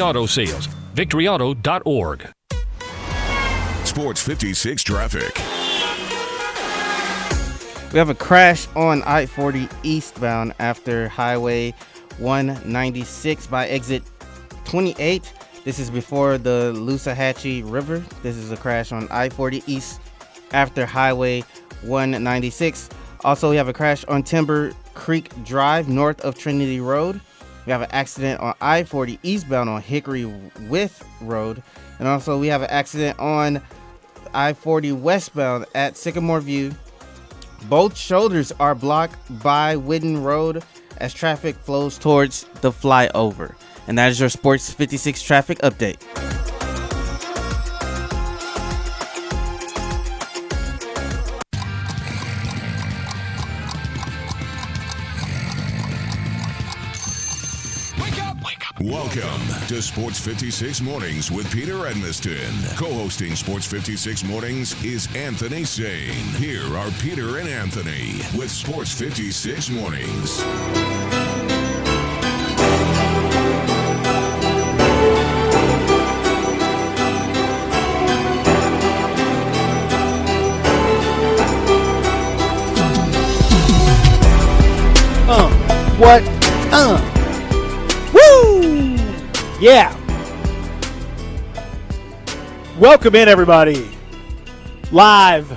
Auto Sales, victoryauto.org. Sports 56 traffic. We have a crash on I-40 eastbound after Highway 196 by exit 28. This is before the Loosahatchee River. This is a crash on I-40 east after Highway 196. Also, we have a crash on Timber Creek Drive north of Trinity Road. We have an accident on I-40 eastbound on Hickory With Road. And also, we have an accident on I-40 westbound at Sycamore View. Both shoulders are blocked by Whidden Road as traffic flows towards the flyover. And that is your Sports 56 traffic update. Welcome to Sports 56 Mornings with Peter Edmiston. Co-hosting Sports 56 Mornings is Anthony Sane. Here are Peter and Anthony with Sports 56 Mornings. What? Woo! Yeah. Welcome in, everybody. Live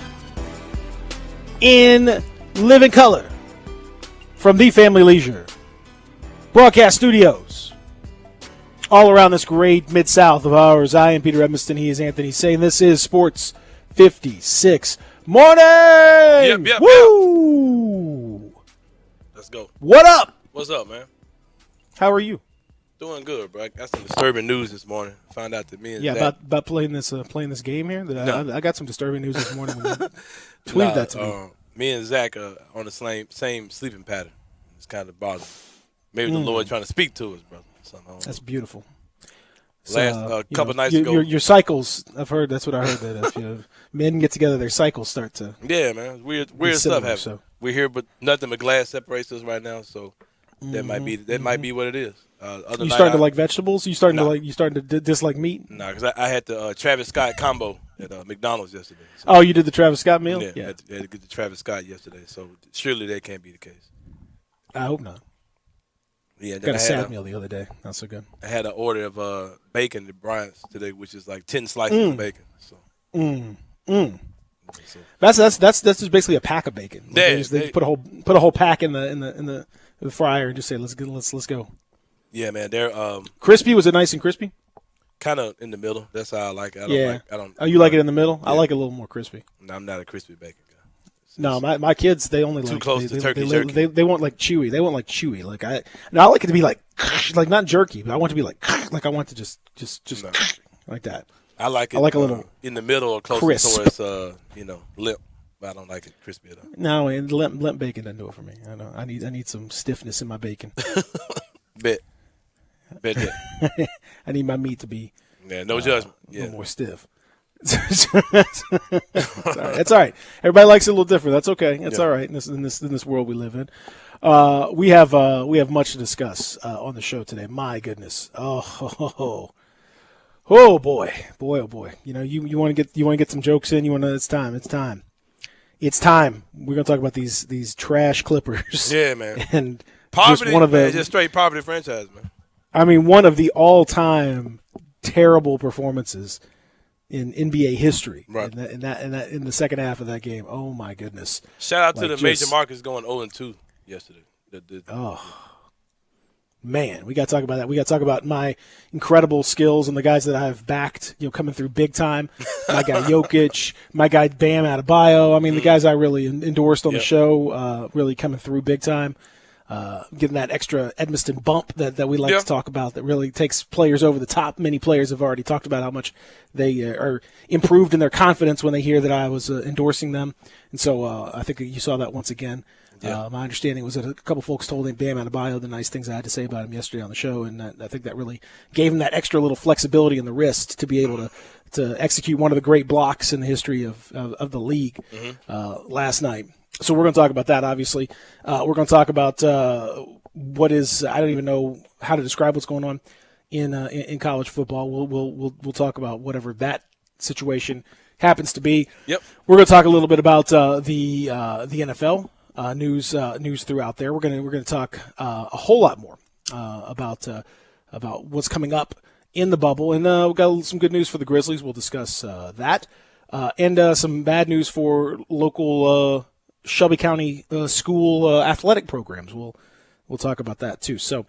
in living color from the Family Leisure broadcast studios all around this great Mid-South of ours. I am Peter Edmiston. He is Anthony Sane. This is Sports 56 Morning. Yep. Woo! Let's go. What up? What's up, man? How are you? Doing good, bro. I got some disturbing news this morning. Found out that me and Zach, about playing this game here. No. I got some disturbing news this morning. When you tweeted that to me. Me and Zach are on the same sleeping pattern. It's kind of bothering. Maybe the Lord trying to speak to us, brother. That's beautiful. Couple nights ago, your cycles. I've heard. That's what I heard. That if men get together, their cycles start to. Yeah, man. Weird stuff happens. So. We're here, but nothing but glass separates us right now. So that might be what it is. You starting to like vegetables? You starting to dislike meat? No, because I had the Travis Scott combo at McDonald's yesterday. So. Oh, you did the Travis Scott meal? Yeah. I had to get the Travis Scott yesterday. So surely that can't be the case. I hope not. Yeah, got a sad meal the other day. Not so good. I had an order of bacon at Bryant's today, which is like 10 slices of bacon. So. So. That's just basically a pack of bacon. Like they put a whole pack in the fryer and just say let's go. Yeah, man. They're crispy. Was it nice and crispy? Kind of in the middle. That's how I like it. I don't. Oh, you like it in the middle? Yeah. I like it a little more crispy. No, I'm not a crispy bacon guy. No, my kids, they only too like close to turkey jerky. They want like chewy. They want like chewy. Like I like it to be like not jerky, but I want it to be like I want to just no. like that. I like it. I like a little in the middle or closer crisp. towards limp, but I don't like it crispy at all. No, and limp bacon doesn't do it for me. I know. I need some stiffness in my bacon. Bet. I need my meat to be no judgment. A little more stiff. It's all right. Everybody likes it a little different. That's okay. It's all right in this world we live in. We have much to discuss on the show today. My goodness. Oh boy. You know, you want to get some jokes in. It's time. We're gonna talk about these trash Clippers. Yeah, man. And poverty, just straight poverty franchise, man. I mean, one of the all-time terrible performances in NBA history, right? In the second half of that game. Oh my goodness! Shout out to the major markets going 0-2 yesterday. Man, we got to talk about that. We got to talk about my incredible skills and the guys that I've backed, coming through big time. My guy Jokic, my guy Bam Adebayo. I mean, the guys I really endorsed on the show, really coming through big time. Getting that extra Edmiston bump that we like to talk about that really takes players over the top. Many players have already talked about how much they are improved in their confidence when they hear that I was endorsing them. And so I think you saw that once again. Yeah. My understanding was that a couple folks told him, Bam Adebayo, the nice things I had to say about him yesterday on the show, and I think that really gave him that extra little flexibility in the wrist to be able to execute one of the great blocks in the history of the league last night. So we're going to talk about that, obviously. We're going to talk about what is – I don't even know how to describe what's going on in college football. We'll talk about whatever that situation happens to be. Yep. We're going to talk a little bit about the NFL news throughout there. We're going to talk a whole lot more about what's coming up in the bubble, and we've got some good news for the Grizzlies. We'll discuss that, and some bad news for local Shelby County school athletic programs. We'll talk about that too. So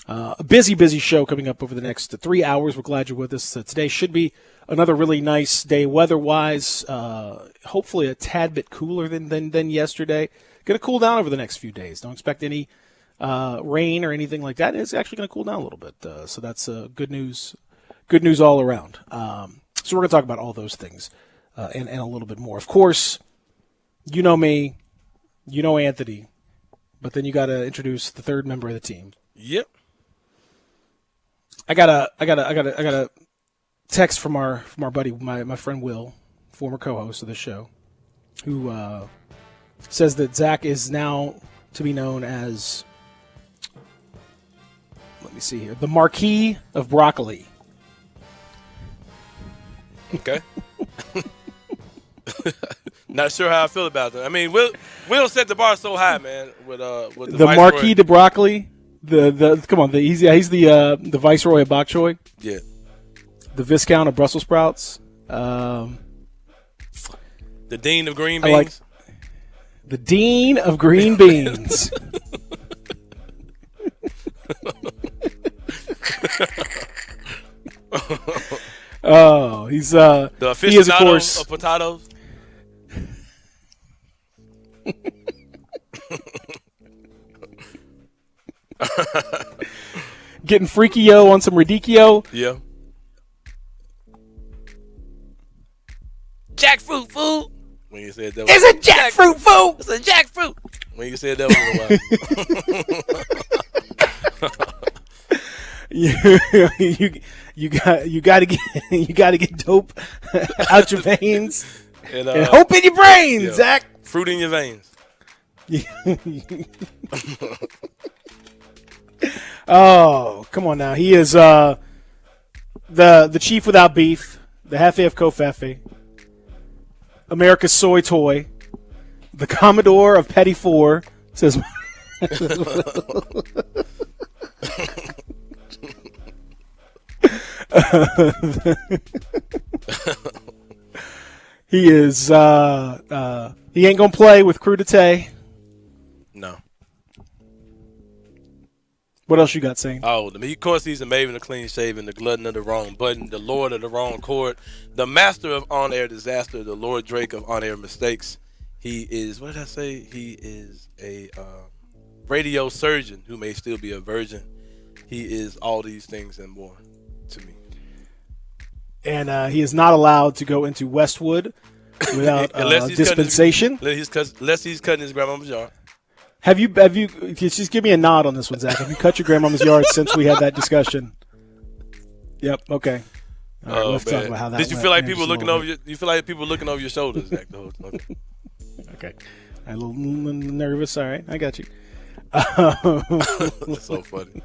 a busy show coming up over the next 3 hours. We're glad you're with us. Today should be another really nice day weather-wise. Hopefully a tad bit cooler than yesterday. Going to cool down over the next few days. Don't expect any rain or anything like that. It's actually going to cool down a little bit. So that's good news. Good news all around. So we're going to talk about all those things and a little bit more. Of course, you know me, you know Anthony, but then you got to introduce the third member of the team. Yep. I got a text from our buddy, my friend Will, former co-host of the show, who says that Zach is now to be known as, let me see here, the Marquis of Broccoli. Okay. Not sure how I feel about that. I mean, Will set the bar so high, man. With the Marquis de Broccoli. The come on, he's the Viceroy of Bok Choy. Yeah. The Viscount of Brussels sprouts. The Dean of Green Beans. Like the Dean of Green Beans. Oh, he's the aficionado he is, of course, of potatoes. Getting freaky-o on some radicchio. Yeah. Jackfruit food. When you said that, It's a jackfruit food. It's a jackfruit. When you said that you got to get dope out your veins and hope in your brains, yeah. Zach. Fruit in your veins. Oh, come on now. He is the chief without beef, the Hefe of Kofefe, America's soy toy, the Commodore of Petty Four, says he is he ain't gonna play with crudité. No. What else you got, Saint? Oh, of course he's the maven of clean shaven, the glutton of the wrong button, the lord of the wrong chord, the master of on-air disaster, the Lord Drake of on-air mistakes. He is, what did I say? He is a radio surgeon who may still be a virgin. He is all these things and more to me. And he is not allowed to go into Westwood without dispensation. Unless he's cutting his grandmama's yard. Have you? Just give me a nod on this one, Zach. Have you cut your grandmama's yard since we had that discussion? Yep. Okay. All right, let's talk about how that. Did you feel like people looking over you? You feel like people looking over your shoulders, Zach? Okay. I'm a little nervous. All right, I got you. That's so funny.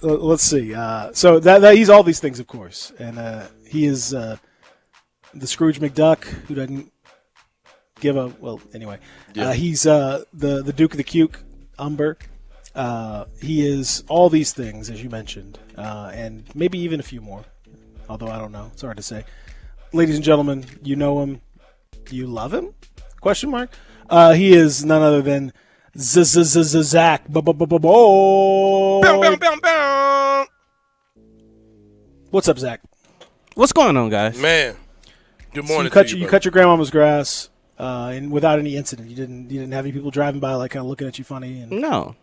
Let's see. So that he's all these things, of course, and he is the Scrooge McDuck who doesn't give a anyway. Yeah. He's the Duke of the Cuke, Umber. He is all these things, as you mentioned, and maybe even a few more. Although I don't know, it's hard to say. Ladies and gentlemen, you know him, you love him? Question mark. He is none other than Zach. What's up, Zach? What's going on, guys? Man, good morning. So you cut your grandmama's grass, and without any incident. You didn't have any people driving by, like kind of looking at you funny, and No.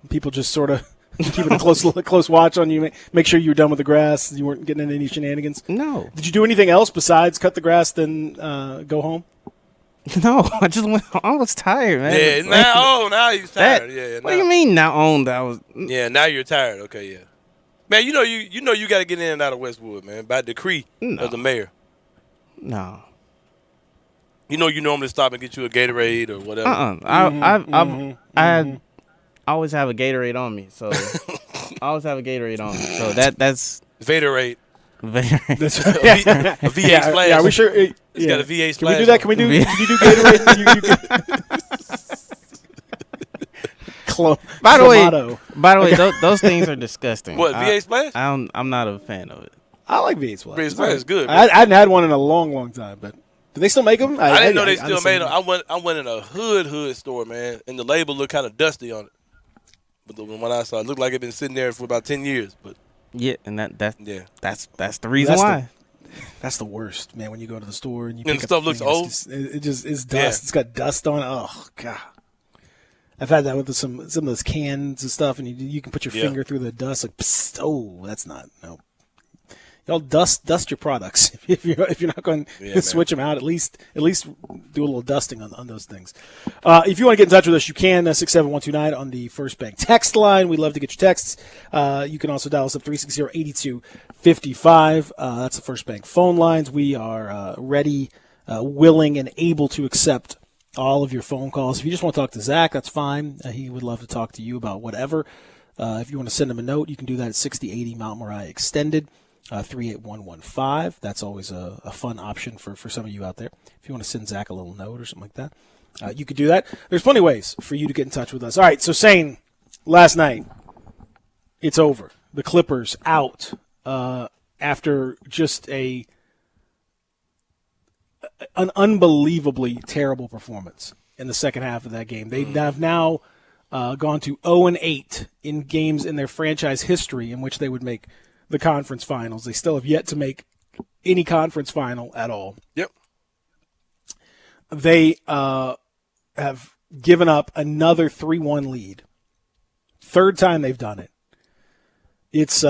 people just sort of keeping a close watch on you. Make sure you were done with the grass. You weren't getting into any shenanigans. No. Did you do anything else besides cut the grass, then go home? No, I just went. I was tired, man. Yeah, now you're tired. Yeah. What do you mean now on that was? Yeah, now you're tired. Okay, yeah. Man, you know you got to get in and out of Westwood, man, by decree of the mayor. No. You know you normally stop and get you a Gatorade or whatever. I always have a Gatorade on me, so I always have a Gatorade on me. So that's Vaderade. Gatorade. That's A V8 splash. Yeah, we sure. It's got a V8 Can we splash. do that? Can we do? Can you do Gatorade? By the way, Clamato. those things are disgusting. What, V8 splash? I'm not a fan of it. I like V8 Splash. V8 splash is good. I hadn't had one in a long time, but do they still make them? I didn't know they still honestly made them. I went in a hood store, man, and the label looked kind of dusty on it. But the one I saw, it looked like it been sitting there for about 10 years. But Yeah, and that's the reason That's why. That's the worst, man. When you go to the store and you And pick the up stuff looks thing, old? It's just it's dust. Yeah. It's got dust on it. Oh god. I've had that with some of those cans and stuff, and you can put your Yeah. finger through the dust. Like, psst, oh, that's not no. Y'all dust your products if you're not going Yeah, to man. switch them out. At least do a little dusting on those things. If you want to get in touch with us, you can 67129 on the First Bank text line. We love to get your texts. You can also dial us up 360-8255. That's the First Bank phone lines. We are ready, willing, and able to accept all of your phone calls. If you just want to talk to Zach, that's fine. He would love to talk to you about whatever. If you want to send him a note, you can do that at 6080 Mount Moriah Extended. 38115. That's always a fun option for some of you out there. If you want to send Zach a little note or something like that, you could do that. There's plenty of ways for you to get in touch with us. All right, so Sane, last night, it's over. The Clippers out after just an unbelievably terrible performance in the second half of that game. They have now gone to 0-8 in games in their franchise history in which they would make the conference finals. They still have yet to make any conference final at all. Yep. They have given up another 3-1 lead. Third time they've done it. It's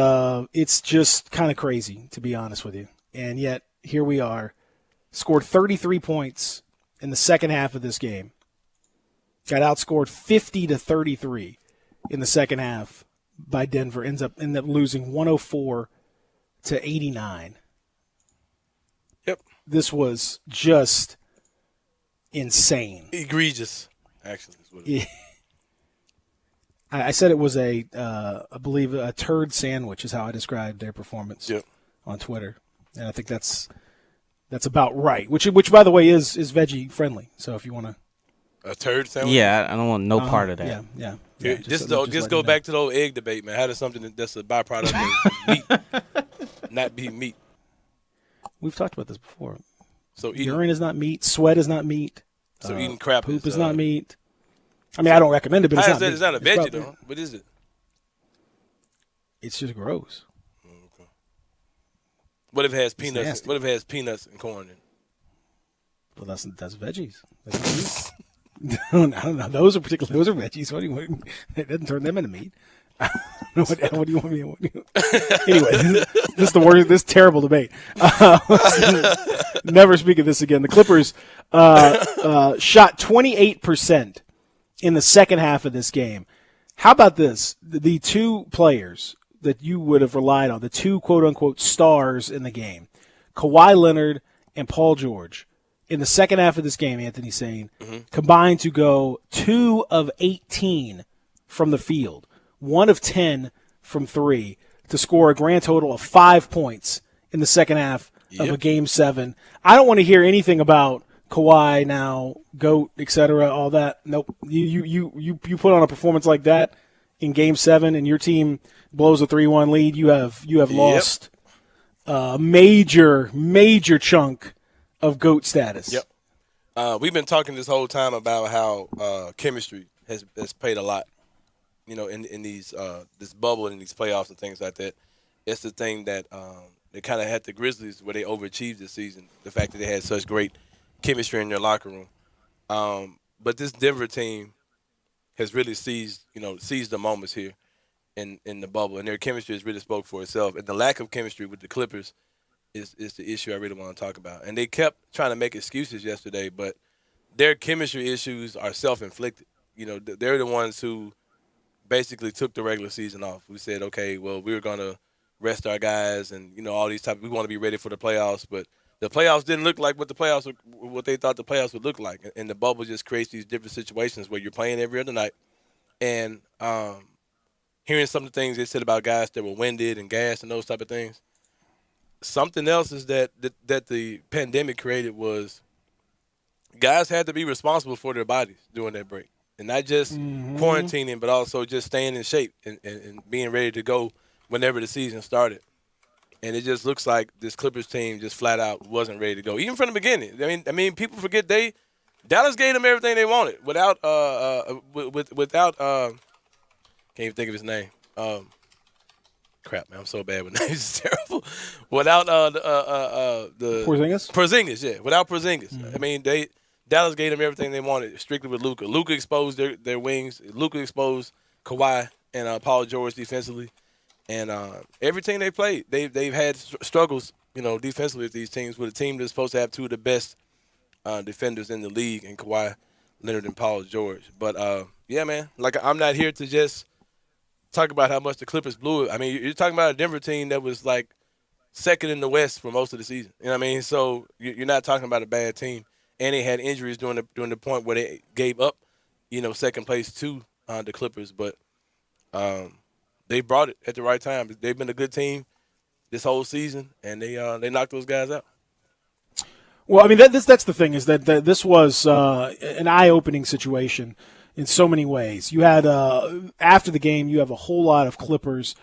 just kind of crazy, to be honest with you. And yet, here we are. Scored 33 points in the second half of this game. Got outscored 50-33 in the second half by Denver. Ends up losing 104-89. Yep. This was just insane. Egregious, actually. Is what it is. I said it was I believe a turd sandwich is how I described their performance Yep. on Twitter, and I think that's about right. Which by the way is veggie friendly. So if you want to, A turd sandwich? Yeah, I don't want no part of that. Yeah. Here, just go back to the old egg debate, man. How does something that's a byproduct of meat not be meat? We've talked about this before. So eating, Urine is not meat. Sweat is not meat. eating crap Poop is not meat. I mean, I don't recommend it, but it's How not is that? meat. It's not a It's veggie, probably- though. What is it? It's just gross. What if it has peanuts? nasty. What if it has peanuts and corn in it? Well, that's veggies. That's not meat. No, those are veggies. What do you want? It doesn't turn them into meat. What do you want me? Anyway, this is the worst. This terrible debate. Never speak of this again. The Clippers shot 28% in the second half of this game. How about this? The two players that you would have relied on, the two quote unquote stars in the game, Kawhi Leonard and Paul George. In the second half of this game, Anthony Sane, combined to go 2 of 18 from the field, 1 of 10 from 3, to score a grand total of 5 points in the second half of a Game 7. I don't want to hear anything about Kawhi now, GOAT, etc., all that. Nope. You put on a performance like that in Game 7 and your team blows a 3-1 lead, you have lost a major chunk of GOAT status. Yep. We've been talking this whole time about how chemistry has played a lot, in these this bubble and these playoffs and things like that. It's the thing that they kind of had the Grizzlies where they overachieved this season. The fact that they had such great chemistry in their locker room. But this Denver team has really seized the moments here in the bubble, and their chemistry has really spoke for itself. And the lack of chemistry with the Clippers is the issue I really want to talk about. And they kept trying to make excuses yesterday, but their chemistry issues are self-inflicted. They're the ones who basically took the regular season off. We said, okay, well, we're going to rest our guys and, all these we want to be ready for the playoffs. But the playoffs didn't look like what they thought the playoffs would look like. And the bubble just creates these different situations where you're playing every other night. and hearing some of the things they said about guys that were winded and gassed and those type of things. Something else is that the pandemic created was guys had to be responsible for their bodies during that break. And not just quarantining, but also just staying in shape and being ready to go whenever the season started. And it just looks like this Clippers team just flat out wasn't ready to go, even from the beginning. I mean, people forget Dallas gave them everything they wanted without can't even think of his name. Crap, man, I'm so bad with names. It's terrible. Without the Porzingis, yeah. Without Porzingis, I mean, Dallas gave them everything they wanted, strictly with Luka. Luka exposed their wings. Luka exposed Kawhi and Paul George defensively. And every team they played, they've had struggles, defensively with these teams, with a team that's supposed to have two of the best defenders in the league, in Kawhi Leonard and Paul George. But, yeah, man, like, I'm not here to just talk about how much the Clippers blew it. I mean, you're talking about a Denver team that was, like, second in the West for most of the season. You know what I mean? So you're not talking about a bad team. And they had injuries during the point where they gave up, second place to the Clippers. But they brought it at the right time. They've been a good team this whole season, and they knocked those guys out. Well, I mean, that's the thing, is that this was an eye-opening situation in so many ways. You had, after the game, you have a whole lot of Clippers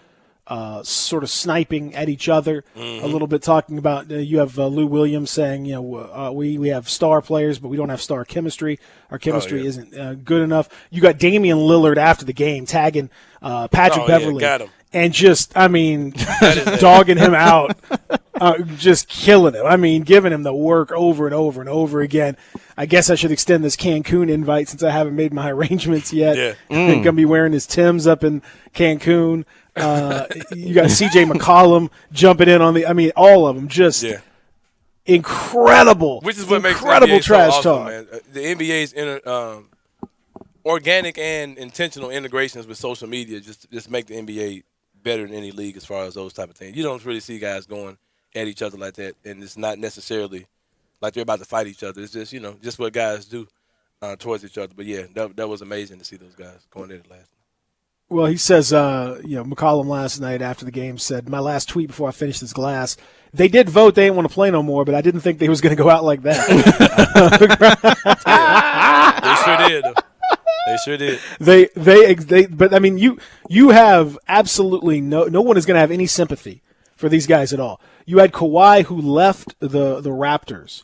sort of sniping at each other, a little bit talking about, you have Lou Williams saying, we have star players, but we don't have star chemistry. Our chemistry isn't good enough. You got Damian Lillard after the game tagging Patrick Beverley. Got him. And just, I mean, dogging him out, just killing him. I mean, giving him the work over and over and over again. I guess I should extend this Cancun invite since I haven't made my arrangements yet. Yeah. I'm going to be wearing his Timbs up in Cancun. You got CJ McCollum jumping in on all of them. Just incredible. Which is what makes incredible the NBA trash so awesome, talk. man. The NBA's organic and intentional integrations with social media just make the NBA better than any league as far as those type of things. You don't really see guys going at each other like that, and it's not necessarily like they're about to fight each other. It's just, just what guys do towards each other. But, yeah, that was amazing to see those guys going at it last night. Well, he says, McCollum last night after the game said, my last tweet before I finished this glass, they did vote they didn't want to play no more, but I didn't think they was going to go out like that. They sure did, though. They sure did. But I mean, you have absolutely no one is going to have any sympathy for these guys at all. You had Kawhi, who left the Raptors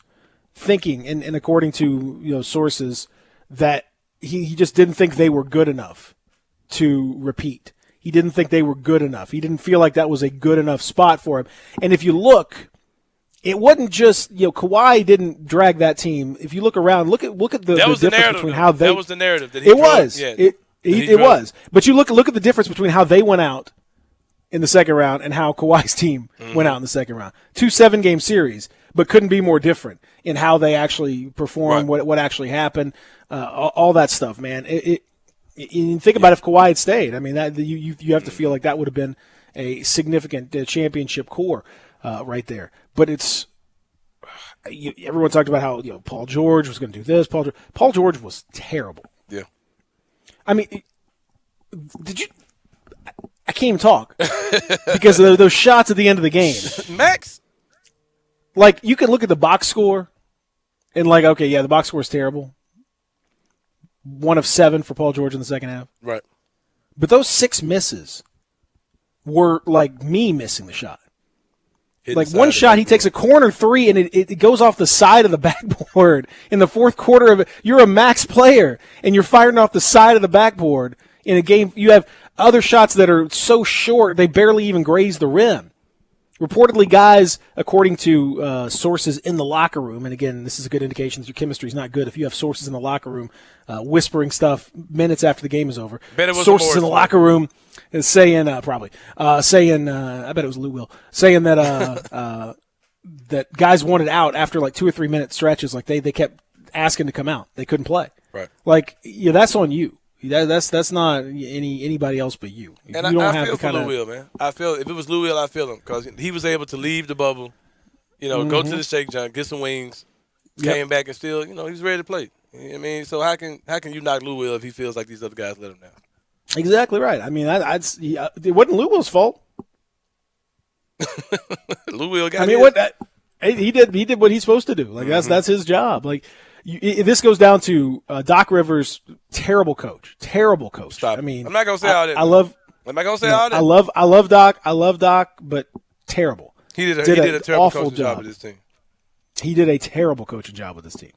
thinking, and according to sources, that he just didn't think they were good enough to repeat. He didn't think they were good enough. He didn't feel like that was a good enough spot for him. And if you look, it wasn't just Kawhi didn't drag that team. If you look around, look at the difference between how they. That was the narrative. That it was. Yeah, it was. But you look at the difference between how they went out in the second round and how Kawhi's team went out in the second round. 2 7-game series, but couldn't be more different in how they actually performed, right. what actually happened, all that stuff, man. You think about if Kawhi had stayed. I mean, that you have to feel like that would have been a significant championship core right there. But it's everyone talked about how Paul George was going to do this. Paul George was terrible. Yeah. I mean, did you? I can't even talk because of those shots at the end of the game. Max, like you can look at the box score and okay, yeah, the box score is terrible. 1 of 7 for Paul George in the second half. Right. But those 6 misses were like me missing the shot. Like one shot, he takes a corner 3, and it goes off the side of the backboard in the fourth quarter of it. You're a max player, and you're firing off the side of the backboard in a game. You have other shots that are so short, they barely even graze the rim. Reportedly, guys, according to sources in the locker room, and again, this is a good indication that your chemistry is not good if you have sources in the locker room whispering stuff minutes after the game is over. Sources in the locker room is saying, I bet it was Lou Will, saying that that guys wanted out after like 2 or 3 minute stretches. Like they kept asking to come out. They couldn't play. Right. Like, that's on you. That's not anybody else but you. And you I feel for Lou Will, man. I feel if it was Lou Will, I feel him because he was able to leave the bubble, go to the Shake Junk, get some wings, came back and still, he was ready to play. You know what I mean, so how can you knock Lou Will if he feels like these other guys let him down? Exactly right. I mean, it wasn't Lou Will's fault. Lou Will got I mean, he did what he's supposed to do. Like that's his job. Like this goes down to Doc Rivers, terrible coach. Stop. I mean, I'm not gonna say all that. I'm not gonna say all that. I love Doc, but terrible. He did a terrible awful coaching job with this team. He did a terrible coaching job with this team.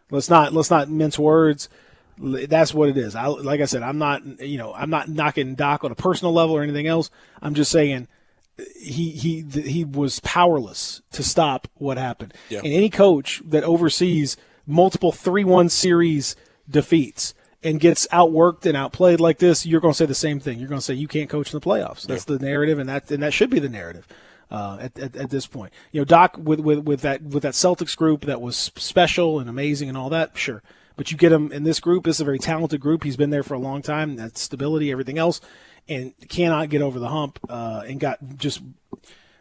Let's not mince words. That's what it is. Like I said, I'm not knocking Doc on a personal level or anything else. I'm just saying he was powerless to stop what happened. Yeah. And any coach that oversees multiple 3-1 series defeats and gets outworked and outplayed like this, you're going to say the same thing. You're going to say you can't coach in the playoffs. That's the narrative, and that should be the narrative at this point. Doc with that Celtics group that was special and amazing and all that, sure. But you get him in this group. This is a very talented group. He's been there for a long time. That's stability, everything else, and cannot get over the hump. And got just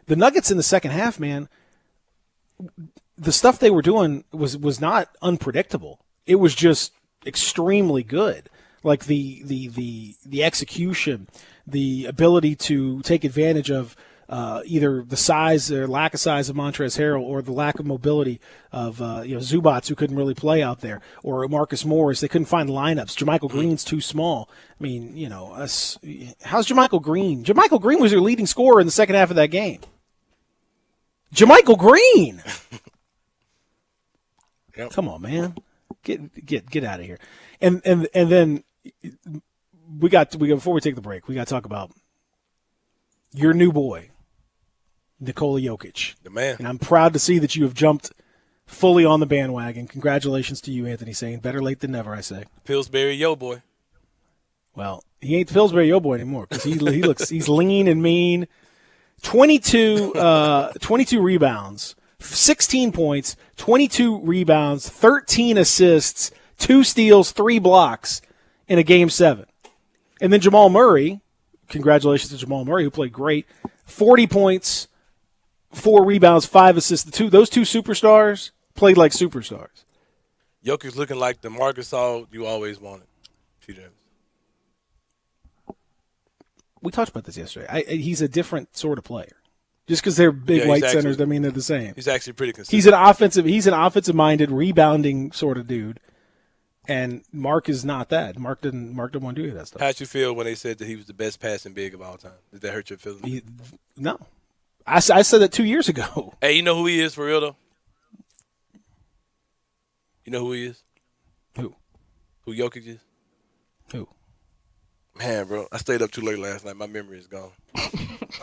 the Nuggets in the second half, man. The stuff they were doing was not unpredictable. It was just extremely good. Like the execution, the ability to take advantage of either the size or lack of size of Montrezl Harrell or the lack of mobility of Zubats, who couldn't really play out there, or Marcus Morris. They couldn't find lineups. JaMychal Green's too small. I mean, how's JaMychal Green? JaMychal Green was your leading scorer in the second half of that game. JaMychal Green. Yep. Come on, man. Get out of here. And then we got before we take the break, we got to talk about your new boy, Nikola Jokic. The man. And I'm proud to see that you have jumped fully on the bandwagon. Congratulations to you, Anthony Sane. Better late than never, I say. Pillsbury yo boy. Well, he ain't the Pillsbury yo boy anymore because he's lean and mean. 22 rebounds, 16 points, 22 rebounds, 13 assists, 2 steals, 3 blocks in a Game 7. And then Jamal Murray, congratulations to Jamal Murray, who played great, 40 points, 4 rebounds, 5 assists. Those two superstars played like superstars. Jokic looking like the Marcus Gasol you always wanted. We talked about this yesterday. He's a different sort of player. Just because they're big white centers doesn't mean they're the same. He's actually pretty consistent. He's an offensive-minded, rebounding sort of dude. And Mark is not that. Mark didn't want to do any of that stuff. How'd you feel when they said that he was the best passing big of all time? Did that hurt your feelings? No. I said that 2 years ago. Hey, you know who he is for real, though? You know who he is? Who? Who Jokic is? Who? Man, bro, I stayed up too late last night. My memory is gone.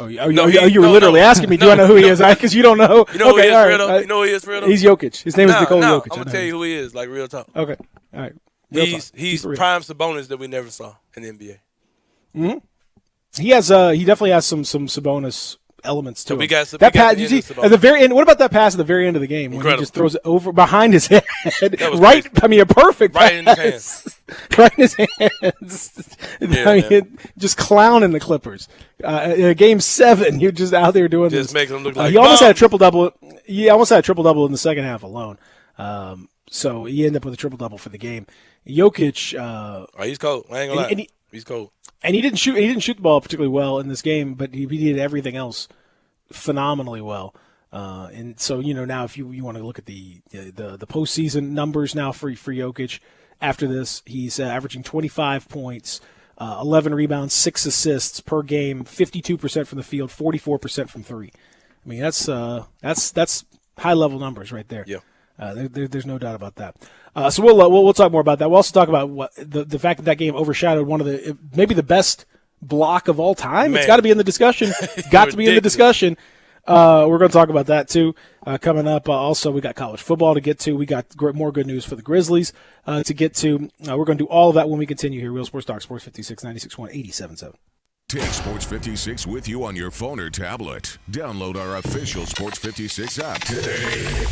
You were literally asking me, do I know who he is? Because you don't know. You know who he is for real, though? You know who he is for real, though? He's Jokic. His name is Nikola Jokic. I'm going to tell you who he is, like real talk. Okay. All right. He's prime Sabonis that we never saw in the NBA. Mm-hmm. He definitely has some Sabonis elements to we him. got that pass. You see at the very end. What about that pass at the very end of the game when he just throws it over behind his head? Right. Crazy. I mean, a perfect right pass. In his hands. Right in his hands. Yeah, just clowning the Clippers. In Game 7, you're just out there doing just this. Making them look like he almost had a triple-double. He almost had a triple-double in the second half alone. So he ended up with a triple-double for the game. Jokic. He's cold. I ain't gonna lie. He's cold. And he didn't shoot the ball particularly well in this game, but he did everything else phenomenally well. And so, now if you want to look at the postseason numbers now for Jokic, after this, he's averaging 25 points, 11 rebounds, 6 assists per game, 52% from the field, 44% from three. I mean, that's high level numbers right there. Yeah. There's no doubt about that. So we'll talk more about that. We'll also talk about what the fact that game overshadowed one of maybe the best block of all time. Man. It's got to be in the discussion. Got to be in the discussion. We're going to talk about that too coming up. Also, we got college football to get to. We got more good news for the Grizzlies to get to. We're going to do all of that when we continue here. Real Sports Talk, Sports 56, 96.1, 87.7. Take Sports 56 with you on your phone or tablet. Download our official Sports 56 app today.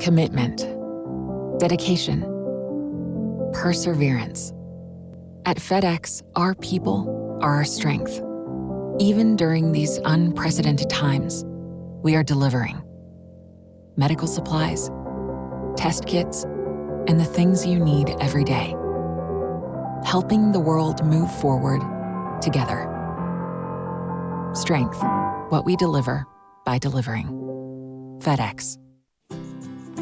Commitment, dedication, perseverance. At FedEx, our people are our strength. Even during these unprecedented times, we are delivering medical supplies, test kits, and the things you need every day. helping the world move forward together. Strength, what we deliver by delivering. FedEx.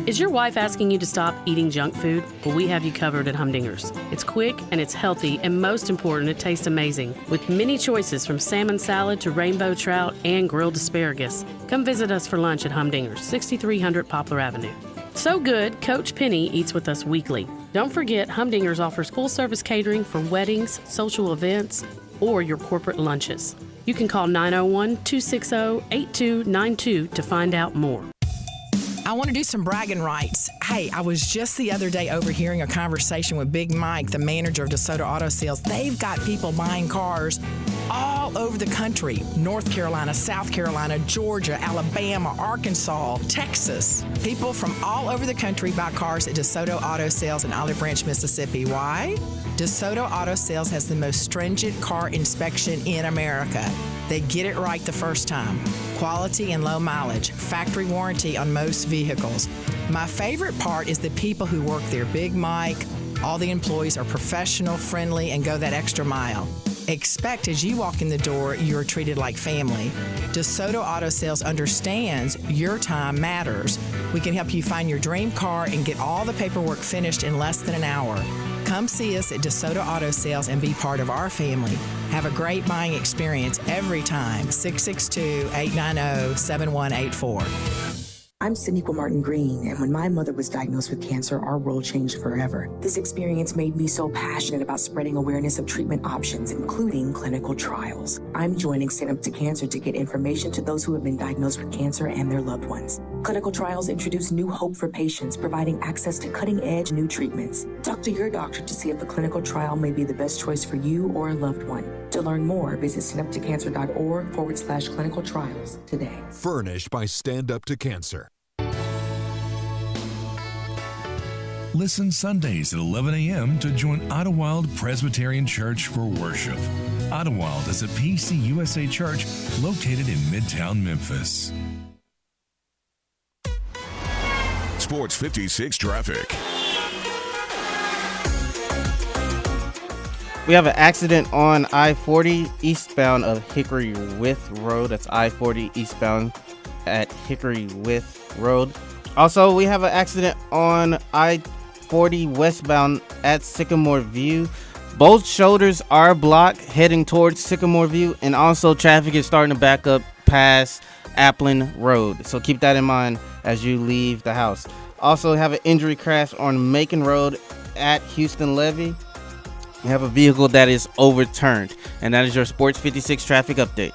Is your wife asking you to stop eating junk food? Well, we have you covered at Humdinger's. It's quick and it's healthy, and most important, it tastes amazing. With many choices from salmon salad to rainbow trout and grilled asparagus. Come visit us for lunch at Humdinger's, 6300 Poplar Avenue. So good, Coach Penny eats with us weekly. Don't forget, Humdinger's offers full-service catering for weddings, social events, or your corporate lunches. You can call 901-260-8292 to find out more. I want to do some bragging rights. Hey, I was just the other day overhearing a conversation with Big Mike, the manager of DeSoto Auto Sales. They've got people buying cars all over the country. North Carolina, South Carolina, Georgia, Alabama, Arkansas, Texas. People from all over the country buy cars at DeSoto Auto Sales in Olive Branch, Mississippi. Why? DeSoto Auto Sales has the most stringent car inspection in America. They get it right the first time. Quality and low mileage, factory warranty on most vehicles. My favorite part is the people who work there. Big Mike, all the employees are professional, friendly, and go that extra mile. Expect as you walk in the door, you're treated like family. DeSoto Auto Sales understands your time matters. We can help you find your dream car and get all the paperwork finished in less than an hour. Come see us at DeSoto Auto Sales and be part of our family. Have a great buying experience every time. 662-890-7184. I'm Siniqua Martin Green, and when my mother was diagnosed with cancer, our world changed forever. This experience made me so passionate about spreading awareness of treatment options, including clinical trials. I'm joining Stand Up to Cancer to get information to those who have been diagnosed with cancer and their loved ones. Clinical trials introduce new hope for patients, providing access to cutting-edge new treatments. Talk to your doctor to see if a clinical trial may be the best choice for you or a loved one. To learn more, visit standuptocancer.org/clinical trials today. Furnished by Stand Up to Cancer. Listen Sundays at 11 a.m. to join Idlewild Presbyterian Church for worship. Idlewild is a PCUSA church located in Midtown Memphis. Sports 56 traffic. We have an accident on I-40 eastbound of Hickory With Road. That's I-40 eastbound at Hickory With Road. Also, we have an accident on I-40 westbound at Sycamore View. Both shoulders are blocked heading towards Sycamore View, and also traffic is starting to back up past Applin Road. So keep that in mind as you leave the house. Also have an injury crash on Macon Road at Houston Levee. You have a vehicle that is overturned. And that is your Sports 56 traffic update.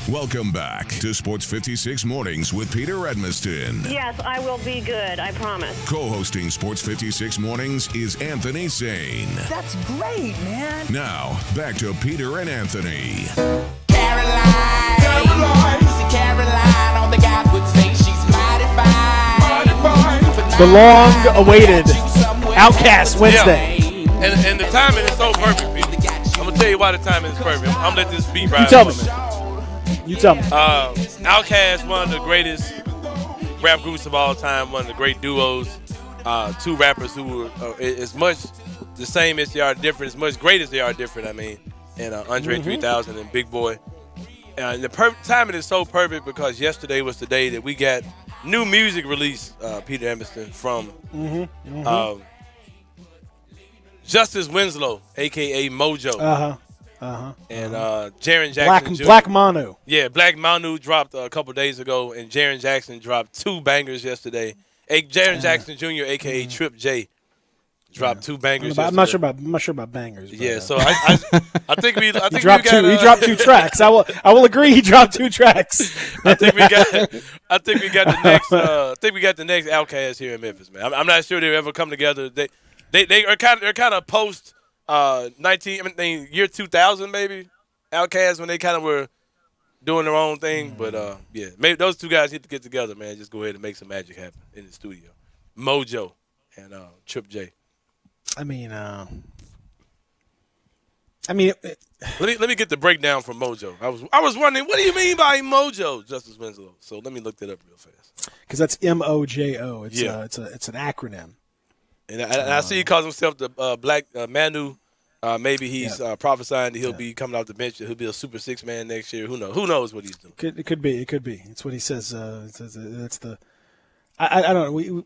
Welcome back to Sports 56 Mornings with Peter Edmiston. Yes, I will be good, I promise. Co-hosting Sports 56 Mornings is Anthony Sane. That's great, man. Now, back to Peter and Anthony. Caroline on the guys would say she's mighty fine. The long-awaited Outcast Wednesday. Yeah. And the timing is so perfect, Peter. I'm going to tell you why the timing is perfect. I'm going to let this beat right. You tell me. Outkast, one of the greatest rap groups of all time, one of the great duos. Two rappers who are as much the same as they are different, as much great as they are different, I mean. And Andre 3000 and Big Boy. And the timing is so perfect because yesterday was the day that we got new music released, Peter Edmiston, from Justice Winslow, a.k.a. Mojo. And Jaren Jackson Jr. Black Manu. Yeah, Black Manu dropped a couple days ago, and Jaren Jackson dropped two bangers yesterday. Jaren Jackson Jr., a.k.a. Trip J, dropped two bangers yesterday. I'm not sure about bangers. Yeah, so I think we he dropped two tracks. I will agree he dropped two tracks. I think we got the next Outkast here in Memphis, man. I'm not sure they'll ever come together. They are kind of post year 2000 maybe Outkast when they kind of were doing their own thing, but yeah, maybe those two guys need to get together, man. Just go ahead and make some magic happen in the studio. Mojo and Trip J. Let me get the breakdown from Mojo. I was wondering, what do you mean by Mojo, Justice Winslow? So let me look that up real fast. Because that's MOJO. It's an acronym. And I see he calls himself the Black Manu. Maybe he's prophesying that he'll be coming off the bench. He'll be a Super Six man next year. Who knows? Who knows what he's doing? It could be. It's what he says. It says that's the. I don't know.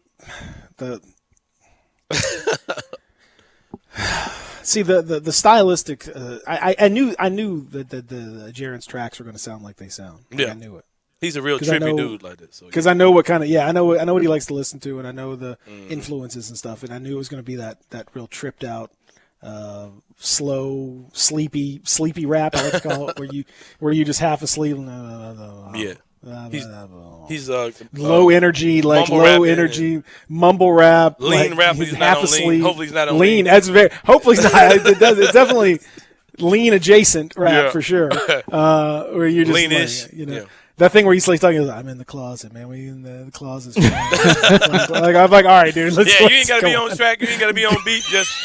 See the stylistic. I knew that the Jaron's tracks were going to sound like they sound. Yeah, I knew it. He's a real trippy dude like that. Because I know what kind of I know what he likes to listen to, and I know the influences and stuff, and I knew it was going to be that real tripped out, slow, sleepy rap. I like to call it where you just half asleep. Yeah. He's low energy, like low energy mumble rap, lean like rap. He's He's half not on asleep. lean. Hopefully he's not on lean. lean. That's very. Hopefully he's not. It's definitely lean adjacent rap for sure. Where you just leanish, that thing where he's like talking, I'm in the closet, man. We in the closet. like I'm like, all right, dude. Let's you ain't got to be on track. You ain't got to be on beat. Just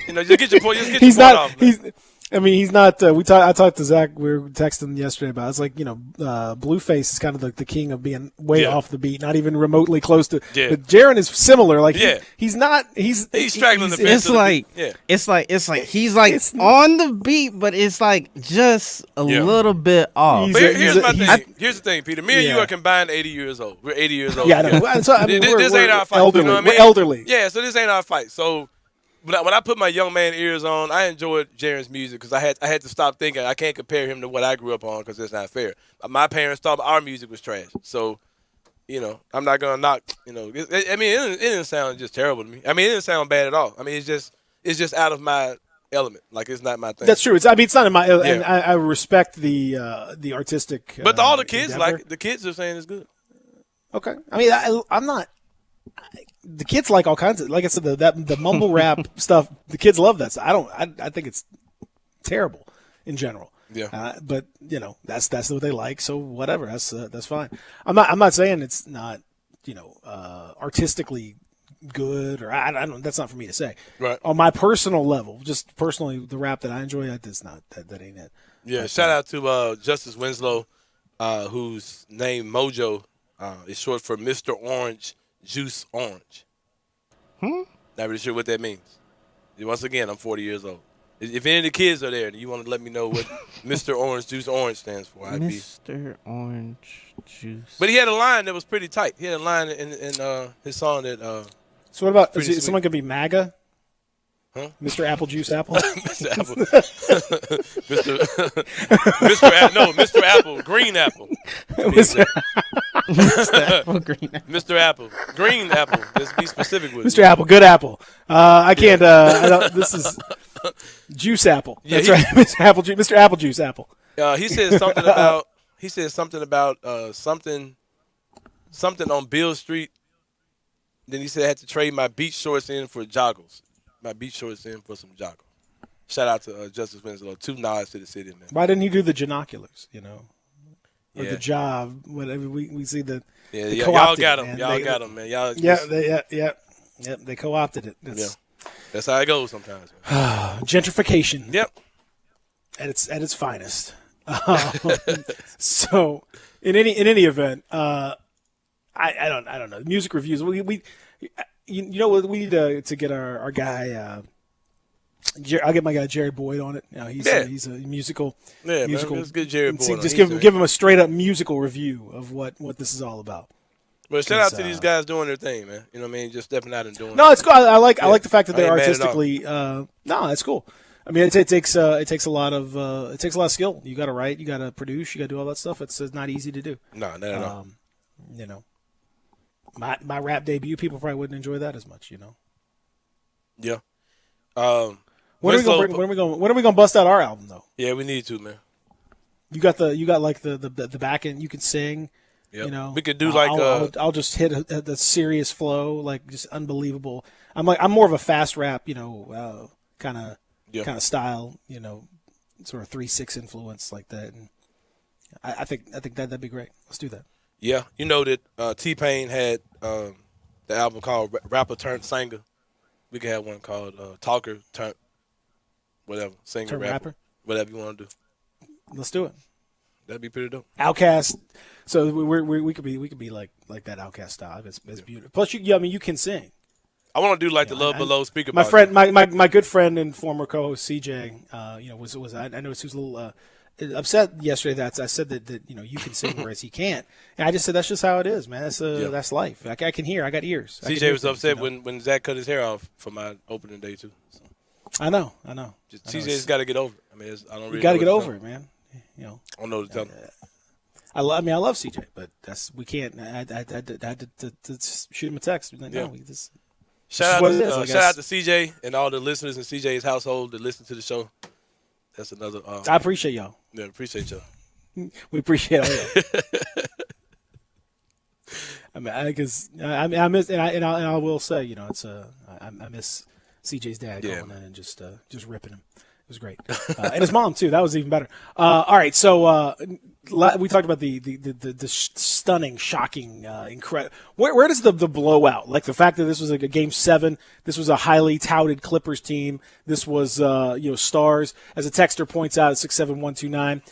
get your point. Just get he's your not. point off. He's not. I talked to Zach. We were texting yesterday about. It's like Blueface is kind of the king of being way off the beat, not even remotely close to. Yeah. But Jaron is similar. Like he's not. He's straggling the fence. It's like he's like on the beat, but it's like just a little bit off. Here's my thing. Here's the thing, Peter. Me and you are combined 80 years old. We're 80 years old. Yeah, I know. So, this ain't our fight. Elderly. You know what I mean? We're elderly. Yeah, so this ain't our fight. So. When I put my young man ears on, I enjoyed Jaron's music because I had to stop thinking I can't compare him to what I grew up on because that's not fair. My parents thought our music was trash, so I'm not gonna knock. It didn't sound just terrible to me. I mean, it didn't sound bad at all. I mean, it's just out of my element. Like it's not my thing. That's true. It's not in my. And I respect the artistic. But all the kids endeavor. the kids are saying it's good. Okay, I mean I'm not. The kids like all kinds of, like I said, the mumble rap stuff. The kids love that. So I think it's terrible in general. Yeah. But that's what they like. So whatever. That's fine. I'm not saying it's not artistically good or I don't. That's not for me to say. Right. On my personal level, just personally, the rap that I enjoy, that's not that ain't it. Yeah. Shout out to Justice Winslow, whose name Mojo is short for Mr. Orange. Juice Orange. Not really sure what that means. Once again, I'm 40 years old. If any of the kids are there and you want to let me know what Mr. Orange Juice Orange stands for, I'd be. Mr. Orange Juice. But he had a line that was pretty tight. He had a line in his song that. So what about is someone gonna be MAGA? Huh? Mr. Apple Juice Apple. Mr. Apple. Mr. Apple Green Apple. Mr. Apple Green Apple. Mr. Apple Green Apple. Just be specific with Mr. Apple, good apple. I can't. I don't. This is Juice Apple. That's right, Mr. Apple Juice. Mr. Apple Juice Apple. He said something about. He said something about something on Beale Street. Then he said I had to trade my beach shorts in for joggles. My beach shorts in for some joggles. Shout out to Justice Winslow. 2 nods to the city, man. Why didn't he do the genoculars? Or the job? Whatever. We see the. Yeah, y'all got him. Y'all got him, man. Y'all. They co-opted it. That's how it goes sometimes. Gentrification. Yep. At its finest. So, in any event, I don't know. Music reviews. We you know what, we need to get our guy. I'll get my guy Jerry Boyd on it. He's a musical. Yeah, musical. Let's get Jerry Boyd. Just give him a straight up musical review of what this is all about. But shout out to these guys doing their thing, man. You know what I mean? Just stepping out and doing. No, it's cool. I like the fact that they're artistically. No, that's cool. I mean, it takes a lot of skill. You got to write, you got to produce, you got to do all that stuff. It's not easy to do. No, not at all. My rap debut, people probably wouldn't enjoy that as much. Yeah. When are we going to bust out our album though? Yeah, we need to, man. You got like the back end. You can sing. Yep. We could do I'll just hit the serious flow, like just unbelievable. I'm more of a fast rap, kind of style, sort of 3-6 influence like that. And I think that'd be great. Let's do that. Yeah, you know that T-Pain had the album called Rapper Turned Singer. We could have one called Talker Turned whatever, singer, rapper, whatever you want to do. Let's do it. That'd be pretty dope. Outkast. So we could be like that Outkast style. It's beautiful. Plus, you can sing. I want to do like the Love Below speaker. My friend, my good friend and former co-host CJ, was I noticed he was a little upset yesterday that I said that you can sing whereas he can't, and I just said that's just how it is, man. That's life. I can hear. I got ears. CJ was upset when Zach cut his hair off for my opening day too. So. I know. CJ's got to get over it. I mean, I don't really. You got to get over it, man. I don't know what to tell him. I love CJ, but we can't. I had to shoot him a text. Like, no, shout out to CJ and all the listeners in CJ's household that listen to the show. That's another. I appreciate y'all. Yeah, appreciate y'all. We appreciate all y'all. I mean, because I miss and I will say, it's I miss CJ's dad going in and just ripping him. It was great, and his mom too. That was even better. All right, so we talked about the stunning, shocking, incredible. Where does the blowout, like the fact that this was like a Game 7, this was a highly touted Clippers team, this was stars, as a texter points out at 67129.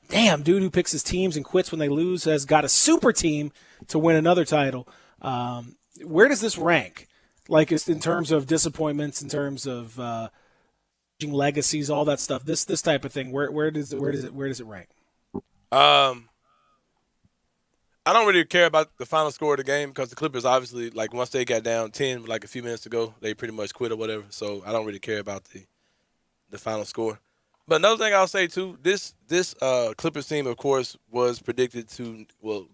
Damn, dude who picks his teams and quits when they lose has got a super team to win another title. Where does this rank? Like in terms of disappointments, in terms of legacies, all that stuff. This type of thing. Where does it rank? I don't really care about the final score of the game because the Clippers obviously, like, once they got down 10 like a few minutes ago, they pretty much quit or whatever. So I don't really care about the final score. But another thing I'll say too, this Clippers team, of course, was predicted to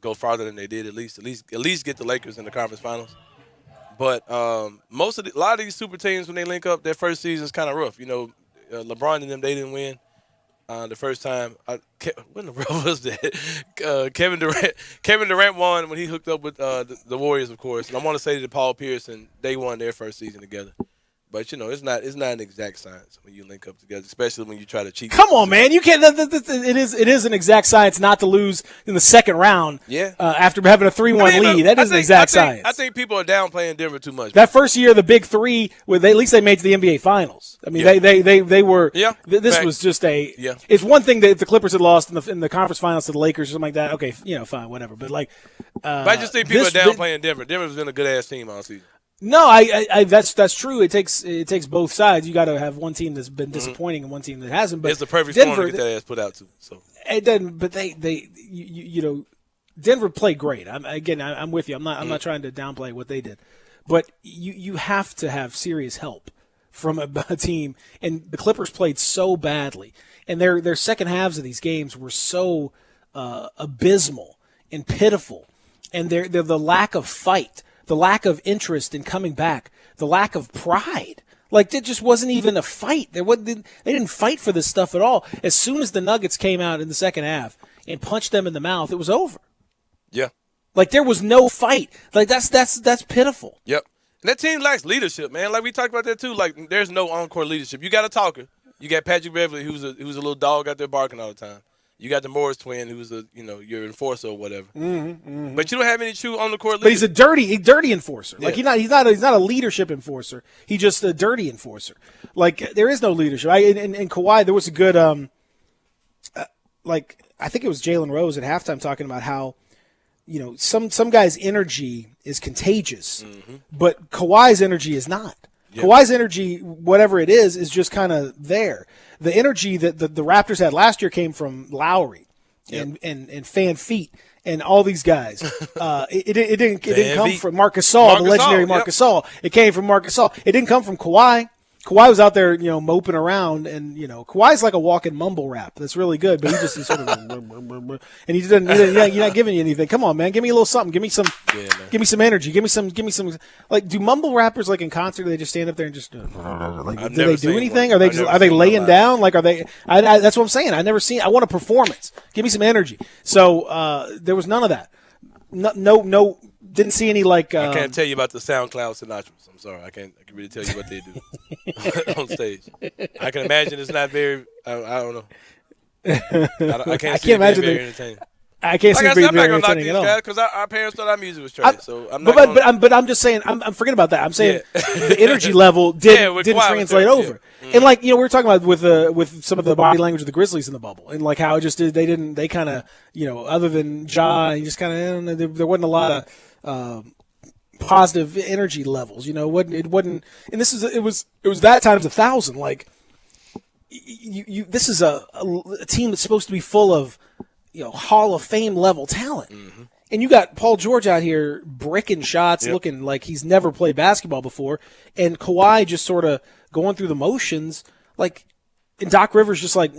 go farther than they did, at least get the Lakers in the conference finals. But a lot of these super teams, when they link up, their first season is kind of rough. LeBron and them, they didn't win the first time. When the world was that? Kevin Durant won when he hooked up with the Warriors, of course. And I want to say that Paul Pierce, and they won their first season together. But it's not an exact science when you link up together, especially when you try to cheat. Come on, man! You can't. It is an exact science not to lose in the second round. Yeah. After having a 3-1 lead, that is an exact science. I think people are downplaying Denver too much. That first year, the Big Three, at least they made it to the NBA Finals. I mean, they were. Yeah. This was just a. Yeah. It's one thing that if the Clippers had lost in the conference finals to the Lakers or something like that. Okay, fine, whatever. But like. But I just think people are downplaying Denver. Denver's been a good ass team all season. No, I that's true. It takes both sides. You got to have one team that's been disappointing and one team that hasn't. But it's the perfect storm to get that ass put out to. So it doesn't. But Denver played great. I'm with you. I'm not trying to downplay what they did, but you have to have serious help from a team. And the Clippers played so badly, and their second halves of these games were so abysmal and pitiful, and they're the lack of fight. The lack of interest in coming back, the lack of pride. Like, it just wasn't even a fight. They didn't fight for this stuff at all. As soon as the Nuggets came out in the second half and punched them in the mouth, it was over. Yeah. Like, there was no fight. Like, that's pitiful. Yep. And that team lacks leadership, man. Like, we talked about that too. Like, there's no on-court leadership. You got a talker. You got Patrick Beverly, who's a little dog out there barking all the time. You got the Morris twin, who's your enforcer or whatever. Mm-hmm. But you don't have any true on the court leaders. But he's a dirty enforcer. Yeah. Like he's not a leadership enforcer. He's just a dirty enforcer. Like there is no leadership. In Kawhi, there was a good I think it was Jalen Rose at halftime talking about how some guys' energy is contagious, but Kawhi's energy is not. Yep. Kawhi's energy, whatever it is just kind of there. The energy that the Raptors had last year came from Lowry and Fan Feet and all these guys. It didn't come from Marc Gasol, the legendary Marc Gasol. It came from Marc Gasol. It didn't come from Kawhi. Kawhi was out there, moping around, and Kawhi's like a walking mumble rap. That's really good, but he just is sort of, and he doesn't. You're not giving you anything. Come on, man, give me a little something. Give me some energy. Give me some. Like, do mumble rappers like in concert? Do they just stand up there and just do they do anything? Are they laying down? Like, are they? That's what I'm saying. I want a performance. Give me some energy. So there was none of that. No. Didn't see any like. I can't tell you about the SoundCloud Sinatras. I'm sorry, I can't really tell you what they do on stage. I can imagine it's not very. I don't know. I can't imagine very entertaining. I can't see it being very entertaining at all. Because our parents thought our music was trash, so I'm not. But I'm just saying. I'm forgetting about that. I'm saying the energy level didn't translate over. Yeah. And we were talking about with some of the body language of the Grizzlies in the bubble, and like how it just did. They kind of other than Ja, you just kind of there wasn't a lot of positive energy levels. You know, it wasn't, and it was that times 1,000. Like, this is a team that's supposed to be full of, you know, Hall of Fame level talent. Mm-hmm. And you got Paul George out here bricking shots, looking like he's never played basketball before, and Kawhi just sort of going through the motions. Like, and Doc Rivers just like,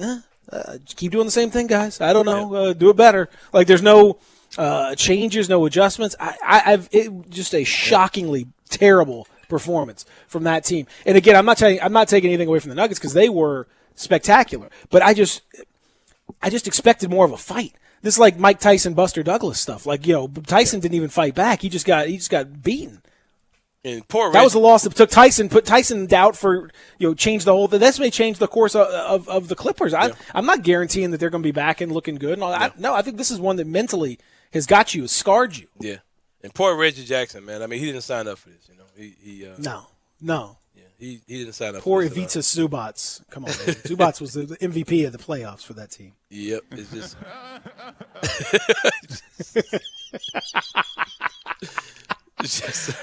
keep doing the same thing, guys. I don't know, do it better. Like, there's no changes, no adjustments. It just a shockingly terrible performance from that team. And again, I'm not taking anything away from the Nuggets because they were spectacular, but I just expected more of a fight. This is like Mike Tyson, Buster Douglas stuff. Like, you know, Tyson didn't even fight back. He just got beaten. And poor that was the loss that took Tyson, put Tyson in doubt for, you know, change the whole. That's may change the course of the Clippers. I'm not guaranteeing that they're going to be back and looking good. And all that. No, I think this is one that mentally has got you, has scarred you. Yeah, and poor Reggie Jackson, man. I mean, he didn't sign up for this. You know, No. Yeah, he didn't sign up. Poor for this Ivica Zubats. Come on, man. Zubats was the MVP of the playoffs for that team. Yep, it's just.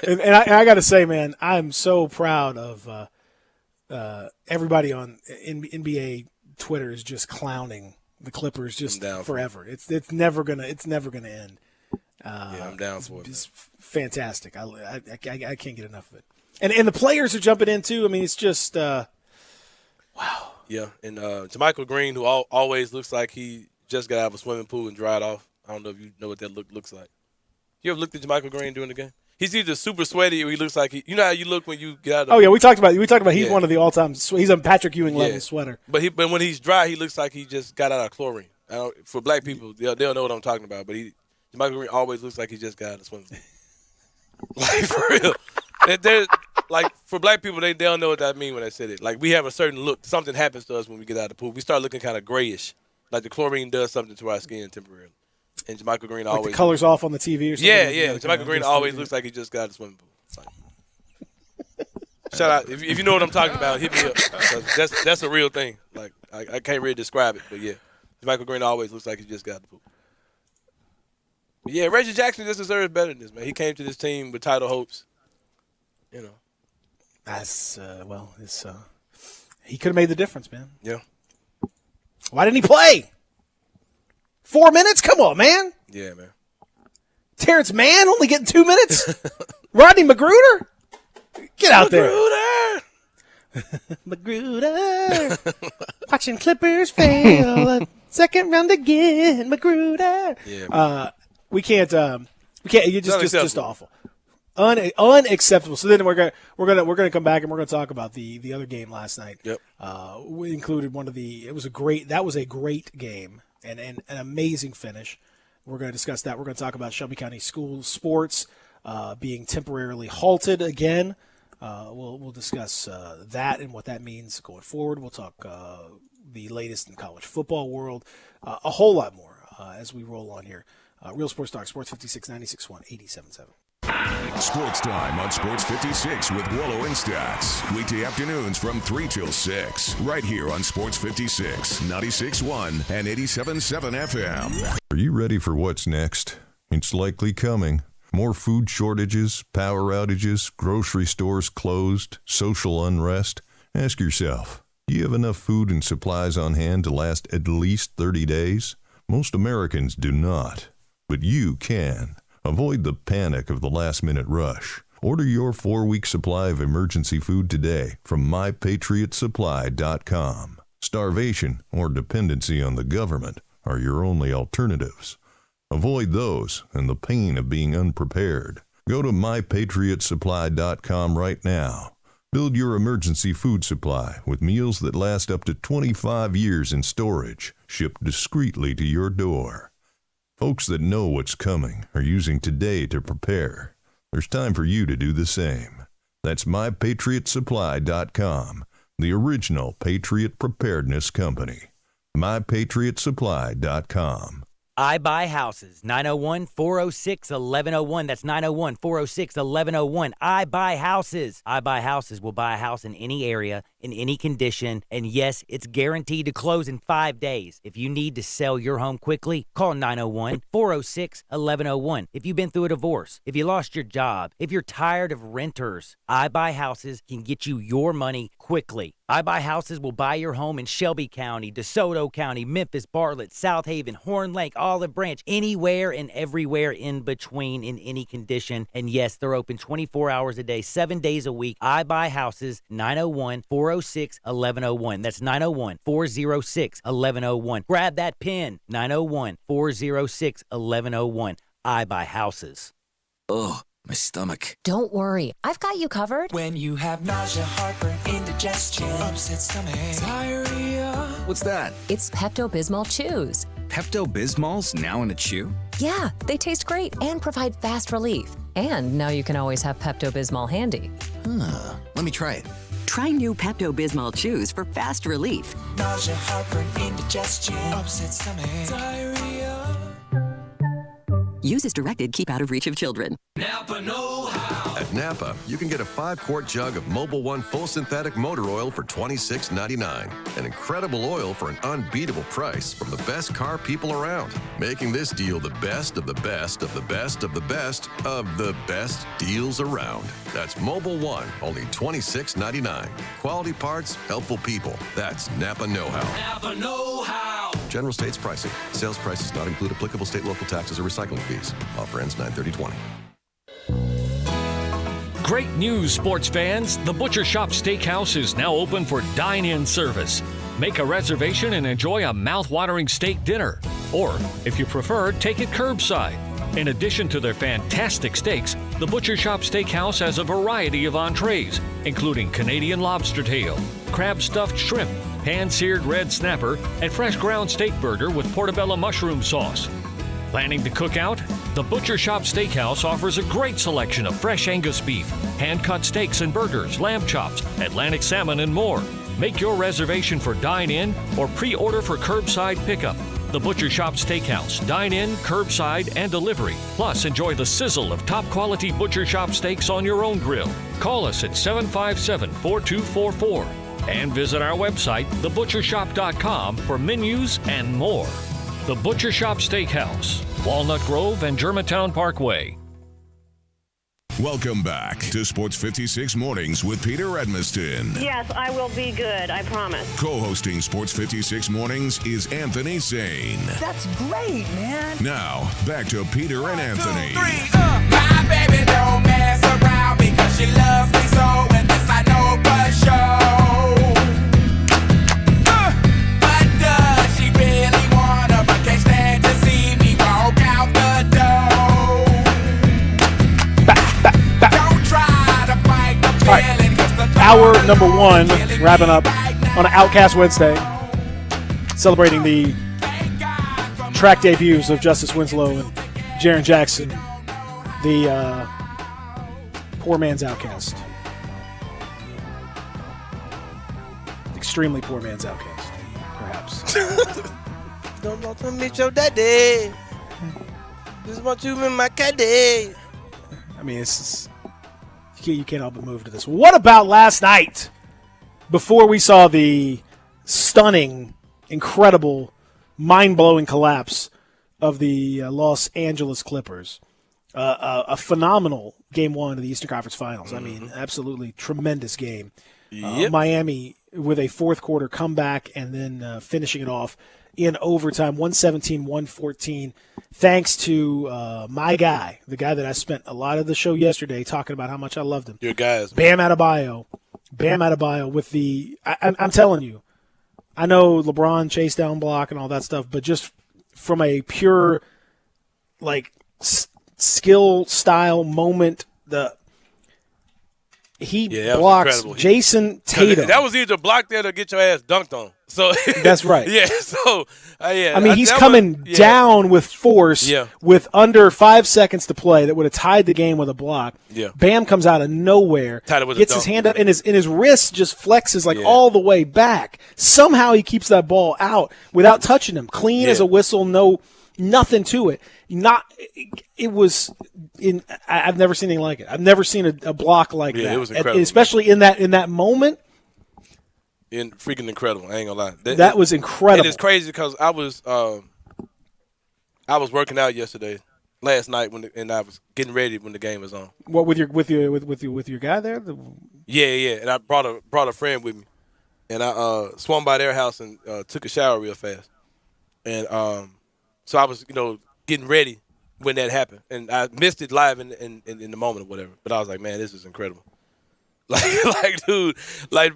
and I got to say, man, I'm so proud of everybody on NBA Twitter is just clowning the Clippers just forever. It's never gonna end. I'm down for it. It's fantastic. I can't get enough of it. And the players are jumping in too. I mean, it's just wow. Yeah, and JaMychal Green, who always looks like he just got out of a swimming pool and dried off. I don't know if you know what that looks like. You ever looked at JaMychal Green during the game? He's either super sweaty or he looks like you know how you look when you get out of the pool? We talked about he's one of the all-time. He's a Patrick Ewing level sweater. But when he's dry, he looks like he just got out of chlorine. For black people, they'll know what I'm talking about. But JaMychal Green always looks like he just got out of the swimming pool. Like, for real. They're, like, for black people, they don't know what that means when they said it. Like, we have a certain look. Something happens to us when we get out of the pool. We start looking kind of grayish. Like, the chlorine does something to our skin temporarily. And JaMychal Green like always. The color's off on the TV or something? Yeah. JaMychal Green always looks like he just got out of the swimming pool. Like, shout out. If you know what I'm talking about, hit me up. That's a real thing. Like, I can't really describe it, but yeah. JaMychal Green always looks like he just got out of the pool. But yeah, Reggie Jackson just deserves better than this, man. He came to this team with title hopes. You know. That's, he could have made the difference, man. Yeah. Why didn't he play? 4 minutes? Come on, man. Yeah, man. Terrence Mann only getting 2 minutes? Rodney Magruder? Get out there. Magruder. Watching Clippers fail. Second round again. Magruder. Yeah, we can't. You're just awful. Unacceptable. So then we're gonna come back and we're gonna talk about the other game last night. Yep. We included that was a great game and an amazing finish. We're gonna discuss that. We're gonna talk about Shelby County School sports being temporarily halted again. We'll discuss that and what that means going forward. We'll talk the latest in college football world, a whole lot more as we roll on here. Real Sports Talk, Sports 56, 96.1, 87.7. Sports Time on Sports 56 with Wallow and Stats. Weekday afternoons from 3 till 6. Right here on Sports 56, 96.1 and 87.7 FM. Are you ready for what's next? It's likely coming. More food shortages, power outages, grocery stores closed, social unrest. Ask yourself, do you have enough food and supplies on hand to last at least 30 days? Most Americans do not, but you can. Avoid the panic of the last-minute rush. Order your 4-week supply of emergency food today from MyPatriotSupply.com. Starvation or dependency on the government are your only alternatives. Avoid those and the pain of being unprepared. Go to MyPatriotSupply.com right now. Build your emergency food supply with meals that last up to 25 years in storage, shipped discreetly to your door. Folks that know what's coming are using today to prepare. There's time for you to do the same. That's MyPatriotSupply.com, the original Patriot Preparedness Company. MyPatriotSupply.com. I Buy Houses, 901-406-1101. That's 901-406-1101. I Buy Houses. I Buy Houses will buy a house in any area, in any condition, and yes, it's guaranteed to close in 5 days. If you need to sell your home quickly, call 901-406-1101. If you've been through a divorce, if you lost your job, if you're tired of renters, I Buy Houses can get you your money quickly. I Buy Houses will buy your home in Shelby County, DeSoto County, Memphis, Bartlett, South Haven, Horn Lake, Olive Branch, anywhere and everywhere in between in any condition. And yes, they're open 24 hours a day, 7 days a week. I Buy Houses, 901-406-1101. That's 901-406-1101. Grab that pen, 901-406-1101. I Buy Houses. Ugh, my stomach. Don't worry, I've got you covered. When you have nausea, heartburn, indigestion, upset stomach, diarrhea. What's that? It's Pepto-Bismol Chews. Pepto-Bismol's now in a chew? Yeah, they taste great and provide fast relief. And now you can always have Pepto-Bismol handy. Huh, let me try it. Try new Pepto-Bismol Chews for fast relief. Nausea, heartburn, indigestion, upset stomach, diarrhea. Use as directed. Keep out of reach of children. Napa know-how. At Napa, you can get a 5-quart jug of Mobil 1 full synthetic motor oil for $26.99. An incredible oil for an unbeatable price from the best car people around. Making this deal the best of the best of the best of the best of the best deals around. That's Mobil 1, only $26.99. Quality parts, helpful people. That's Napa know-how. Napa know-how. General States pricing. Sales prices not include applicable state, local taxes, or recycling fees. Offer ends 9/30/20. Great news, sports fans. The Butcher Shop Steakhouse is now open for dine-in service. Make a reservation and enjoy a mouth-watering steak dinner. Or, if you prefer, take it curbside. In addition to their fantastic steaks, the Butcher Shop Steakhouse has a variety of entrees, including Canadian lobster tail, crab-stuffed shrimp, pan-seared red snapper, and fresh ground steak burger with portobello mushroom sauce. Planning to cook out? The Butcher Shop Steakhouse offers a great selection of fresh Angus beef, hand-cut steaks and burgers, lamb chops, Atlantic salmon, and more. Make your reservation for dine-in or pre-order for curbside pickup. The Butcher Shop Steakhouse, dine-in, curbside, and delivery. Plus, enjoy the sizzle of top-quality Butcher Shop steaks on your own grill. Call us at 757-4244 and visit our website, thebutchershop.com, for menus and more. The Butcher Shop Steakhouse, Walnut Grove and Germantown Parkway. Welcome back to Sports 56 Mornings with Peter Edmiston. Yes, I will be good. I promise. Co-hosting Sports 56 Mornings is Anthony Zane. That's great, man. Now, back to Peter and Anthony. 2, 3, My baby don't mess around because she loves me so, and this I know for sure. But does she really wanna, but can't stand to see me walk out the door? Don't try to fight the feeling, 'cause the Hour number 1, wrapping up on an Outcast Wednesday, celebrating the track debuts of Justice Winslow and Jaren Jackson, the poor man's Outcast. Extremely poor man's Outcast, perhaps. Don't want to meet your daddy. Just want you in my caddy. I mean, you can't help but move to this. What about last night? Before we saw the stunning, incredible, mind-blowing collapse of the Los Angeles Clippers. A phenomenal Game 1 of the Eastern Conference Finals. I mean, absolutely tremendous game. Miami with a fourth-quarter comeback and then finishing it off in overtime, 117-114, thanks to my guy, the guy that I spent a lot of the show yesterday talking about how much I loved him. Your guys. Bam Adebayo with the I'm telling you, I know LeBron chase down block and all that stuff, but just from a pure skill style moment, he blocked Jason Tatum. That was either block there to get your ass dunked on. So that's right. Yeah. So yeah. I mean, he's coming down with force with under 5 seconds to play. That would have tied the game with a block. Yeah. Bam comes out of nowhere, gets his hand up, and his wrist just flexes all the way back. Somehow he keeps that ball out without touching him. Clean as a whistle. Nothing to it. I've never seen anything like it. I've never seen a block like that. It was incredible, especially in that moment. Freaking incredible. I ain't gonna lie. That was incredible. And it's crazy because I was working out last night and I was getting ready when the game was on. What with your guy there? Yeah. And I brought a friend with me, and I swung by their house and took a shower real fast, and so I was getting ready when that happened, and I missed it live in the moment or whatever. But I was like, man, this is incredible. Dude,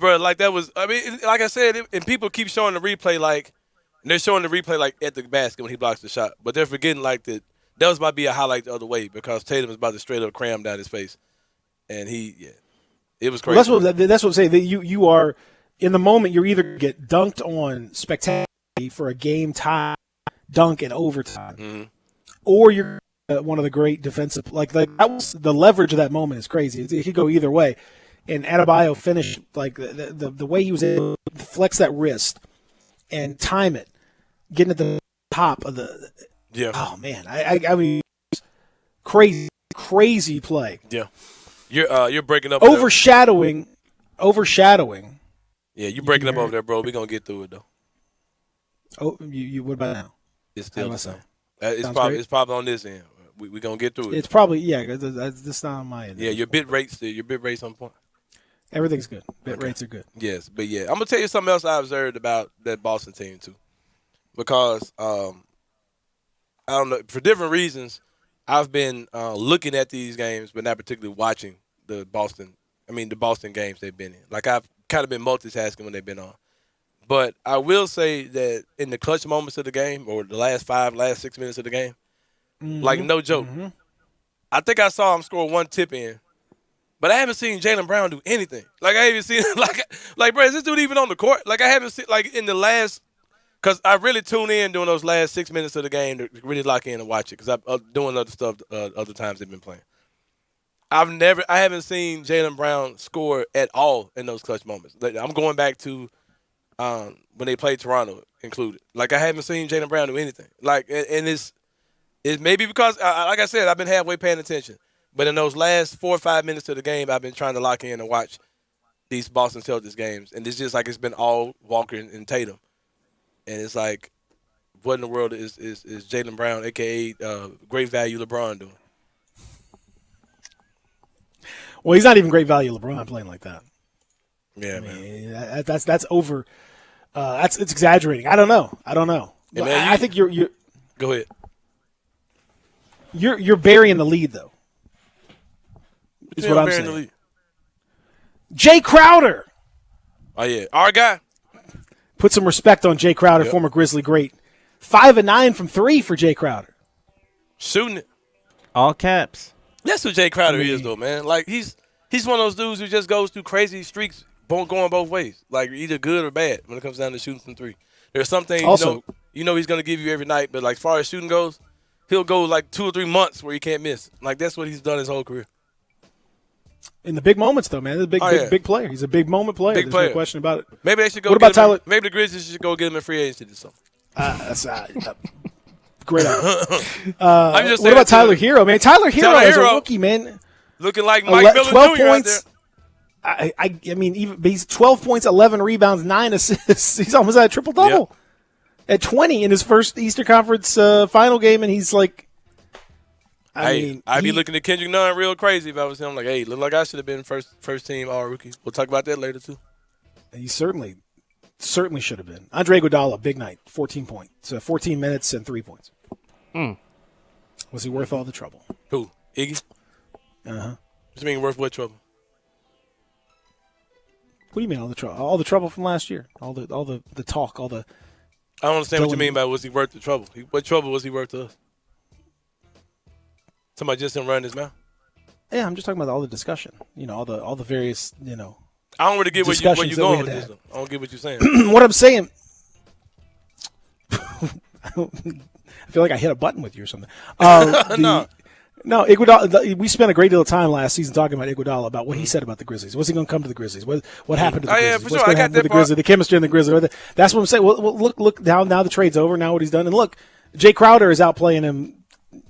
bro, that was. I mean, like I said, and people keep showing the replay, they're showing the replay at the basket when he blocks the shot, but they're forgetting that was about to be a highlight the other way because Tatum is about to straight up cram down his face, and it was crazy. Well, that's what I'm saying. That you are in the moment. You're either get dunked on spectacularly for a game tie dunk in overtime, or you're one of the great defensive. That was the leverage of that moment is crazy. It could go either way. And Adebayo finished the way he was able to flex that wrist and time it, getting at the top of the. Yeah. Oh man, I mean, crazy play. Yeah. You're breaking up. Overshadowing. Yeah, you're breaking up over there, bro. We're gonna get through it though. Oh, you what about now? It's still the same. It's probably on this end. We're gonna get through it. It's probably This not on my end. Yeah, your bit rates on point. Everything's good. Bit rates are good. Yes, but yeah, I'm gonna tell you something else I observed about that Boston team too, because I don't know, for different reasons, I've been looking at these games, but not particularly watching the Boston games they've been in. I've kind of been multitasking when they've been on. But I will say that in the clutch moments of the game, or the last 6 minutes of the game, no joke, I think I saw him score one tip in, but I haven't seen Jaylen Brown do anything. I haven't seen bro, is this dude even on the court? I haven't seen in the last, because I really tune in during those last 6 minutes of the game to really lock in and watch it, because I'm doing other stuff other times they've been playing. I haven't seen Jaylen Brown score at all in those clutch moments. I'm going back to when they played Toronto included. I haven't seen Jaylen Brown do anything. And it's maybe because, like I said, I've been halfway paying attention. But in those last 4 or 5 minutes of the game, I've been trying to lock in and watch these Boston Celtics games. And it's just it's been all Walker and Tatum. And it's what in the world is Jaylen Brown, a.k.a. great value LeBron, doing? Well, he's not even great value LeBron playing like that. Yeah, man. That's over. It's exaggerating. I don't know. Yeah, man, I think you're. Go ahead. You're burying the lead though. Is what I'm saying. The lead? Jay Crowder. Oh yeah, our guy. Put some respect on Jay Crowder, former Grizzly great. 5 of 9 from 3 for Jay Crowder. Shooting it. All caps. That's what Jay Crowder is, though, man. He's one of those dudes who just goes through crazy streaks going both ways, either good or bad when it comes down to shooting from 3. There's some things he's going to give you every night, but as far as shooting goes, he'll go 2 or 3 months where he can't miss. That's what he's done his whole career. In the big moments, though, man, he's a big player. He's a big moment player. Big player. No question about it. Maybe they should go. What about Tyler? Maybe the Grizzlies should go get him in free agency or something. That's great. I'm just what about Tyler Hero, man? Tyler Hero is a rookie, man. Looking like Mike Miller 12 Jr. points. I mean, he's 12 points, 11 rebounds, 9 assists. He's almost at a triple double at 20 in his first Eastern Conference final game, and he's I'd be looking at Kendrick Nunn real crazy if I was him. Look like I should have been first team all rookie. We'll talk about that later too. He certainly should have been. Andre Iguodala, big night, 14 points, so 14 minutes and 3 points. Was he worth all the trouble? Who? Iggy? Uh-huh. What do you mean worth what trouble? What do you mean all the trouble? All the trouble from last year. All the talk. All the. I don't understand what you mean by was he worth the trouble. What trouble was he worth to us? Somebody just didn't run his mouth. Yeah, I'm just talking about all the discussion. All the various. I don't really get where you're going with this. I don't get what you're saying. What I'm saying, I feel like I hit a button with you or something. No, Iguodala. We spent a great deal of time last season talking about Iguodala, about what he said about the Grizzlies. Was he going to come to the Grizzlies? What happened to the Grizzlies? Yeah, for What's sure. going to happen to the Grizzlies? The chemistry in the Grizzlies. That's what I'm saying. Well, look now the trade's over. Now what he's done, and look, Jay Crowder is outplaying him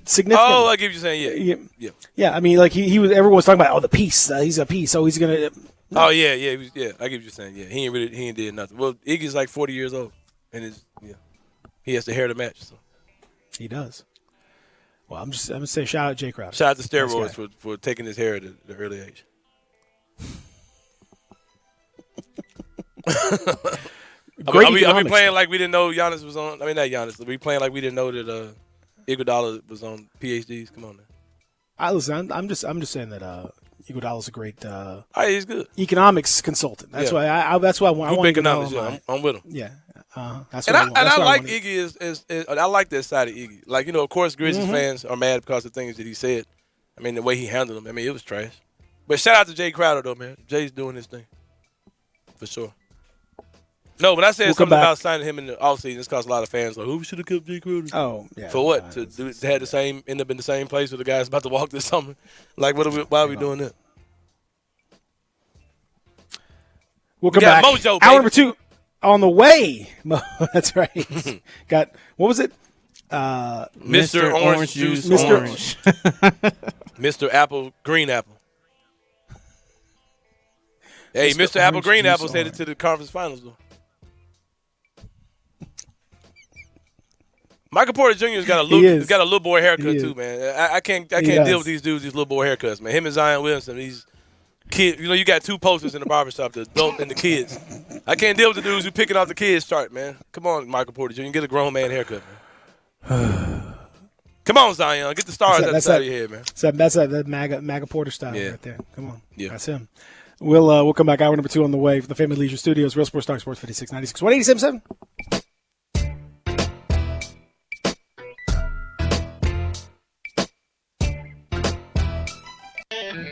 significantly. Oh, I get what you're saying. Yeah. I mean, like he was. Everyone was talking about, the piece. He's a piece. So he's going to. Oh yeah. I get what you're saying. Yeah, he ain't did nothing. Well, Iggy's like 40 years old, and he has the hair to match. So he does. Well, I'm gonna say shout out Jay Crowder. Shout out to steroids for taking his hair at an early age. Are we playing like we didn't know Giannis was on? I mean, not Giannis. Are we playing like we didn't know that Iguodala was on PhDs? Come on, man. Listen, I'm just saying that Iguodala's a great he's good economics consultant. That's why I want to know. I'm with him. Yeah. That's and I like Iggy I like that side of Iggy. Like, of course, Grizzlies fans are mad because of things that he said. I mean, the way he handled them. I mean, it was trash. But shout out to Jay Crowder, though, man. Jay's doing his thing. For sure. No, but I said something about signing him in the offseason. It's because a lot of fans are like, we should have kept Jay Crowder. Oh, yeah. For what? To end up in the same place where the guy's about to walk this summer? Like, why are we doing that? We'll come back. Mojo, hour number 2. On the way. That's right. Got, what was it? Mr. Orange Juice. Mr. Apple, Green Apple. Hey, Mr. Apple, Green Apple's headed to the conference finals, though. Michael Porter Jr. has got a little boy haircut, too, man. I can't deal with these dudes, these little boy haircuts, man. Him and Zion Williamson, these kids, you got 2 posters in the barbershop, the adult and the kids. I can't deal with the dudes who picking off the kids' chart, man. Come on, Michael Porter Jr., get a grown man haircut, man. Come on, Zion, get the stars out the side of your head, man. That's that MAGA Porter style right there. Come on, that's him. We'll come back. Hour number 2 on the way from the Family Leisure Studios. Real Sports Talk, Sports 5696 187.7.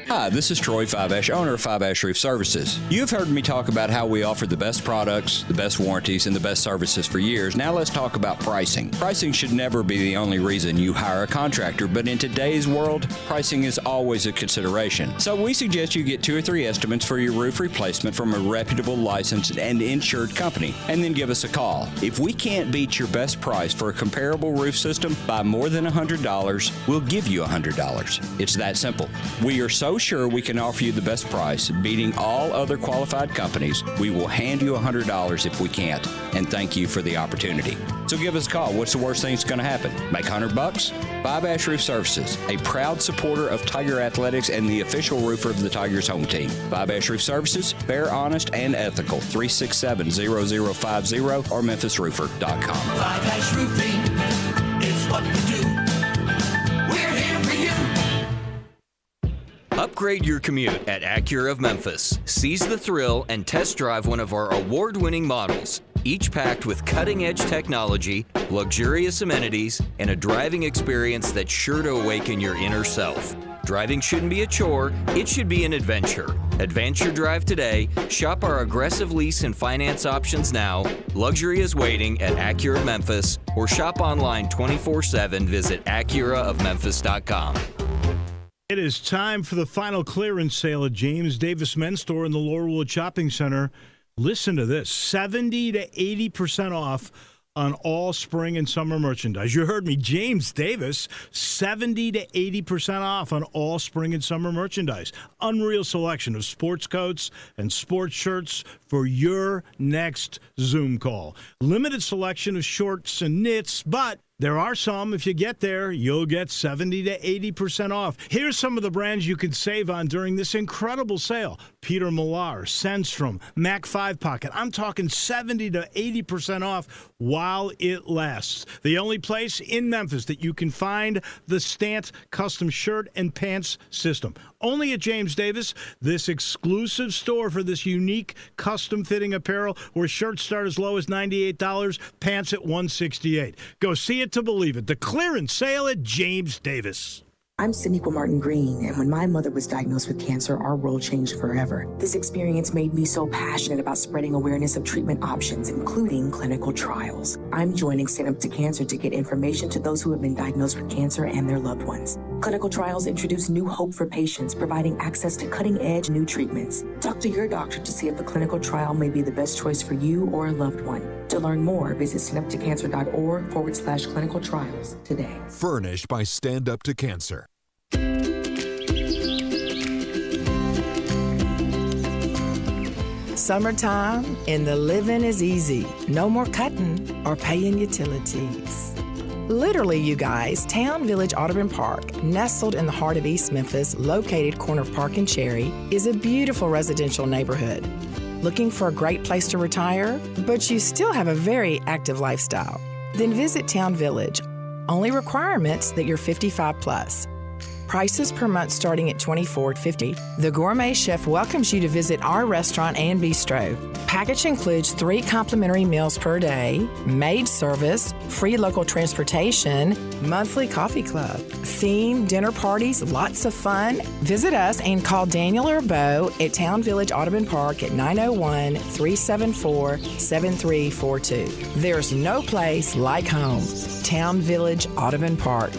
Hi, this is Troy Five-Ash, owner of Five-Ash Roof Services. You've heard me talk about how we offer the best products, the best warranties, and the best services for years. Now let's talk about pricing. Pricing should never be the only reason you hire a contractor, but in today's world, pricing is always a consideration. So we suggest you get 2 or 3 estimates for your roof replacement from a reputable, licensed, and insured company, and then give us a call. If we can't beat your best price for a comparable roof system by more than $100, we'll give you $100. It's that simple. We are so sure we can offer you the best price, beating all other qualified companies. We will hand you $100 if we can't, and thank you for the opportunity. So give us a call. What's the worst thing that's going to happen? Make $100? Five-Ash Roof Services, a proud supporter of Tiger Athletics and the official roofer of the Tigers home team. Five-Ash Roof Services, fair, honest, and ethical. 367-0050 or memphisroofer.com. Five-Ash Roofing, it's what we do. We're here for you. Upgrade your commute at Acura of Memphis. Seize the thrill and test drive one of our award-winning models, each packed with cutting-edge technology, luxurious amenities, and a driving experience that's sure to awaken your inner self. Driving shouldn't be a chore, it should be an adventure. Advance your drive today, shop our aggressive lease and finance options now, luxury is waiting at Acura of Memphis, or shop online 24/7, visit AcuraofMemphis.com. It is time for the final clearance sale at James Davis Men's Store in the Laurelwood Shopping Center. Listen to this, 70 to 80% off on all spring and summer merchandise. You heard me, James Davis, 70 to 80% off on all spring and summer merchandise. Unreal selection of sports coats and sports shirts for your next Zoom call. Limited selection of shorts and knits, but there are some. If you get there, you'll get 70 to 80% off. Here's some of the brands you can save on during this incredible sale. Peter Millar, Sandstrom, Mac 5 Pocket. I'm talking 70 to 80% off while it lasts. The only place in Memphis that you can find the Stant custom shirt and pants system. Only at James Davis, this exclusive store for this unique custom fitting apparel where shirts start as low as $98, pants at $168. Go see it to believe it. The clearance sale at James Davis. I'm Sonequa Martin Green, and when my mother was diagnosed with cancer, our world changed forever. This experience made me so passionate about spreading awareness of treatment options, including clinical trials. I'm joining Stand Up to Cancer to get information to those who have been diagnosed with cancer and their loved ones. Clinical trials introduce new hope for patients, providing access to cutting-edge new treatments. Talk to your doctor to see if a clinical trial may be the best choice for you or a loved one. To learn more, visit standuptocancer.org/clinical trials today. Furnished by Stand Up to Cancer. Summertime and the living is easy. No more cutting or paying utilities. Literally, you guys, Town Village Audubon Park, nestled in the heart of East Memphis, located corner of Park and Cherry, is a beautiful residential neighborhood. Looking for a great place to retire, but you still have a very active lifestyle? Then visit Town Village. Only requirements that you're 55 plus. Prices per month starting at $24.50. The Gourmet Chef welcomes you to visit our restaurant and bistro. Package includes 3 complimentary meals per day, maid service, free local transportation, monthly coffee club, theme dinner parties, lots of fun. Visit us and call Daniel or Bo at Town Village Audubon Park at 901-374-7342. There's no place like home. Town Village Audubon Park.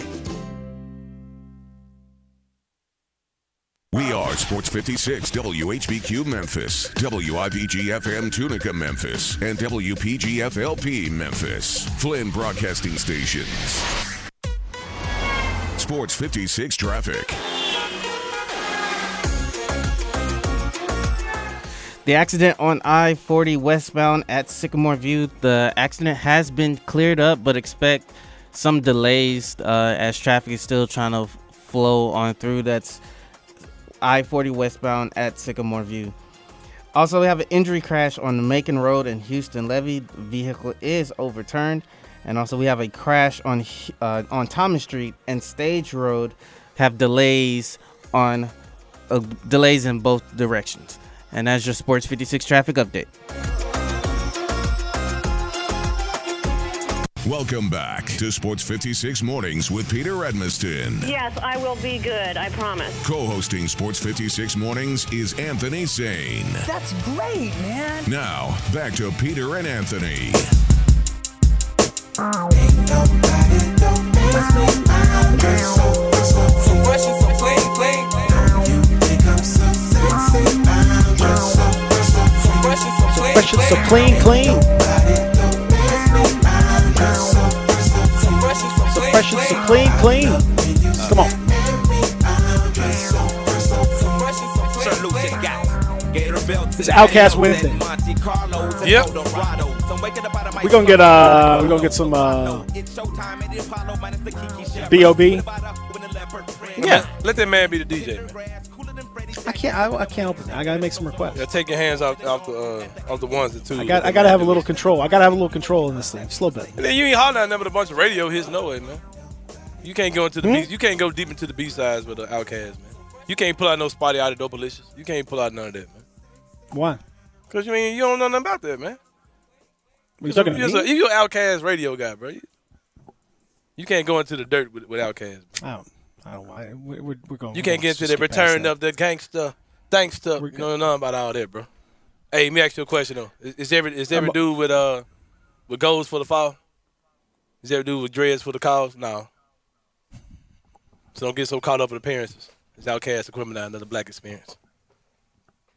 We are Sports 56 WHBQ Memphis, WIVG-FM Tunica Memphis, and WPG-FLP Memphis, Flynn Broadcasting Stations. Sports 56 traffic. The accident on I-40 westbound at Sycamore View, the accident has been cleared up, but expect some delays as traffic is still trying to flow on through. That's I-40 westbound at Sycamore View. Also, we have an injury crash on the Macon Road in Houston Levee. The vehicle is overturned. And also, we have a crash on Thomas Street and Stage Road. Have delays in both directions. And that's your Sports 56 traffic update. Welcome back to Sports 56 Mornings with Peter Edmiston. Yes, I will be good, I promise. Co-hosting Sports 56 Mornings is Anthony Sane. That's great, man. Now, back to Peter and Anthony. So clean. So clean. Come on. It's Outcast Wednesday. Yep. We're gonna get some B.O.B. Yeah. Let that man be the DJ, man. I can't help it. I gotta make some requests. Yeah, take your hands off the ones and twos. I gotta have a little control. I gotta have a little control in this thing. Just a little bit. And then you ain't hollering at them with a bunch of radio hits, no way, man. You can't go into the B. You can't go deep into the B sides with the Outkast, man. You can't pull out no Spotty out of Dopalicious. You can't pull out none of that, man. Why? Because you don't know nothing about that, man. What you talking about? You're an Outkast radio guy, bro. You can't go into the dirt with Outkast. I don't. We're going. You can't get into the return of the gangster. You don't know nothing about all that, bro. Hey, let me ask you a question though. Is every dude with goals for the fall? Is every dude with dreads for the cause? No. So don't get so caught up in appearances. It's Outkast equipment now, another black experience.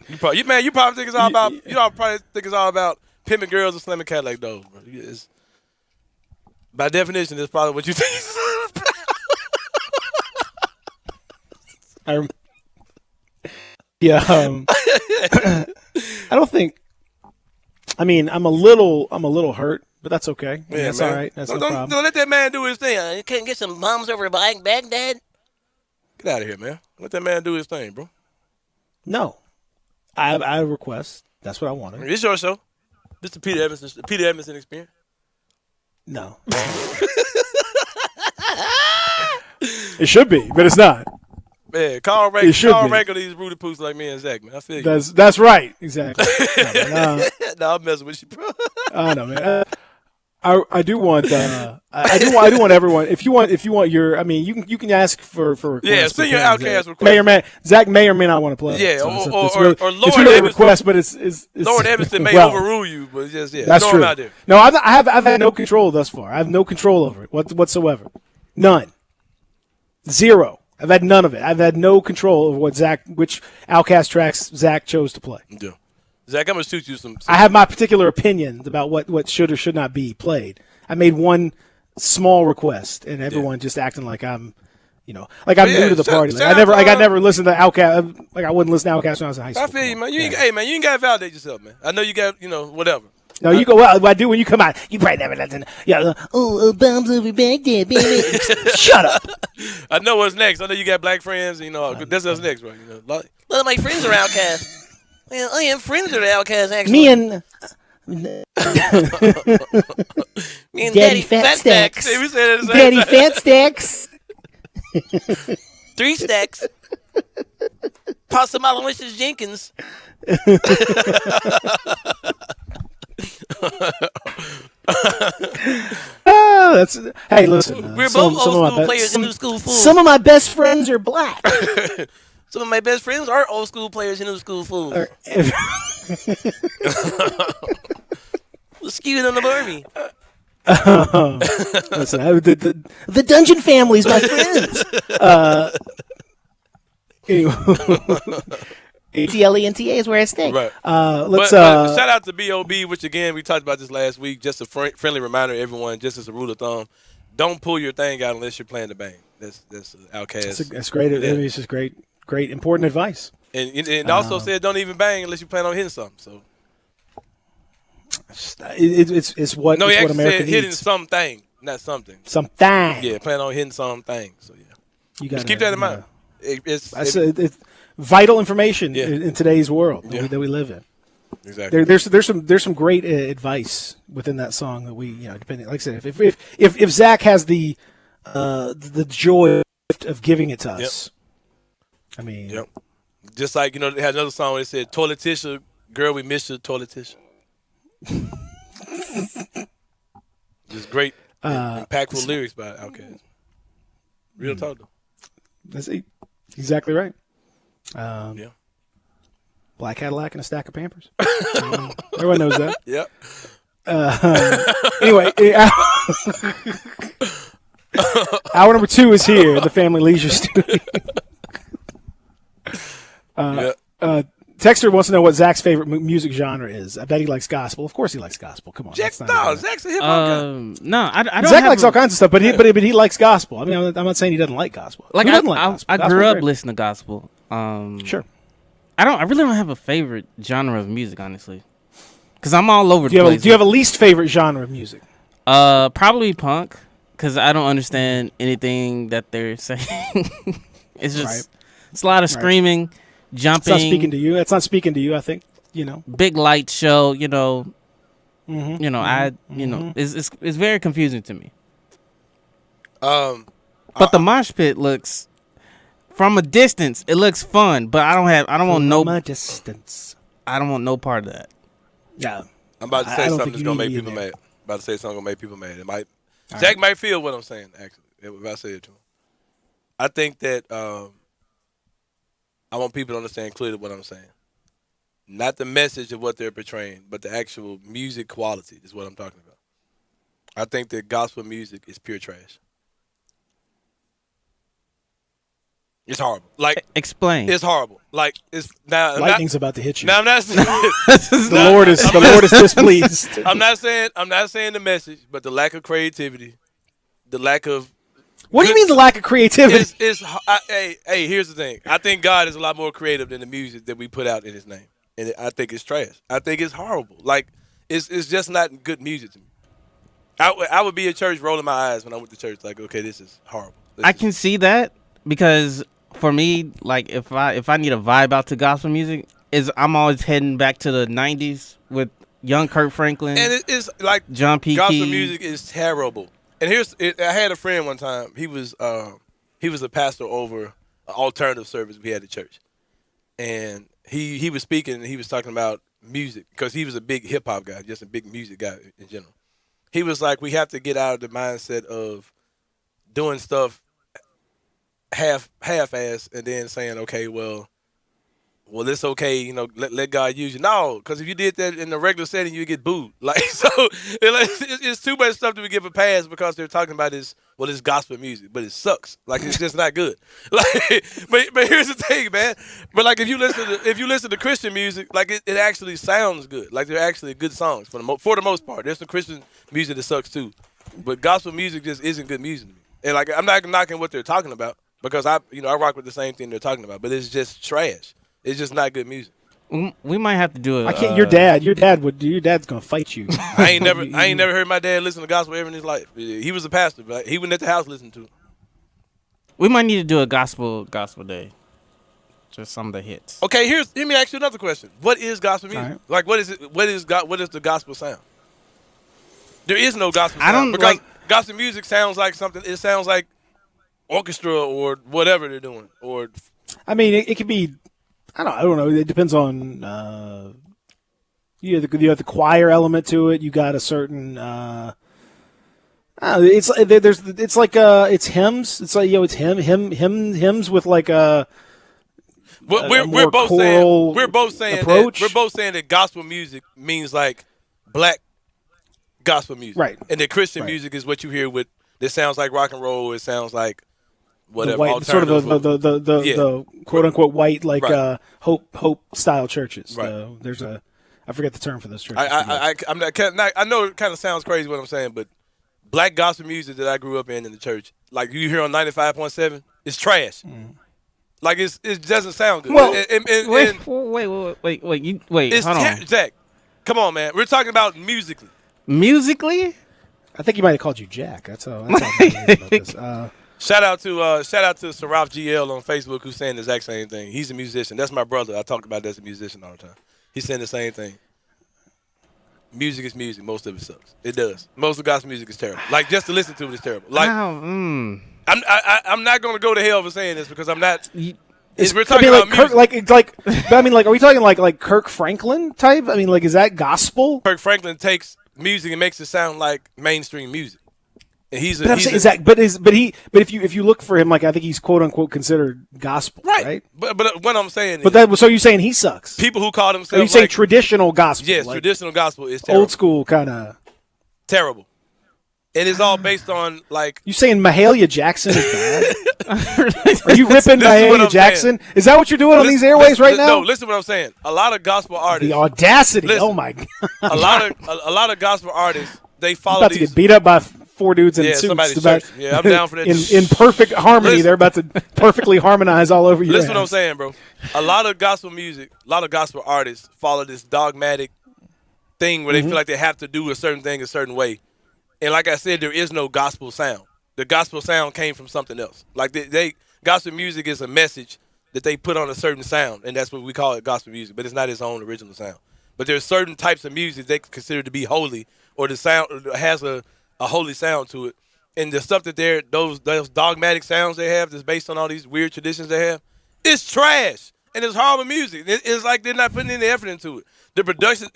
You probably think it's all about. Probably think it's all about pimping girls and slamming Cadillac doors, bro. By definition, that's probably what you think. I don't think. I mean, I'm a little hurt, but that's okay. Yeah, that's all right. That's no problem. Don't let that man do his thing. You can't get some bombs over Baghdad. Get out of here, man. Let that man do his thing, bro. No, I have a request. That's what I wanted. It's your show. This is the Peter Edmiston experience. No. It should be, but it's not. Man, Carl wrangle these Rudy Poos like me and Zach, man. I feel you. That's right. Exactly. No, I'm messing with you, bro. I know, man. I do want I do want everyone. If you want your, I mean, you can ask for requests. Yeah, send your Outkast request. Zach may or may not want to play. Yeah, so or it's Lord really a Evanston, request, but it's Lord Evanston may well, overrule you, but just that's true. Out there. No, I've had no control thus far. I have no control over it whatsoever. None. Zero. I've had none of it. I've had no control of which Outkast tracks Zach chose to play. Yeah. Zach, I'm gonna shoot you some. I have my particular opinions about what should or should not be played. I made one small request, and everyone just acting like I'm, like I'm new to the party. Like I never listened to Outkast. Like I wouldn't listen to Outkast when I was in high school. I feel you, man. You ain't gotta validate yourself, man. I know you got, whatever. No, you go. Well, I do when you come out. You probably never listen. Yeah. Bombs over back there, baby. Shut up. I know what's next. I know you got black friends. That's what's next, right? A lot of my friends are Outkast. Man, I am friends with Outkast, actually. Me and Daddy Fat Stacks. We said it the same Daddy time. Fat Stacks. 3 stacks. Pasta Malo Mrs. Jenkins. Hey, listen. We're both old school players and new school fools. Some of my best friends are black. Some of my best friends are old school players and new school fools. Skewed on the Barbie. Listen, the Dungeon family is my friends. Anyway, ATLENTA is where I stay. Right. Let's but shout out to B.O.B., which again we talked about this last week. Just a friendly reminder to everyone, just as a rule of thumb, don't pull your thing out unless you're playing the bang. That's Outkast. That's great. Yeah. It's just great, important advice. And also said don't even bang unless you plan on hitting something. So it's what no, it's he what actually America said needs. hitting something, not something. Something. Yeah, plan on hitting something. So yeah, just keep that in mind. It's vital information in today's world that we live in. Exactly. There's some great advice within that song that we depending, like I said, if Zach has the joy of giving it to us, I mean, just like they had another song where they said toilet tissue, girl, we miss you, toilet tissue. Just great, impactful lyrics by Outkast. Real talk though. That's exactly right. Black Cadillac and a stack of Pampers. Everyone knows that. Yep. Anyway, hour number 2 is here at the Family Leisure Studio. Texter wants to know what Zach's favorite music genre is. I bet he likes gospel. Of course he likes gospel. Come on. Zach's a hip hop guy. No, I don't. Zach likes all kinds of stuff, but he likes gospel. I mean, I'm not saying he doesn't like gospel. Like Who doesn't like gospel? I Gospel's grew up great. listening to gospel. Sure. I really don't have a favorite genre of music, honestly, because I'm all over the place. Do you have a least favorite genre of music? Probably punk, because I don't understand anything that they're saying. It's just it's a lot of screaming, jumping. It's not speaking to you. It's not speaking to you. I think big light show. It's very confusing to me. But the mosh pit looks. From a distance, it looks fun, but I don't want no distance. I don't want no part of that. Yeah, I'm about to say something that's gonna make people mad. It might. Zach might feel what I'm saying. Actually, if I say it to him, I think that I want people to understand clearly what I'm saying. Not the message of what they're portraying, but the actual music quality is what I'm talking about. I think that gospel music is pure trash. It's horrible. Like explain. It's horrible. Like it's now. Lightning's about to hit you. Now I'm not saying the Lord is displeased. I'm not saying the message, but the lack of creativity, the lack of. What do you mean the lack of creativity? Hey, here's the thing. I think God is a lot more creative than the music that we put out in His name, and I think it's trash. I think it's horrible. Like it's just not good music to me. I would be at church rolling my eyes when I went to church. Like, okay, this is horrible. I can see that because. For me, like if I need a vibe out to gospel music, I'm always heading back to the '90s with young Kirk Franklin. And it's like John P. Gospel Key. music is terrible. And I had a friend one time. He was a pastor over an alternative service we had at church, and he was speaking and he was talking about music because he was a big hip hop guy, just a big music guy in general. he was like, we have to get out of the mindset of doing stuff half-ass and then saying, okay, well, it's okay, you know, let God use you. No, because if you did that in the regular setting, you get booed. Like, so it's too much stuff to be given a pass because they're talking about this gospel music, but it sucks. Like, it's just not good. Like, but here's the thing, man. But like, if you listen to Christian music, like it actually sounds good. Like, they're actually good songs for the most part. There's some Christian music that sucks too, but gospel music just isn't good music to me. And like, I'm not knocking what they're talking about because I rock with the same thing they're talking about, but it's just trash. It's just not good music. We might have to do it. I can't. Your dad's gonna fight you. I ain't never heard my dad listen to gospel ever in his life. He was a pastor, but he wouldn't at the house listen to it. We might need to do a gospel day. Just some of the hits. Okay, let me ask you another question. What is gospel music? Right. Like, what is it? What is the gospel sound? There is no gospel sound because gospel music sounds like something. It sounds like orchestra or whatever they're doing. Or I mean, it could be. I don't know. It depends on you have the choir element to it. You got a certain it's hymns. It's like it's hymns with like a. We're both saying that gospel music means like black gospel music, right? And that Christian music is what you hear with. That sounds like rock and roll. It sounds like. Whatever, white, sort of the quote unquote white hope style churches. Right. There's I forget the term for those churches. I know it kind of sounds crazy what I'm saying, but black gospel music that I grew up in the church, like you hear on 95.7, it's trash. Like it doesn't sound good. Well, wait. It's hold on. Jack, come on, man. We're talking about musically. Musically? I think he might have called you Jack. That's how I about this. Shout out to Saraf GL on Facebook who's saying the exact same thing. He's a musician. That's my brother. I talk about that as a musician all the time. He's saying the same thing. Music is music. Most of it sucks. It does. Most of gospel music is terrible. Like just to listen to it is terrible. Like I'm not going to go to hell for saying this because I'm not. We're talking about music. Are we talking like Kirk Franklin type? I mean, like is that gospel? Kirk Franklin takes music and makes it sound like mainstream music. And if you look for him, like I think he's quote unquote considered gospel, right? But what I'm saying so you're saying he sucks? People who call themselves you say traditional gospel? Yes, traditional gospel is terrible. Old school kind of terrible. It is all based on like you saying Mahalia Jackson is bad? Are you ripping Mahalia Jackson? Saying. Is that what you're doing on these airways right now? No, listen to what I'm saying. A lot of gospel artists. The audacity! Oh my god! A lot of gospel artists they follow about to get beat up by 4 dudes in suits. Yeah, I'm down for that. in perfect harmony, they're about to perfectly harmonize all over you. Listen what I'm saying, bro. A lot of gospel music, a lot of gospel artists follow this dogmatic thing where they feel like they have to do a certain thing a certain way. And like I said, there is no gospel sound. The gospel sound came from something else. Like gospel music is a message that they put on a certain sound, and that's what we call it gospel music, but it's not its own original sound. But there's certain types of music they consider to be holy, or the sound has a holy sound to it. And the stuff that those dogmatic sounds they have that's based on all these weird traditions they have, it's trash. And it's horrible music. It's like they're not putting any effort into it. The production,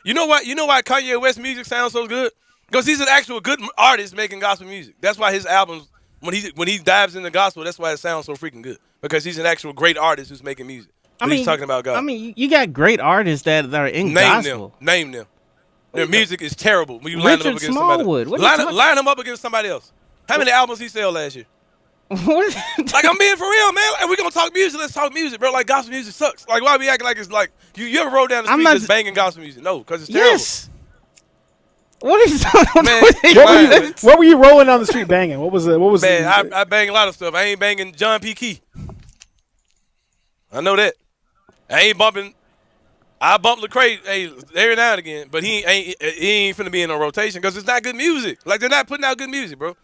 you know why Kanye West music sounds so good? Because he's an actual good artist making gospel music. That's why his albums, when he dives into gospel, that's why it sounds so freaking good. Because he's an actual great artist who's making music. He's talking about God. I mean, you got great artists that are in gospel. Name them. Their music is terrible when you line them up against somebody else. Line them up against somebody else. How many albums he sell last year? Like, I'm being for real, man. Like, we're going to talk music. Let's talk music, bro. Like, gospel music sucks. Like, why we acting like it's like, you ever roll down the street just banging gospel music? No, because it's terrible. Yes. What is what were you rolling down the street banging? What was Man, I bang a lot of stuff. I ain't banging John P. Key. I know that. I ain't bumping. I bump Lecrae every now and again, but he ain't finna be in a rotation because it's not good music. Like, they're not putting out good music, bro.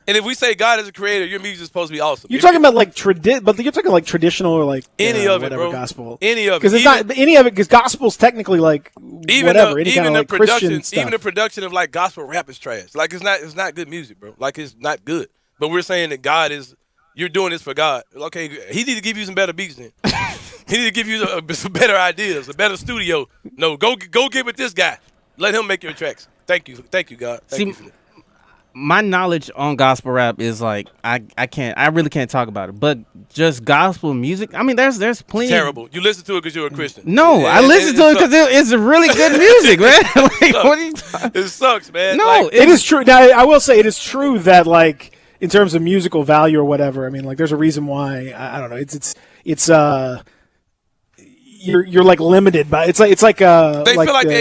And if we say God is a creator, your music is supposed to be awesome. You're talking about but you're talking like traditional or like any of it, whatever bro. Gospel. Any of it, because it's not any of it. Because gospel's technically like whatever. Any kind of like Christian stuff. Even the production of like gospel rap is trash. Like it's not good music, bro. Like it's not good. But we're saying that God is. You're doing this for God. Okay, he need to give you some better beats then. He need to give you some better ideas, a better studio. No, go get with this guy. Let him make your tracks. Thank you, God. Thank you for that. My knowledge on gospel rap is like I really can't talk about it, but just gospel music. I mean, there's plenty. It's terrible. You listen to it because you're a Christian. No, I listen to it because it's really good music, man. Like, what are you talking? It sucks, man. No, like, it is true. Now, I will say it is true that like in terms of musical value or whatever. I mean, like there's a reason why I don't know. It's you're like limited by it's like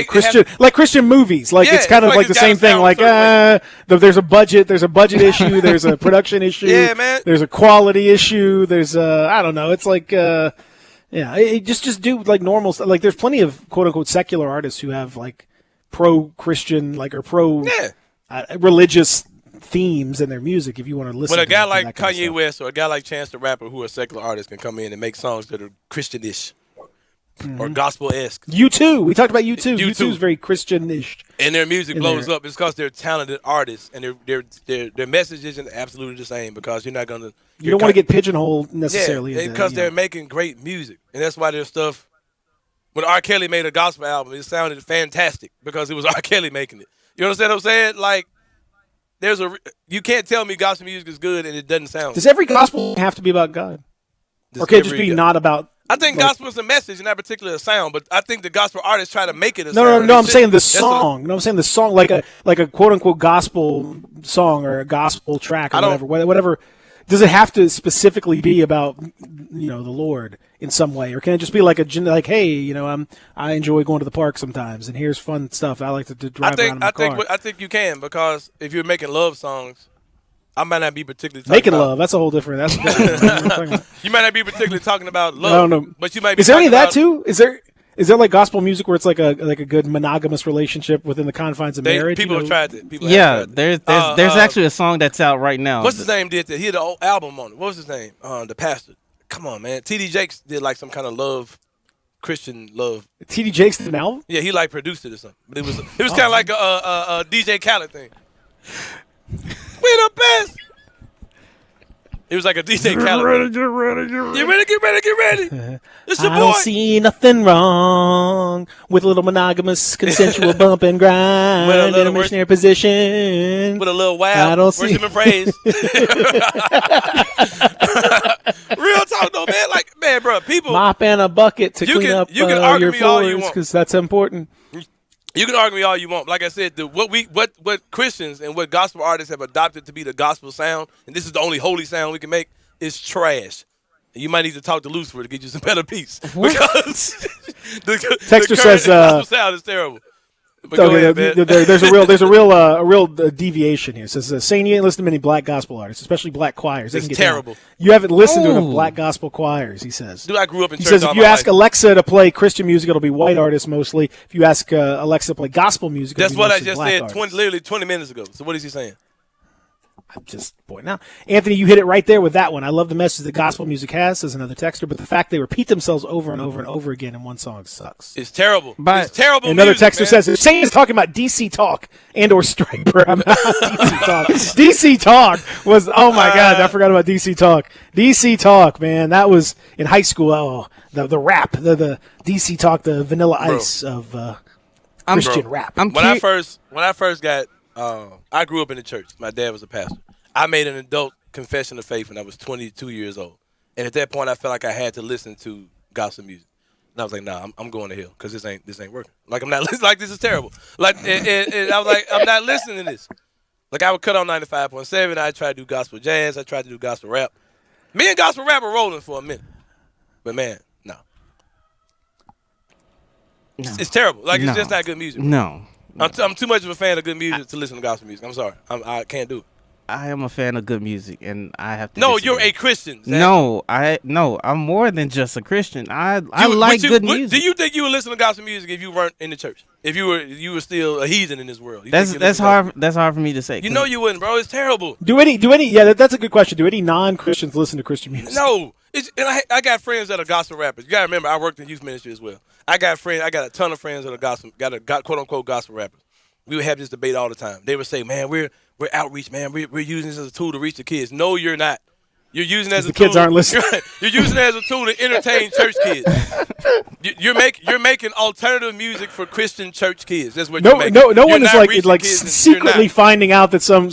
Christian like Christian movies. Like it's kind of like the same thing. Like there's a budget issue, there's a production issue, yeah, man. There's a quality issue, there's I don't know. It's like just do like normal stuff. Like there's plenty of quote unquote secular artists who have like pro Christian like or pro religious themes in their music. If you want to listen, when a to guy that, like that kind of Kanye stuff. West or a guy like Chance the Rapper who are secular artists can come in and make songs that are Christian-ish. Or gospel-esque. U2. We talked about U2. U2 is very Christian-ish. And their music blows up. It's because they're talented artists, and their message isn't absolutely the same because you're not going to... You don't want to get pigeonholed necessarily. Yeah, because they're making great music. And that's why their stuff... When R. Kelly made a gospel album, it sounded fantastic because it was R. Kelly making it. You understand what I'm saying? Like, you can't tell me gospel music is good and it doesn't sound Does every gospel have to be about God? Or can it just be not about... I think gospel is a message and not particularly a sound, but I think the gospel artists try to make it a No, sound. I'm saying the song. I'm saying the song, like a quote-unquote gospel song or a gospel track or whatever. Does it have to specifically be about, the Lord in some way? Or can it just be like hey, I enjoy going to the park sometimes, and here's fun stuff. I like to drive around in my car. I think you can, because if you're making love songs, I might not be particularly talking making about love. That's a whole different. You might not be particularly talking about love. I don't know. But you might be. Is there any of that about, too? Is there like gospel music where it's like a good monogamous relationship within the confines of marriage? People have tried it. There's actually a song that's out right now. What's his name did that? He had an old album on it. What was his name? The pastor. Come on, man. T.D. Jakes did like some kind of love, Christian love. T.D. Jakes did an album? Yeah, he like produced it or something. But it was kind of like a DJ Khaled thing. We the best. It was like a DJ Khaled. Get ready. Get ready. It's your boy. I don't see nothing wrong with a little monogamous, consensual bump and grind With a little in a missionary position. With a little wow. I don't see. Worship and praise. Real talk though, man. Like, man, bro, people. Mop and a bucket to clean up you can argue your me all you floors want. because that's important. You can argue me all you want. Like I said, what Christians and what gospel artists have adopted to be the gospel sound, and this is the only holy sound we can make, is trash. And you might need to talk to Lucifer to get you some better peace. Because the Texter says gospel sound is terrible. But go ahead, man. There's a real deviation here. It says saying you ain't listened to many black gospel artists, especially black choirs. They It's can get terrible. down. You haven't listened to enough black gospel choirs, he says. Dude, I grew up in He church says all if you my ask life. Alexa to play Christian music, it'll be white artists mostly. If you ask Alexa to play gospel music, That's it'll be what I mostly just black said artists. literally 20 minutes ago. So what is he saying? I'm just pointing out. Anthony, you hit it right there with that one. I love the message that gospel music has, says another texter, but the fact they repeat themselves over and over and over again in one song sucks. It's terrible. But it's terrible. Another music, texter man. says, if Shane is talking about DC Talk and or Striper, I'm not DC Talk. DC Talk was, oh my God, I forgot about DC Talk. DC Talk, man, that was in high school. Oh, the rap, the DC Talk, the Vanilla Ice of Christian rap. When I first got, I grew up in the church. My dad was a pastor. I made an adult confession of faith when I was 22 years old, and at that point, I felt like I had to listen to gospel music. And I was like, nah, I'm going to hell because this ain't working. Like I'm not like this is terrible. Like and I was like, I'm not listening to this. Like I would cut on 95.7. I tried to do gospel jazz. I tried to do gospel rap. Me and gospel rap were rolling for a minute, but man, no. It's terrible. Like it's just not good music. No. I'm too much of a fan of good music to listen to gospel music. I'm sorry. I can't do it. I am a fan of good music, and I have to. No, disagree. you're a Christian. Zach. No, I'm more than just a Christian. I like good music. Do you think you would listen to gospel music if you weren't in the church? If you were still a heathen in this world? That's hard. That's hard for me to say. You know you wouldn't, bro. It's terrible. Do any? Yeah, that's a good question. Do any non-Christians listen to Christian music? No. I got friends that are gospel rappers. You gotta remember, I worked in youth ministry as well. I got a ton of friends that are gospel, got quote unquote gospel rappers. We would have this debate all the time. They would say, "Man, we're outreach, man. We're using this as a tool to reach the kids." No, you're not. You're using it as The a tool. kids aren't listening. You're using it as a tool to entertain church kids. You're making alternative music for Christian church kids. That's what you're making. No You're one is not reaching like kids and secretly you're finding out that some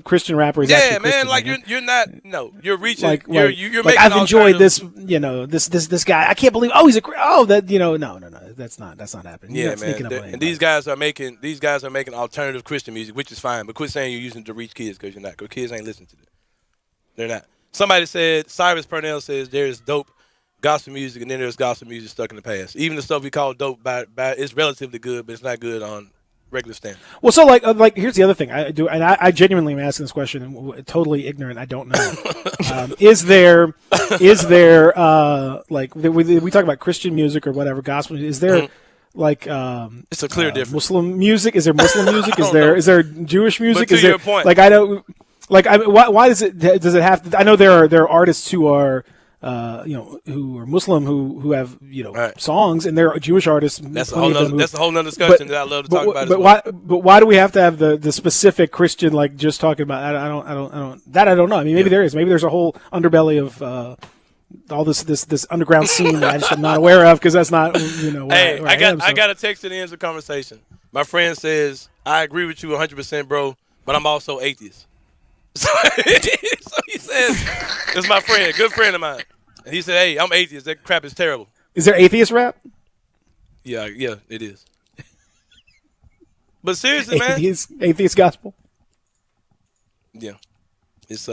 Christian rapper is not. actually Yeah, man. Christian, Like man. you're not. No, you're reaching. Like, you're like making. I've enjoyed alternative- this. This guy. I can't believe. Oh, he's no. That's not happening. You're Yeah, not sneaking man. up on And anybody. these guys are making alternative Christian music, which is fine. But quit saying you're using it to reach kids because you're not. Because kids ain't listening to it. They're not. Somebody said, Cyrus Purnell says there's dope gospel music and then there's gospel music stuck in the past. Even the stuff we call dope, it's relatively good, but it's not good on regular standards. Well, so like here's the other thing I genuinely am asking this question, and totally ignorant. I don't know. Is there like we talk about Christian music or whatever gospel? Is there like it's a clear difference. Muslim music? Is there Muslim music? Is there Jewish music? But to is there your point, like I don't like I mean, why does it have to? I know there are artists who are. Who are Muslim who have songs, and there are Jewish artists. That's a whole nother discussion that I love to talk about. But why do we have to have the specific Christian, like just talking about? I don't know. I mean, maybe there is. Maybe there's a whole underbelly of all this underground scene that I just am not aware of because that's not where I got a text at the end of the conversation. My friend says I agree with you 100%, bro, but I'm also atheist. So he says, it's my friend, good friend of mine. And he said, hey, I'm atheist. That crap is terrible. Is there atheist rap? Yeah, it is. But seriously, man. Atheist gospel? Yeah. It's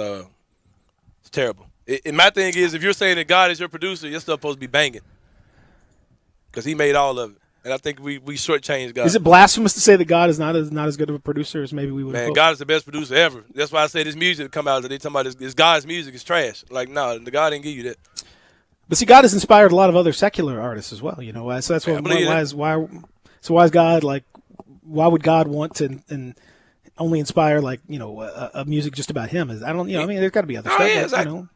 terrible. And my thing is, if you're saying that God is your producer, your stuff supposed to be banging. Because he made all of it. And I think we shortchanged God. Is it blasphemous to say that God is not as good of a producer as maybe we would? Man, God is the best producer ever. That's why I say this music that come out that they talking about is God's music is trash. Like, no, the God didn't give you that. But see, God has inspired a lot of other secular artists as well. So that's why is God like? Why would God want to and only inspire a music just about Him? I don't. I mean, there's got to be other stuff. Yeah, exactly.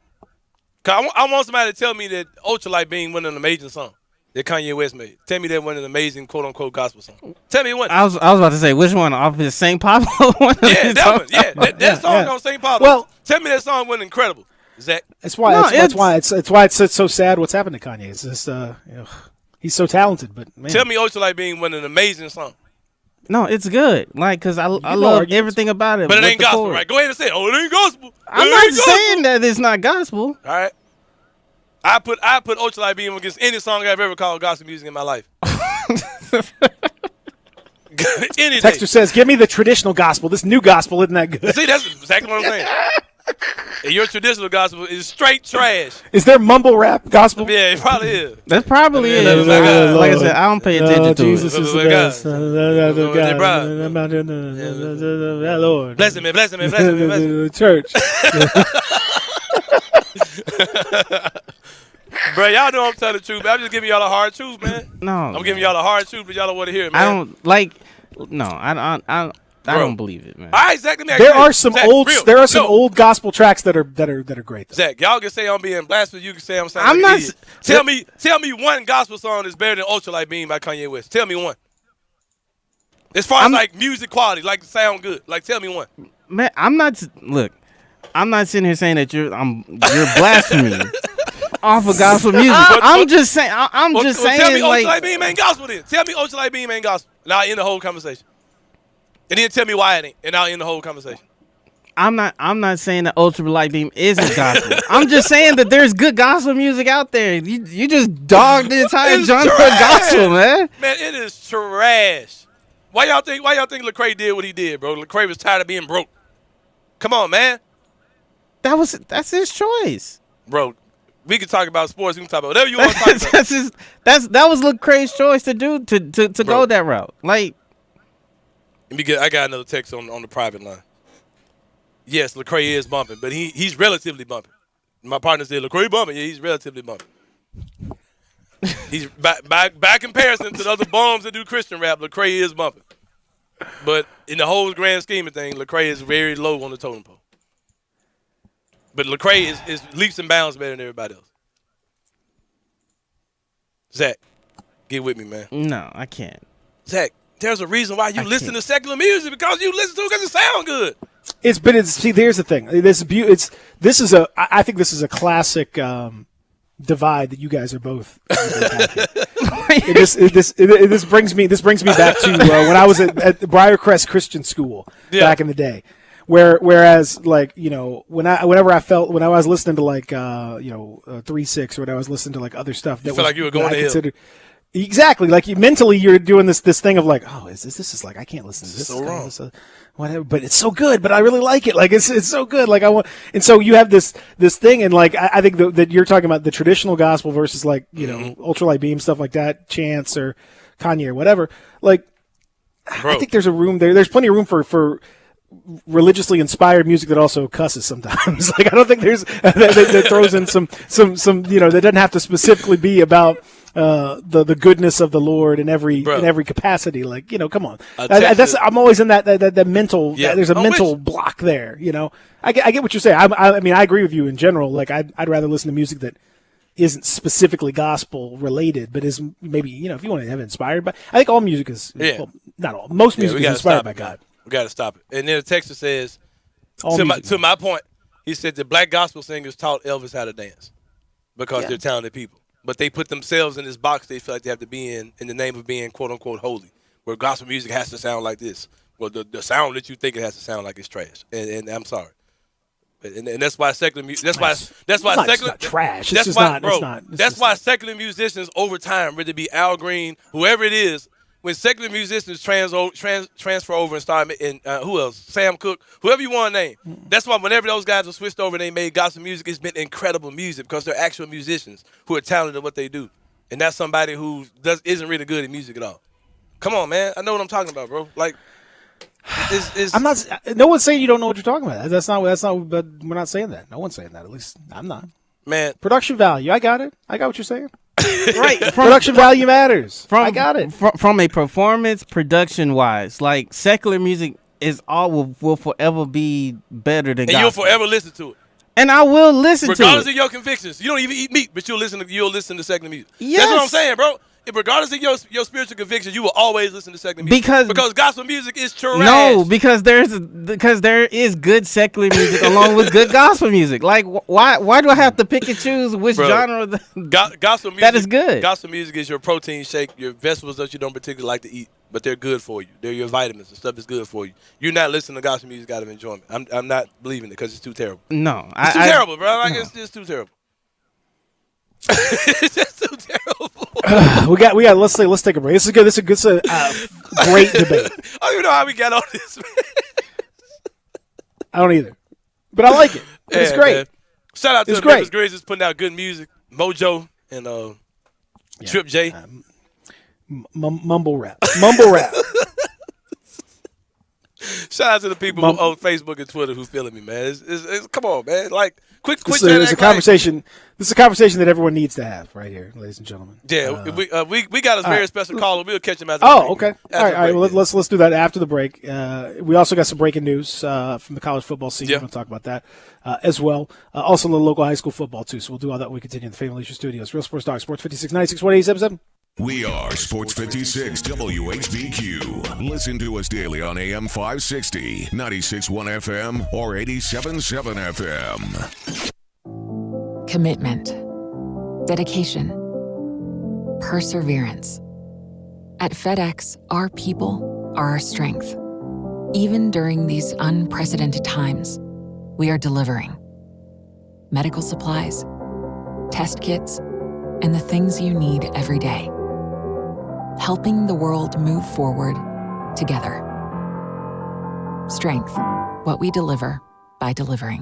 I want somebody to tell me that Ultralight Beam wasn't an amazing song that Kanye West made. Tell me that wasn't an amazing quote-unquote gospel song. Tell me what. I was about to say, which one? Off his St. Pablo one? Yeah, that one. Yeah, that song on St. Pablo. Well, tell me that song wasn't incredible, Zach. That's why it's so sad what's happened to Kanye. It's just he's so talented, but man. Tell me Ultralight Beam wasn't an amazing song. No, it's good. Like, because I love everything about it. But it ain't gospel, right? Go ahead and say, it ain't gospel. I'm not saying that it's not gospel. All right. I put Ultralight Beam against any song I've ever called gospel music in my life. Any Texter day. says, give me the traditional gospel. This new gospel isn't that good. See, that's exactly what I'm saying. And your traditional gospel is straight trash. Is there mumble rap gospel? Yeah, it probably is. That probably is. Like I said, I don't pay attention to Jesus it. is the best. Lord. Bless him, man. Bless him, man. Bless him, man. Bless him. Church. Bro, y'all know I'm telling the truth, man. I'm just giving y'all the hard truth, man. No. I'm giving y'all the hard truth, but y'all don't want to hear it, man. I don't believe it, man. All right, Zach, let me ask There you are this. some Zach, old gospel tracks that are great. Though. Zach, y'all can say I'm being blasphemous. You can say I'm saying I'm not. Tell me one gospel song that's better than Ultralight Beam by Kanye West. Tell me one. As far as like music quality, like sound good. Like tell me one. Man, I'm not. Look, I'm not sitting here saying that you're blaspheming off of gospel music. I'm just saying. I'm just saying. Tell me like, Ultralight Beam ain't gospel then. Tell me Ultralight Beam ain't gospel. And I'll end the whole conversation. And then tell me why it ain't. And I'll end the whole conversation. I'm not saying that Ultralight Beam isn't gospel. I'm just saying that there's good gospel music out there. You just dogged the entire genre of gospel, man. Man, it is trash. Why y'all think Lecrae did what he did, bro? Lecrae was tired of being broke. Come on, man. That's his choice. Bro, we can talk about sports, we can talk about whatever you want to talk about. That was Lecrae's choice to do to go that route. Like, I got another text on the private line. Yes, Lecrae is bumping, but he's relatively bumping. My partner said Lecrae bumping. Yeah, he's relatively bumping. He's by comparison to the other bums that do Christian rap, Lecrae is bumping. But in the whole grand scheme of things, Lecrae is very low on the totem pole. But Lecrae is leaps and bounds better than everybody else. Zach, get with me, man. No, I can't. Zach, there's a reason why you listen to secular music because you listen to it because it sounds good. See, there's the thing. I think this is a classic divide that you guys are both. This brings me back to when I was at Briarcrest Christian School back in the day. Whereas, like, you know, when I was listening to like 3-6, or when I was listening to like other stuff, that you feel like you were going to hell. Exactly, like mentally you're doing this thing of like, oh, this is like, I can't listen to this. So wrong. Whatever, but it's so good. But I really like it. Like it's so good. Like I want, and so you have this thing, and like I think that you're talking about the traditional gospel versus like, you know, Ultralight Beam, stuff like that, Chance or Kanye or whatever. Like, I think there's a room there. There's plenty of room for religiously inspired music that also cusses sometimes. Like, I don't think there's that throws in some you know, that doesn't have to specifically be about the goodness of the Lord in every capacity. Like, you know, come on. I'm always in that mental. Yeah. There's a mental block there. You know, I get what you're saying. I mean, I agree with you in general. Like, I'd rather listen to music that isn't specifically gospel related, but is maybe, you know, if you want to have it inspired by. I think all music is. Well, not all. Most music is inspired by God. We got to stop it. And then the texter says, to my point, he said the black gospel singers taught Elvis how to dance because they're talented people. But they put themselves in this box they feel like they have to be in the name of being, quote, unquote, holy, where gospel music has to sound like this. Well, the sound that you think it has to sound like is trash. And I'm sorry. And that's why secular music. That's why secular. It's not trash. That's why secular musicians over time, whether it be Al Green, whoever it is, when secular musicians transfer over and start, and who else? Sam Cooke, whoever you want to name. That's why whenever those guys are switched over and they made gospel music, it's been incredible music because they're actual musicians who are talented at what they do. And that's somebody who isn't really good at music at all. Come on, man. I know what I'm talking about, bro. Like, I'm not. No one's saying you don't know what you're talking about. That's not. But we're not saying that. No one's saying that. At least I'm not. Man, production value. I got it. I got what you're saying. Right. Production value matters. I got it. From a performance production wise, like secular music is will forever be better than gospel. And you'll forever listen to it. And I will listen to it. Regardless of your convictions. You don't even eat meat, but you'll listen to secular music. Yes. That's what I'm saying, bro. Regardless of your spiritual convictions, you will always listen to secular music. Because gospel music is trash. No, because there is good secular music along with good gospel music. Like, why do I have to pick and choose which genre gospel music, that is good? Gospel music is your protein shake, your vegetables that you don't particularly like to eat, but they're good for you. They're your vitamins and stuff that's good for you. You're not listening to gospel music out of enjoyment. I'm not believing it because it's too terrible. No. It's too terrible, bro. Like, it's just too terrible. It's just too terrible. we got. Let's take a break. This is good. This is a great debate. I don't even know how we got on this, man. I don't either, but I like it. It's great. Man. Shout out to the Memphis Grizzlies putting out good music. Mojo and Trip J. Mumble rap. Shout out to the people on Facebook and Twitter who feeling me, man. It's come on, man. Like, quit. This is a conversation. This is a conversation that everyone needs to have right here, ladies and gentlemen. Yeah, we got a very special caller. We'll catch him after. Oh, okay. All right. Well, let's do that after the break. We also got some breaking news from the college football season. We're going to talk about that as well. Also, the local high school football too. So we'll do all that when we continue in the Family Leisure Studios. Real Sports Talk, Sports 56 96 1877. We are Sports 56 WHBQ. Listen to us daily on AM 560, 96.1 FM, or 87.7 FM. Commitment, dedication, perseverance. At FedEx, our people are our strength. Even during these unprecedented times, we are delivering medical supplies, test kits, and the things you need every day. Helping the world move forward together. Strength, what we deliver by delivering.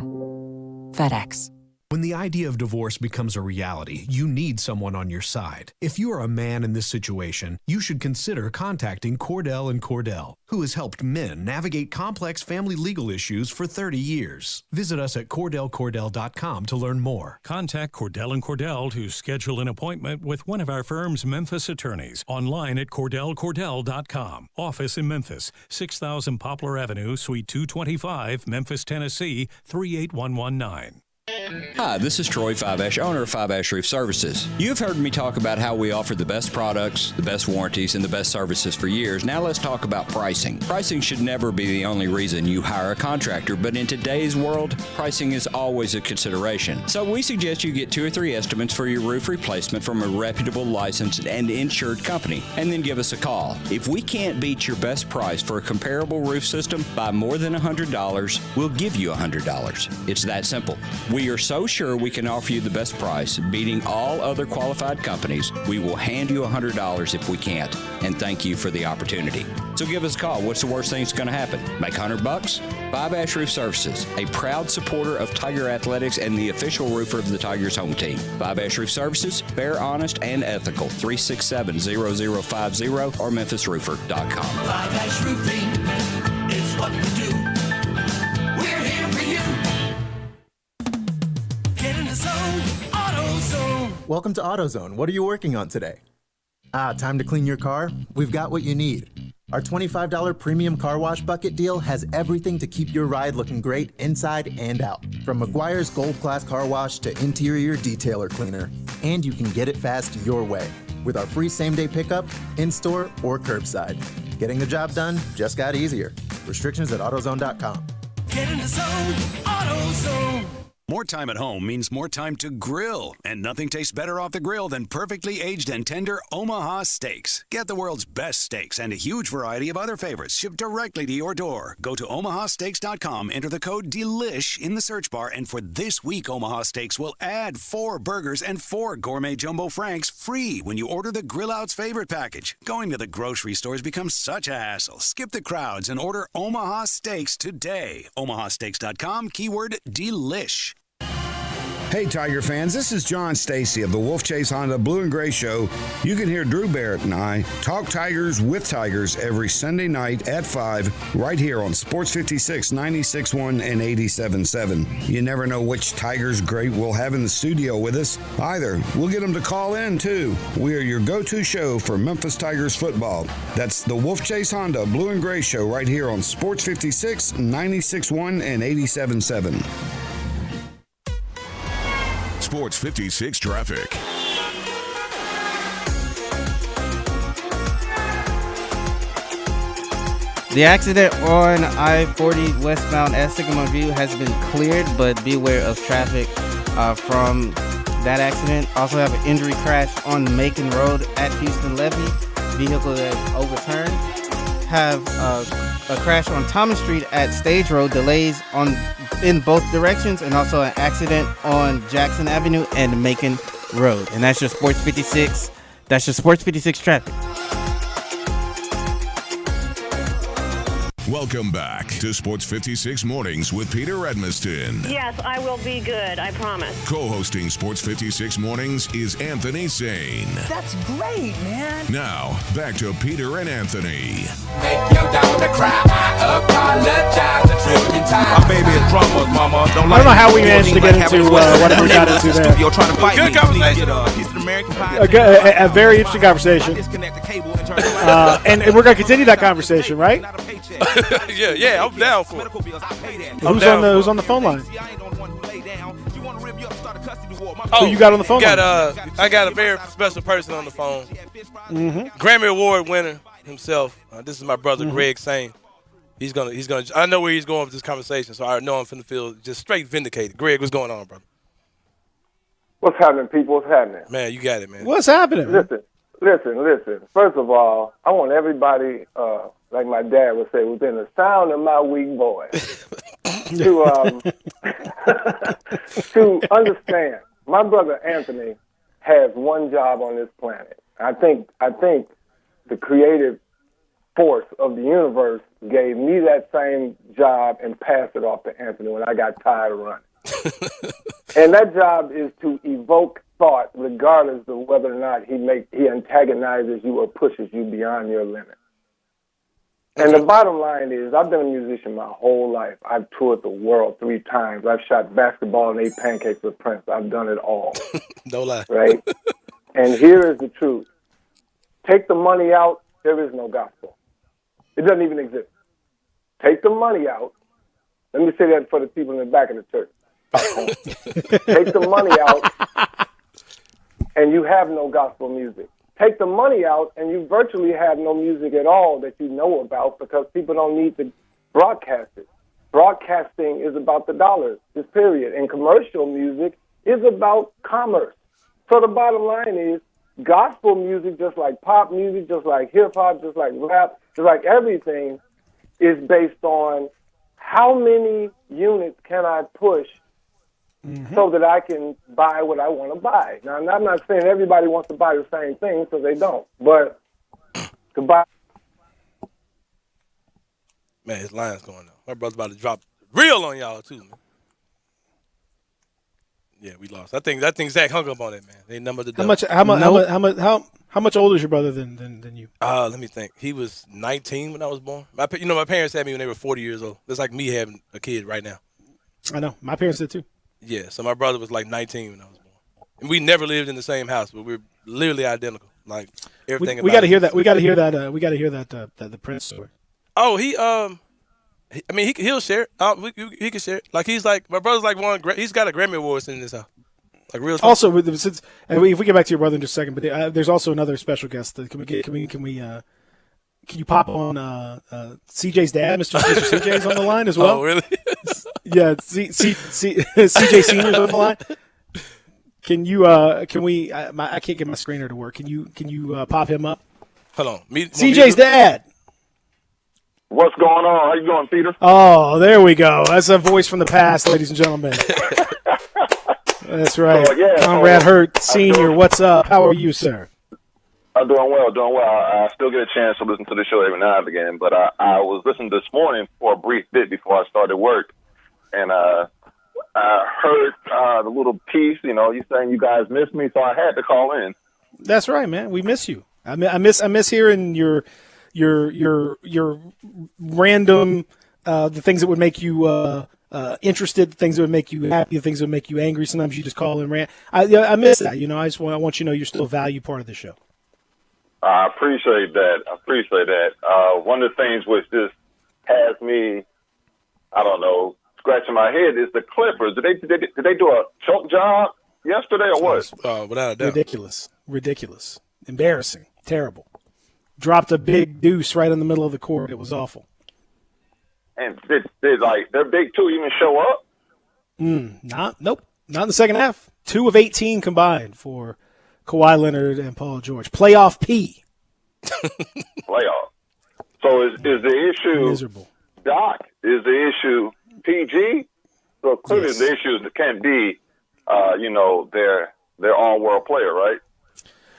FedEx. When the idea of divorce becomes a reality, you need someone on your side. If you are a man in this situation, you should consider contacting Cordell & Cordell, who has helped men navigate complex family legal issues for 30 years. Visit us at CordellCordell.com to learn more. Contact Cordell & Cordell to schedule an appointment with one of our firm's Memphis attorneys. Online at CordellCordell.com. Office in Memphis, 6000 Poplar Avenue, Suite 225, Memphis, Tennessee, 38119. Hi, this is Troy Five-Ash, owner of Five-Ash Roof Services. You've heard me talk about how we offer the best products, the best warranties, and the best services for years. Now let's talk about pricing. Pricing should never be the only reason you hire a contractor, but in today's world, pricing is always a consideration. So we suggest you get 2 or 3 estimates for your roof replacement from a reputable, licensed, and insured company, and then give us a call. If we can't beat your best price for a comparable roof system by more than $100, we'll give you $100. It's that simple. We are so sure we can offer you the best price, beating all other qualified companies, we will hand you $100 if we can't, and thank you for the opportunity. So give us a call. What's the worst thing that's going to happen? Make $100? Five-Ash Roof Services, a proud supporter of Tiger Athletics and the official roofer of the Tigers home team. Five-Ash Roof Services, fair, honest, and ethical. 367-0050 or memphisroofer.com. Five-Ash Roofing is what we do. We're here for you. Get in the zone, AutoZone. Welcome to AutoZone. What are you working on today? Time to clean your car? We've got what you need. Our $25 premium car wash bucket deal has everything to keep your ride looking great inside and out. From McGuire's Gold Class Car Wash to interior detailer cleaner. And you can get it fast your way with our free same-day pickup, in-store, or curbside. Getting the job done just got easier. Restrictions at AutoZone.com. Get in the zone, AutoZone. More time at home means more time to grill, and nothing tastes better off the grill than perfectly aged and tender Omaha steaks. Get the world's best steaks and a huge variety of other favorites shipped directly to your door. Go to omahasteaks.com, enter the code DELISH in the search bar, and for this week, Omaha Steaks will add 4 burgers and 4 gourmet jumbo franks free when you order the Grill Out's favorite package. Going to the grocery stores becomes such a hassle. Skip the crowds and order Omaha Steaks today. omahasteaks.com, keyword DELISH. Hey Tiger fans, this is John Stacy of the Wolf Chase Honda Blue and Gray Show. You can hear Drew Barrett and I talk Tigers with Tigers every Sunday night at 5 right here on Sports 56, 96.1 and 87.7. You never know which Tigers great we'll have in the studio with us either. We'll get them to call in too. We are your go-to show for Memphis Tigers football. That's the Wolf Chase Honda Blue and Gray Show right here on Sports 56, 96.1 and 87.7. Sports 56 traffic. The accident on I-40 westbound at Sycamore View has been cleared, but beware of traffic from that accident. Also have an injury crash on Macon Road at Houston Levee. Vehicle that is overturned. Have a crash on Thomas Street at Stage Road. Delays in both directions, and also an accident on Jackson Avenue and Macon Road. And that's your Sports 56. That's your Sports 56 traffic. Welcome back to Sports 56 Mornings with Peter Edmiston. Yes, I will be good, I promise. Co-hosting Sports 56 Mornings is Anthony Sane. That's great, man. Now, back to Peter and Anthony. Make your daughter cry. I apologize a trillion times. My baby is drunk, mama. I don't know how we managed to get into whatever we got into there. Trying to fight Good me. conversation. Get a piece of American pie. A very interesting conversation. And we're going to continue that conversation, right? yeah, I'm down for it. Who's on the phone line? Who you got on the phone line? I got a very special person on the phone. Mm-hmm. Grammy Award winner himself. This is my brother, Greg Sane. He's gonna. I know where he's going with this conversation, so I know I'm finna feel just straight vindicated. Greg, what's going on, brother? What's happening, people? What's happening? Man, you got it, man. What's happening? Listen. First of all, I want everybody, like my dad would say, within the sound of my weak voice, to understand. My brother Anthony has one job on this planet. I think the creative force of the universe gave me that same job and passed it off to Anthony when I got tired of running. And that job is to evoke thought regardless of whether or not he antagonizes you or pushes you beyond your limit. And the bottom line is, I've been a musician my whole life. I've toured the world 3 times. I've shot basketball and ate pancakes with Prince. I've done it all. No lie. Right? And here is the truth. Take the money out, there is no gospel. It doesn't even exist. Take the money out. Let me say that for the people in the back of the church. Stockholm. Take the money out, and you have no gospel music. Take the money out, and you virtually have no music at all that you know about because people don't need to broadcast it. Broadcasting is about the dollars, just period. And commercial music is about commerce. So the bottom line is gospel music, just like pop music, just like hip-hop, just like rap, just like everything, is based on how many units can I push so that I can buy what I want to buy. Now, I'm not saying everybody wants to buy the same thing, so they don't. But to buy... Man, his line's going up. My brother's about to drop real on y'all, too, man. Yeah, we lost. I think Zach hung up on it, man. They numbered the How much older is your brother than you? Let me think. He was 19 when I was born. My parents had me when they were 40 years old. It's like me having a kid right now. I know. My parents did too. Yeah, so my brother was like 19 when I was born. And we never lived in the same house, but we're literally identical. Like everything. We got to hear that. We got to hear that. The Prince story. Oh, he'll share it. He can share it. Like he's like my brother's like he's got a Grammy Award in this house. Like real time. Also, if we get back to your brother in just a second, but there's also another special guest. Can you pop on CJ's dad, Mr. CJ's on the line as well? Oh, really? Yeah, CJ Senior's on the line. Can you? Can we? I can't get my screener to work. Can you pop him up? Hold on. CJ's dad. What's going on? How you doing, Peter? Oh, there we go. That's a voice from the past, ladies and gentlemen. That's right. Conrad Hurt Sr., what's up? How are you, sir? I'm doing well. I still get a chance to listen to the show every now and again, but I was listening this morning for a brief bit before I started work, and I heard the little piece, you saying you guys missed me, so I had to call in. That's right, man. We miss you. I miss hearing your random the things that would make you interested, the things that would make you happy, the things that would make you angry. Sometimes you just call and rant. I miss that. I want you to know you're still a value part of the show. I appreciate that. One of the things which just has me, I don't know, scratching my head is the Clippers. Did they do a choke job yesterday or what? Without a doubt. Ridiculous, embarrassing, terrible. Dropped a big deuce right in the middle of the court. It was awful. And did their big two even show up? Nope. Not in the second half. 2 of 18 combined for Kawhi Leonard and Paul George. Playoff P. Playoff. So is the issue miserable? Doc? Is the issue PG? So clearly the issue can't be, their all-world player, right?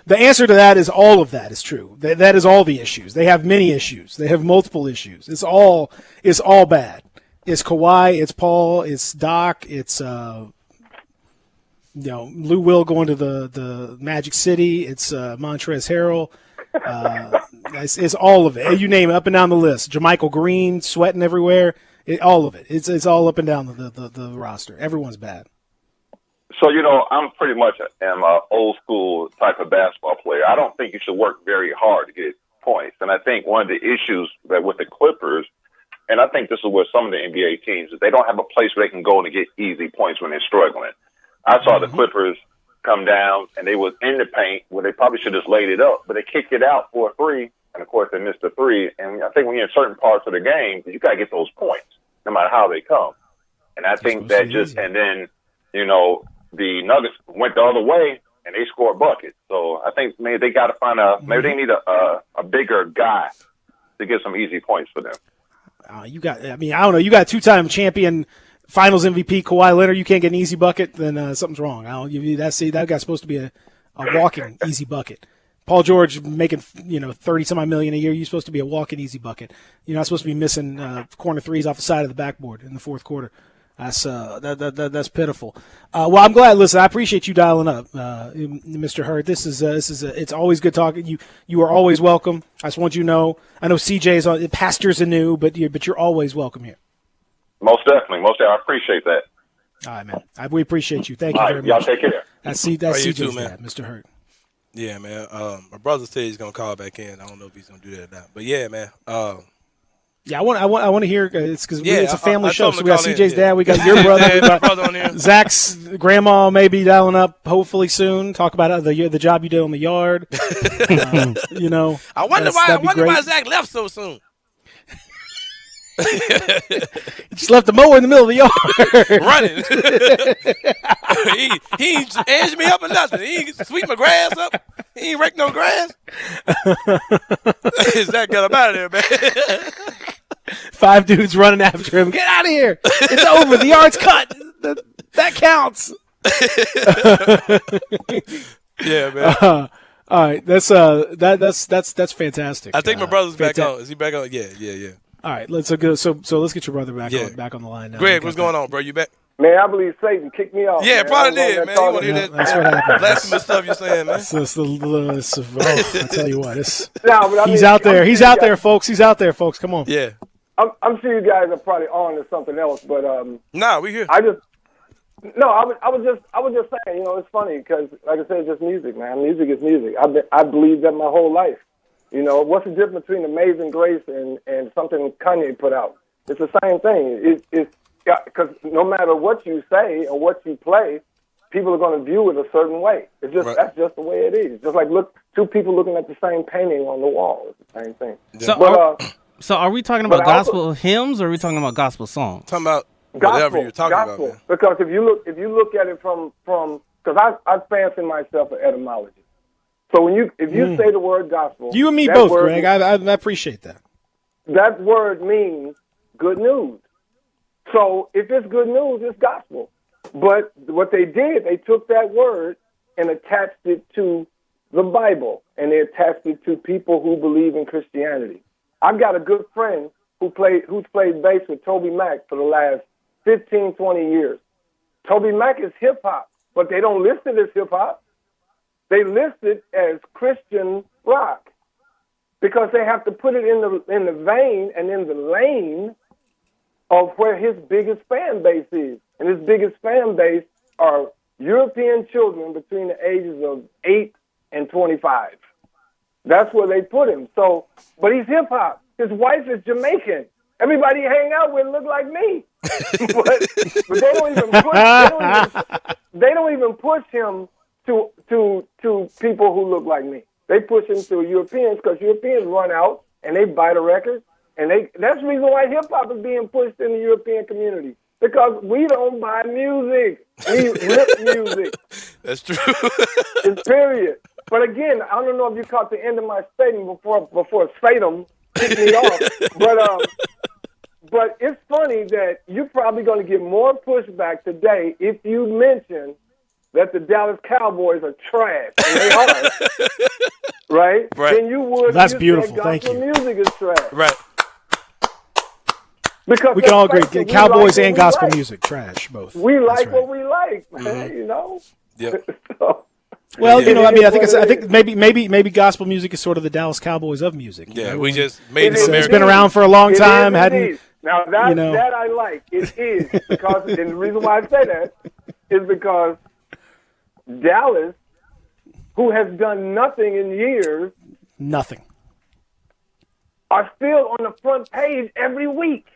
The answer to that is all of that is true. That is all the issues. They have many issues. They have multiple issues. It's all bad. It's Kawhi. It's Paul. It's Doc. It's Lou Will going to the Magic City. It's Montrezl Harrell. It's all of it. You name it, up and down the list. JaMychal Green sweating everywhere. All of it. It's all up and down the roster. Everyone's bad. So, I'm pretty much am an old school type of basketball player. I don't think you should work very hard to get points. And I think one of the issues that with the Clippers, and I think this is with some of the NBA teams, is they don't have a place where they can go and get easy points when they're struggling. I saw the Clippers come down, and they was in the paint where they probably should have just laid it up, but they kicked it out for a three, and, of course, they missed the three. And I think when you're in certain parts of the game, you got to get those points, no matter how they come. And I think that just – and then, the Nuggets went the other way, and they scored buckets. So I think maybe they got to find maybe they need a bigger guy to get some easy points for them. I don't know. You got 2-time champion Finals MVP Kawhi Leonard. You can't get an easy bucket, then something's wrong. I'll give you that. See, that guy's supposed to be a walking easy bucket. Paul George making 30-some-odd million a year. You're supposed to be a walking easy bucket. You're not supposed to be missing corner threes off the side of the backboard in the fourth quarter. That's pitiful. Well, I'm glad. Listen, I appreciate you dialing up, Mr. Hurt. It's always good talking. You are always welcome. I just want you to know. I know CJ's on Pastors anew, but you're always welcome here. Most definitely. I appreciate that. All right, man. We appreciate you. Thank you very much. Y'all take care. That's CJ's dad, Mr. Hurt. Yeah, man. My brother said he's gonna call back in. I don't know if he's gonna do that or not. But yeah, man. Yeah, I want to hear. It's because Yeah, it's a family I show. told So him we got to call in, CJ's yeah. dad, we got your brother, Yeah, we my got brother on here. Zach's grandma may be dialing up hopefully soon. Talk about the job you did on the yard. You know, I wonder why Zach left so soon. Just left the mower in the middle of the yard, running. he ain't edged me up or nothing. He ain't sweep my grass up. He ain't rake no grass. Zach got him out of there, man. 5 dudes running after him. Get out of here! It's over. The yard's cut. That counts. Yeah, man. All right, that's fantastic. I think my brother's back on. Is he back on? Yeah. All right, let's go. So let's get your brother back on the line now. Greg, what's going on, bro? You back? Man, I believe Satan kicked me off. Yeah, man. probably did, man. You want to hear that? That's what happened. Blasphemous stuff you're saying, man. I tell you what, he's out there. He's out there, folks. He's out there, folks. Come on. Yeah. I'm sure you guys are probably on to something else, but nah, we here. I was just saying, you know, it's funny because, like I said, it's just music, man. Music is music. I believe that my whole life. You know, what's the difference between Amazing Grace and something Kanye put out? It's the same thing. It's because no matter what you say or what you play, people are going to view it a certain way. It's just That's just the way it is. Just like two people looking at the same painting on the wall. It's the same thing. So are we talking about gospel hymns or are we talking about gospel songs? Talking about whatever you're talking about, man. Because if you look at it from because I fancy myself an etymology. So if you say the word gospel, you and me both, Greg. I appreciate that. That word means good news. So if it's good news, it's gospel. But what they did, they took that word and attached it to the Bible, and they attached it to people who believe in Christianity. I've got a good friend who's played bass with Toby Mac for the last 15, 20 years. Toby Mac is hip-hop, but they don't list it as hip-hop. They list it as Christian rock because they have to put it in the vein and in the lane of where his biggest fan base is. And his biggest fan base are European children between the ages of 8 and 25. That's where they put him. So, but he's hip-hop. His wife is Jamaican. Everybody he hang out with look like me. but they don't even push him to people who look like me. They push him to Europeans because Europeans run out and they buy the records. And that's the reason why hip-hop is being pushed in the European community. Because we don't buy music. We rip music. That's true. It's period. But again, I don't know if you caught the end of my statement before Satan kicked me off. But it's funny that you're probably going to get more pushback today if you mention that the Dallas Cowboys are trash, and they are, right? Then you would. That's beautiful. Thank you. Music is trash, right? Because we can all agree, Cowboys and gospel music, trash, both. We like what we like, man. You know. Yep. Well, you know, I mean, I think maybe gospel music is sort of the Dallas Cowboys of music. Yeah, know? we just made it American. It's been around for a long time. Now that I like. It is because, and the reason why I say that is because Dallas, who has done nothing in years, are still on the front page every week.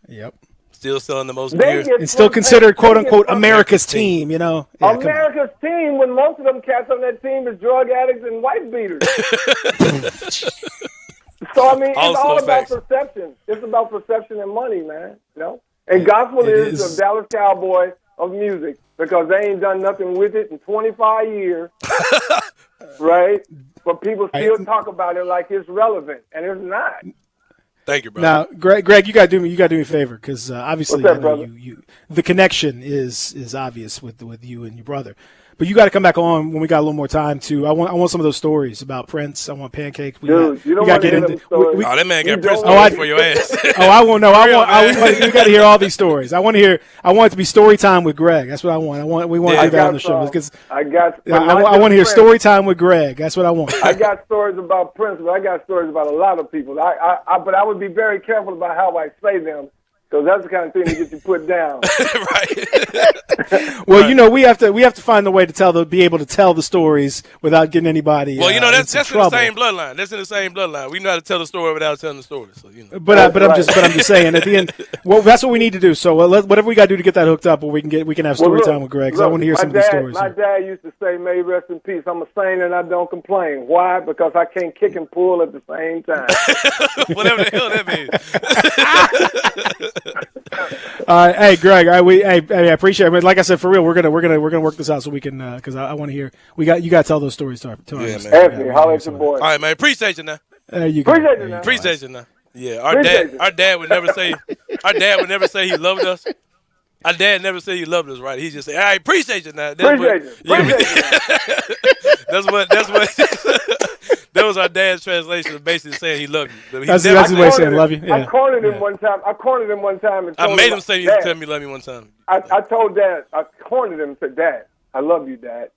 Yep. Still selling the most beer. It's still considered, quote unquote, America's team, you know. Yeah, America's team, when most of them cats on that team is drug addicts and wife beaters. So, I mean, it's all about perception. It's about perception and money, man. You know? And gospel is the Dallas Cowboy of music because they ain't done nothing with it in 25 years, right? But people still talk about it like it's relevant, and it's not. Thank you, brother. Now, Greg, you gotta do me a favor because obviously What's that, I know the connection is obvious with you and your brother. But you got to come back on when we got a little more time too. I want some of those stories about Prince. I want Pancake. You don't want to hear them stories. That man got Prince for your ass. I won't know. We got to hear all these stories. I want it to be story time with Greg. That's what I want. We want to do that on the show because I want to hear story time with Greg. That's what I want. I got stories about Prince, but I got stories about a lot of people. But I would be very careful about how I say them So that's the kind of thing that gets you put down. Well, you know, we have to find the way to be able to tell the stories without getting anybody. Well, you know, that's in trouble. the same bloodline. That's in the same bloodline. We know how to tell the story without telling the story. So you know. But I'm just saying at the end, well, that's what we need to do. So whatever we got to do to get that hooked up, we can have story time with Greg. Because I want to hear some of the stories. My dad used to say, "May he rest in peace." I'm a saint and I don't complain. Why? Because I can't kick and pull at the same time. Whatever the hell that means. Hey, Greg. I appreciate it. I mean, like I said, for real, we're gonna work this out so we can because I want to hear. You got to tell those stories to our Anthony, holler at your boy. All right, man. Appreciate you now. You go. Appreciate you now. Yeah, our dad would never say he loved us. Our dad never said he loved us, right? He just said, "I appreciate you now." That's what. That was our dad's translation of basically saying he loved you. That's his way of saying love you. Yeah. I cornered him one time. And I made him say he tell me love me one time. I told Dad, I cornered him and said, "Dad, I love you, Dad."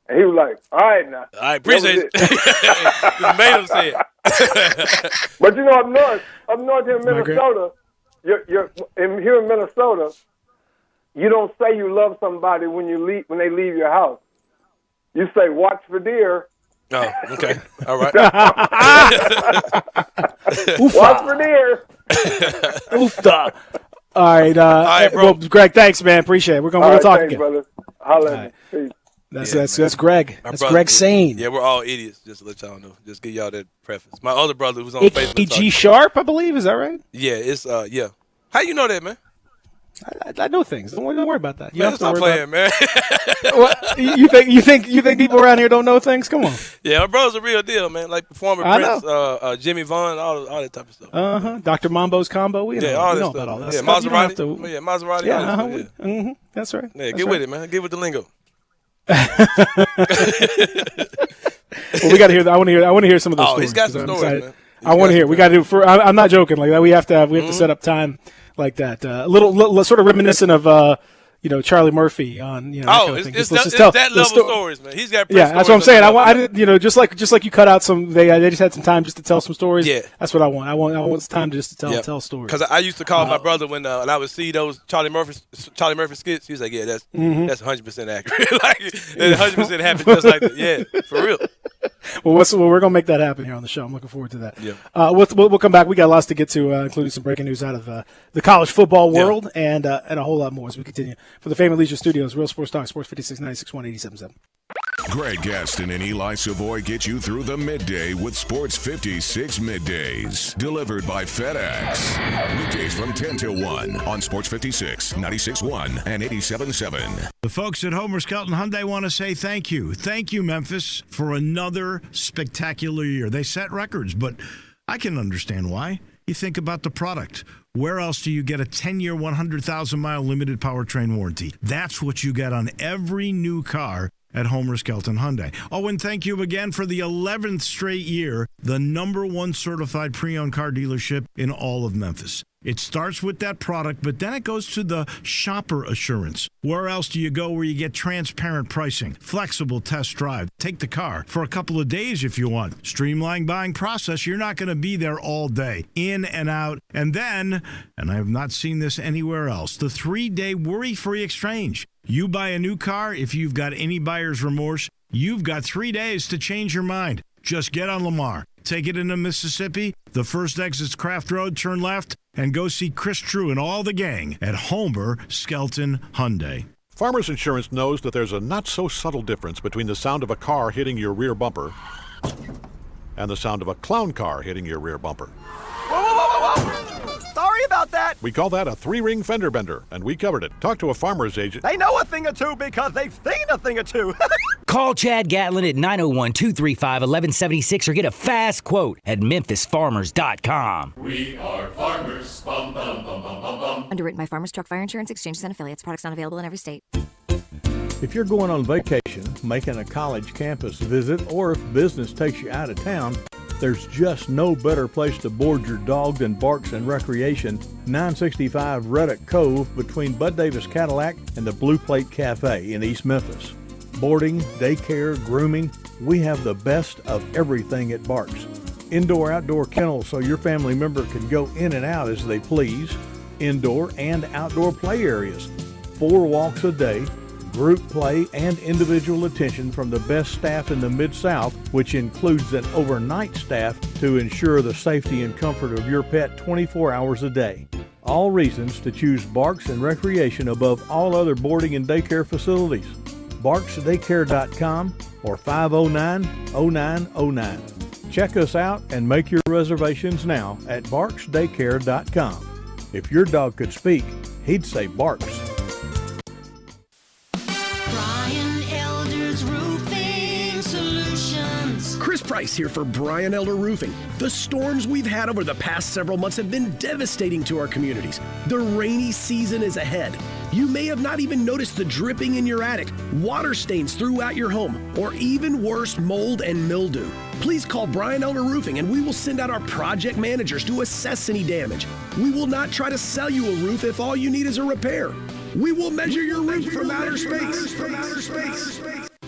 And he was like, "All right now." I appreciate it. Just made him say it. But you know, up north here in Minnesota, here in Minnesota, you don't say you love somebody when they leave your house. You say, "Watch for deer." Oh, okay. All right. Watch for deer. Oofda. All right, bro. Well, Greg, thanks, man. Appreciate it. We're gonna talk again. Brother. Holla at me. That's Greg. That's Greg Sane. Yeah, we're all idiots. Just to let y'all know. Just give y'all that preface. My other brother who's on Facebook. E.G. Sharp, I believe. Is that right? Yeah, it's yeah. How you know that, man? I know things. Don't worry about that. You have to stop playing, man. What, you think people around here don't know things? Come on. Yeah, my brother's a real deal, man. Like former Prince, Jimmy Vaughn, all that type of stuff. Dr. Mambo's combo. We know all that about all that yeah, stuff. Maserati. Maserati. Yeah, that's right. Yeah, get with it, man. Get with the lingo. Well, we got to hear. I want to hear some of those stories. He's got some stories, man. I want to hear. We got to do. I'm not joking. Like that, we have to set up time like that. A little sort of reminiscent of Charlie Murphy on that kind of thing. It's that level stories, man. He's got that's what I'm saying. I did, just like you cut out some. They just had some time just to tell some stories. Yeah, that's what I want. I want time just to tell stories. Because I used to call my brother when I would see those Charlie Murphy skits. He was like, "Yeah, that's 100% accurate. Like 100% happened just like that. Yeah, for real." Well, we're gonna make that happen here on the show. I'm looking forward to that. Yeah. We'll come back. We got lots to get to, including some breaking news out of the college football world and a whole lot more as we continue. For the Family Leisure Studios, Real Sports Talk, Sports 56, 96.1, 87.7. Greg Gaston and Eli Savoy get you through the midday with Sports 56 Middays. Delivered by FedEx. Weekdays from 10 till 1 on Sports 56, 96.1 and 87.7. The folks at Homer Skelton Hyundai want to say thank you. Thank you, Memphis, for another spectacular year. They set records, but I can understand why. You think about the product. Where else do you get a 10-year, 100,000-mile limited powertrain warranty? That's what you get on every new car at Homer Skelton Hyundai. Oh, and thank you again for the 11th straight year, the #1 certified pre-owned car dealership in all of Memphis. It starts with that product, but then it goes to the shopper assurance. Where else do you go where you get transparent pricing, flexible test drive, take the car for a couple of days if you want, streamlined buying process. You're not going to be there all day, in and out. And then, and I have not seen this anywhere else, the 3-day worry-free exchange. You buy a new car, if you've got any buyer's remorse, you've got 3 days to change your mind. Just get on Lamar, take it into Mississippi, the first exit's Craft Road, turn left, and go see Chris True and all the gang at Homer Skelton Hyundai. Farmers Insurance knows that there's a not-so-subtle difference between the sound of a car hitting your rear bumper and the sound of a clown car hitting your rear bumper. Whoa, whoa, whoa, whoa, whoa! Sorry about that. We call that a 3-ring fender bender, and we covered it. Talk to a farmer's agent. They know a thing or two because they've seen a thing or two. Call Chad Gatlin at 901-235-1176 or get a fast quote at memphisfarmers.com. We are farmers. Bum, bum, bum, bum, bum, bum. Underwritten by Farmers Truck Fire Insurance Exchanges and Affiliates. Products not available in every state. If you're going on vacation, making a college campus visit, or if business takes you out of town, there's just no better place to board your dog than Barks and Recreation, 965 Reddock Cove between Bud Davis Cadillac and the Blue Plate Cafe in East Memphis. Boarding, daycare, grooming, we have the best of everything at Barks. Indoor-outdoor kennels so your family member can go in and out as they please. indoor and outdoor play areas, 4 walks a day, group play, and individual attention from the best staff in the Mid-South, which includes an overnight staff to ensure the safety and comfort of your pet 24 hours a day. All reasons to choose Barks and Recreation above all other boarding and daycare facilities. BarksDaycare.com or 509-0909. Check us out and make your reservations now at BarksDaycare.com. If your dog could speak, he'd say Barks. Brian Elder's Roofing Solutions. Chris Price here for Brian Elder Roofing. The storms we've had over the past several months have been devastating to our communities. The rainy season is ahead. You may have not even noticed the dripping in your attic, water stains throughout your home, or even worse, mold and mildew. Please call Brian Elder Roofing and we will send out our project managers to assess any damage. We will not try to sell you a roof if all you need is a repair. We will measure your roof from outer space.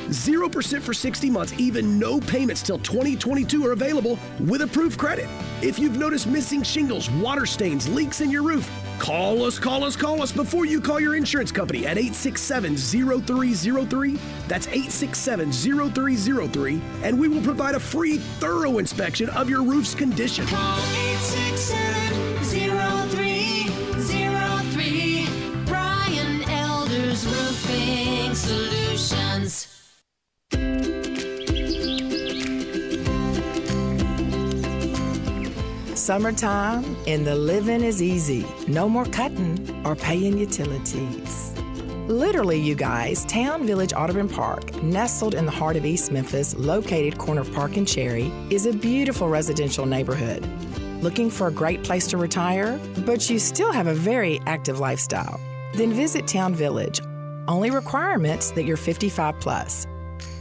0% for 60 months, even no payments till 2022 are available with approved credit. If you've noticed missing shingles, water stains, leaks in your roof, call us before you call your insurance company at 867-0303. That's 867-0303, and we will provide a free, thorough inspection of your roof's condition. Call 867-0303. Brian Elder's Roofing Solutions. Summertime and the living is easy. No more cutting or paying utilities. Literally, you guys, Town Village Audubon Park, nestled in the heart of East Memphis, located corner of Park and Cherry, is a beautiful residential neighborhood. Looking for a great place to retire, but you still have a very active lifestyle? Then visit Town Village. Only requirements that you're 55 plus.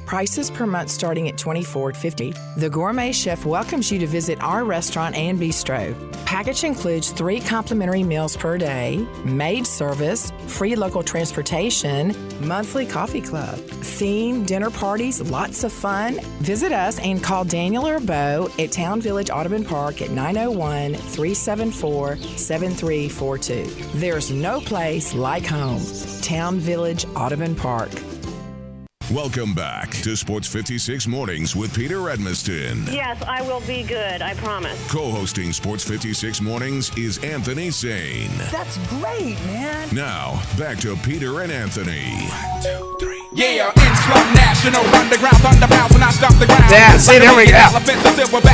Prices per month starting at $24.50. The Gourmet Chef welcomes you to visit our restaurant and bistro. Package includes 3 complimentary meals per day, maid service, free local transportation, monthly coffee club, themed dinner parties, lots of fun. Visit us and call Daniel or Bo at Town Village Audubon Park at 901-374-7342. There's no place like home. Town Village Audubon Park. Welcome back to Sports 56 Mornings with Peter Edmiston. Yes, I will be good, I promise. Co-hosting Sports 56 Mornings is Anthony Sane. That's great, man. Now, back to Peter and Anthony. 1, 2, 3. Yeah, Inslum National Underground Thunderbounds when I stop the ground. Yeah, see, there we go.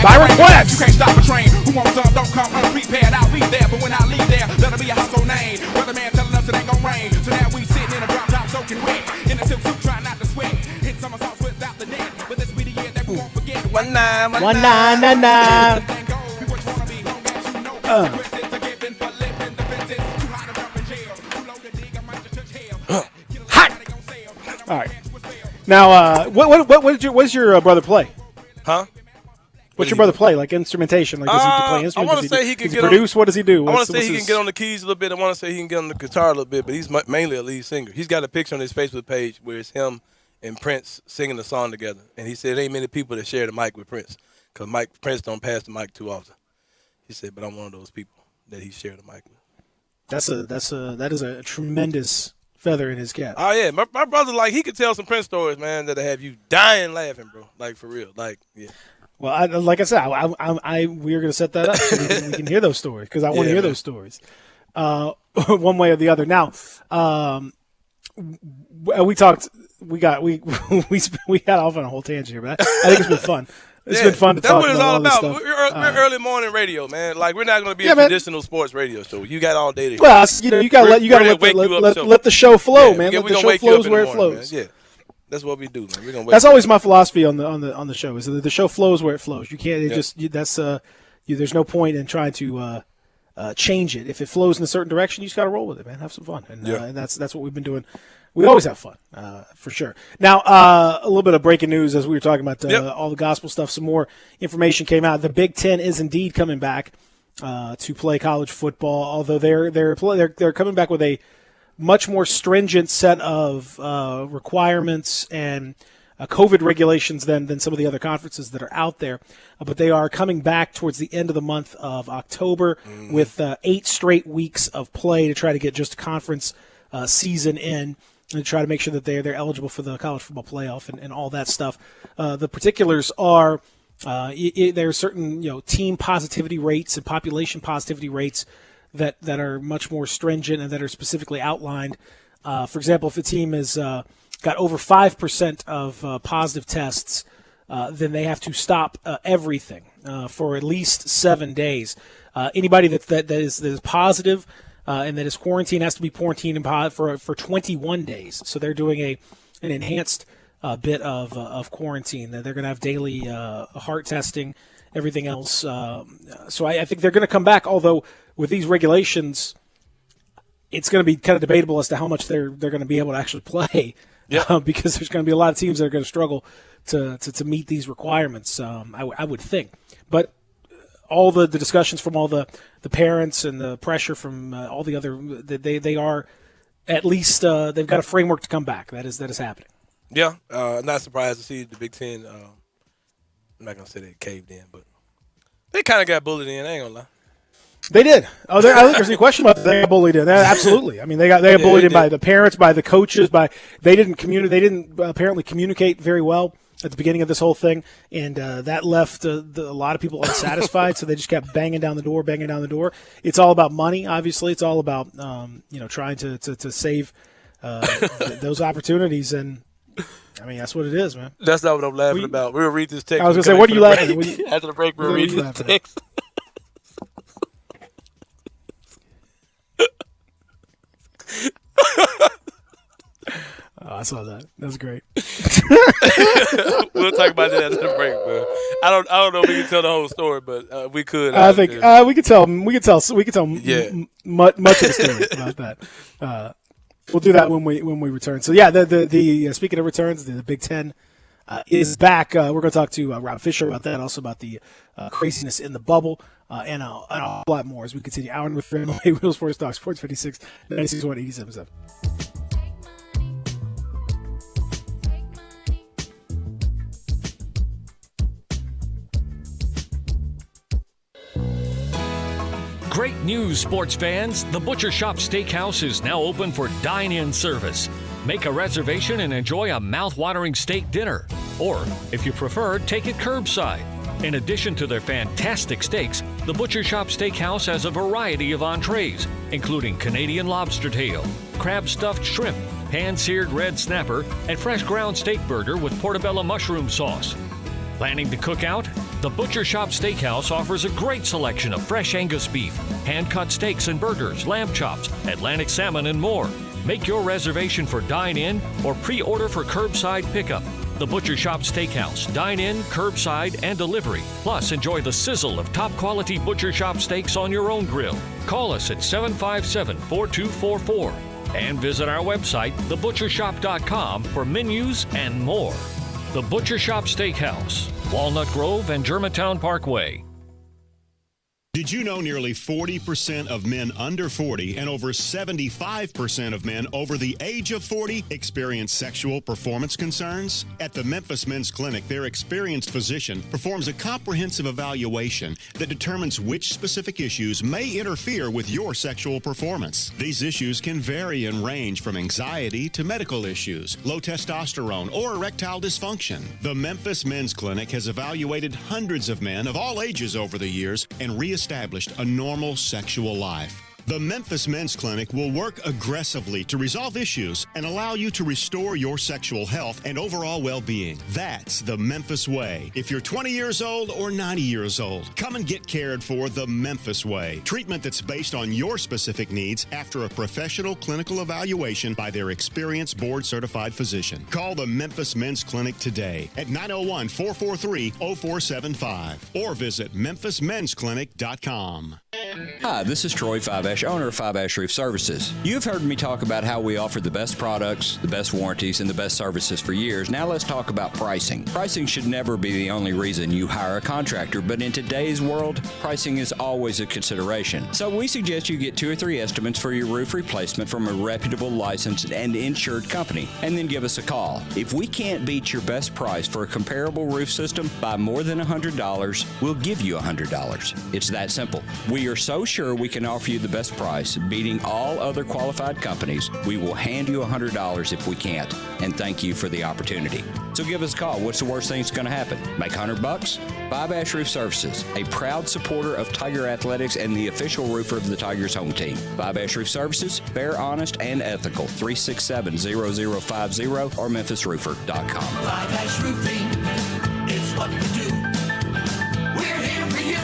By request. You can't stop a train. Who wants some? Don't come unprepared. I'll be there, but when I leave there, that'll be a household name. Weatherman telling us it ain't gonna rain. So now we sitting in a drop top soaking wet. In a silk suit trying not to sweat. Hit somersaults without the net. But this be the year that we won't forget. 1999. Hot. All right. Now, what's your brother play? Huh? What's your brother play? Like instrumentation? Like does he play instruments? I want to say he can get produce. What does he do? I want to say he can get on the keys a little bit. I want to say he can get on the guitar a little bit, but he's mainly a lead singer. He's got a picture on his Facebook page where it's him and Prince singing the song together, and he said there ain't many people that share the mic with Prince because Prince don't pass the mic too often. He said, but I'm one of those people that he shared the mic with. That is a tremendous feather in his cap. Oh yeah, my brother, like, he could tell some Prince stories, man, that'll have you dying laughing, bro. Like, for real. Like, yeah. Well, like I said, we are going to set that up so we can hear those stories because I want to hear those stories, one way or the other. Now, we talked. We got off on a whole tangent here, but I think it's been fun. It's been fun to talk about. That's what it's all about. We're early morning radio, man. Like, we're not going to be a traditional sports radio show. You got all day to. Well, you got to let the show flow, man. Let the show flows where it flows. Yeah. That's what we do, man. We're gonna that's always my philosophy on the show is that the show flows where it flows. You can't there's no point in trying to change it. If it flows in a certain direction, you just got to roll with it, man. Have some fun, and that's what we've been doing. We always have fun, for sure. Now, a little bit of breaking news as we were talking about all the gospel stuff. Some more information came out. The Big Ten is indeed coming back to play college football, although they're coming back with a much more stringent set of requirements and COVID regulations than some of the other conferences that are out there. But they are coming back towards the end of the month of October with 8 straight weeks of play to try to get just conference season in and try to make sure that they're eligible for the college football playoff and all that stuff. The particulars are there are certain team positivity rates and population positivity rates that are much more stringent and that are specifically outlined. For example, if a team has got over 5% of positive tests, then they have to stop everything for at least 7 days. Anybody that is positive and that is quarantined has to be quarantined for 21 days. So they're doing an enhanced bit of quarantine. They're going to have daily heart testing, everything else. So I think they're going to come back, although with these regulations, it's going to be kind of debatable as to how much they're going to be able to actually play. Yeah. Because there's going to be a lot of teams that are going to struggle to meet these requirements, I would think. But all the discussions from all the parents and the pressure from all the other, they are at least they've got a framework to come back. That is happening. Yeah, not surprised to see the Big Ten. I'm not going to say they caved in, but they kind of got bullied in. I ain't going to lie. They did. I don't think there's any question about that. They got bullied in. Absolutely. I mean, they got bullied in by the parents, by the coaches, they didn't apparently communicate very well at the beginning of this whole thing, and that left a lot of people unsatisfied. So they just kept banging down the door. It's all about money, obviously. It's all about trying to save those opportunities, and I mean that's what it is, man. That's not what I'm laughing about. We'll read this text. I was gonna say, what are you laughing at? After the break, we'll read this text. Oh, I saw that. That's great. We'll talk about that after the break, man. I don't know if we can tell the whole story, but we could. I think we could tell. We could tell much of the story about that. We'll do that when we return. So yeah, the speaking of returns, the Big Ten is back. We're going to talk to Rob Fisher about that, also about the craziness in the bubble, and a lot more as we continue. Hour with Friendly Wheel Sports Talk, Sports 56, 96.1, 87.7. Great news, sports fans. The Butcher Shop Steakhouse is now open for dine-in service. Make a reservation and enjoy a mouth-watering steak dinner. Or, if you prefer, take it curbside. In addition to their fantastic steaks, the Butcher Shop Steakhouse has a variety of entrees, including Canadian lobster tail, crab-stuffed shrimp, pan-seared red snapper, and fresh ground steak burger with portobello mushroom sauce. Planning to cook out? The Butcher Shop Steakhouse offers a great selection of fresh Angus beef, hand-cut steaks and burgers, lamb chops, Atlantic salmon, and more. Make your reservation for dine-in or pre-order for curbside pickup. The Butcher Shop Steakhouse, dine-in, curbside, and delivery. Plus, enjoy the sizzle of top-quality Butcher Shop steaks on your own grill. Call us at 757-4244 and visit our website, thebutchershop.com, for menus and more. The Butcher Shop Steakhouse, Walnut Grove and Germantown Parkway. Did you know nearly 40% of men under 40 and over 75% of men over the age of 40 experience sexual performance concerns? At the Memphis Men's Clinic, their experienced physician performs a comprehensive evaluation that determines which specific issues may interfere with your sexual performance. These issues can vary and range from anxiety to medical issues, low testosterone, or erectile dysfunction. The Memphis Men's Clinic has evaluated hundreds of men of all ages over the years and reestablished a normal sexual life. The Memphis Men's Clinic will work aggressively to resolve issues and allow you to restore your sexual health and overall well-being. That's the Memphis way. If you're 20 years old or 90 years old, come and get cared for the Memphis way. Treatment that's based on your specific needs after a professional clinical evaluation by their experienced board-certified physician. Call the Memphis Men's Clinic today at 901-443-0475 or visit memphismensclinic.com. Hi, this is Troy Five-Ash, owner of Five-Ash Roof Services. You've heard me talk about how we offer the best products, the best warranties, and the best services for years. Now let's talk about pricing. Pricing should never be the only reason you hire a contractor, but in today's world, pricing is always a consideration. So we suggest you get 2 or 3 estimates for your roof replacement from a reputable, licensed, and insured company, and then give us a call. If we can't beat your best price for a comparable roof system by more than $100, we'll give you $100. It's that simple. We are so sure we can offer you the best price, beating all other qualified companies. We will hand you $100 if we can't, and thank you for the opportunity. So give us a call. What's the worst thing that's going to happen? Make $100? Five-Ash Roof Services, a proud supporter of Tiger Athletics and the official roofer of the Tigers home team. Five-Ash Roof Services, fair, honest, and ethical. 367-0050 or memphisroofer.com. Five-Ash Roofing, it's what we do. We're here for you.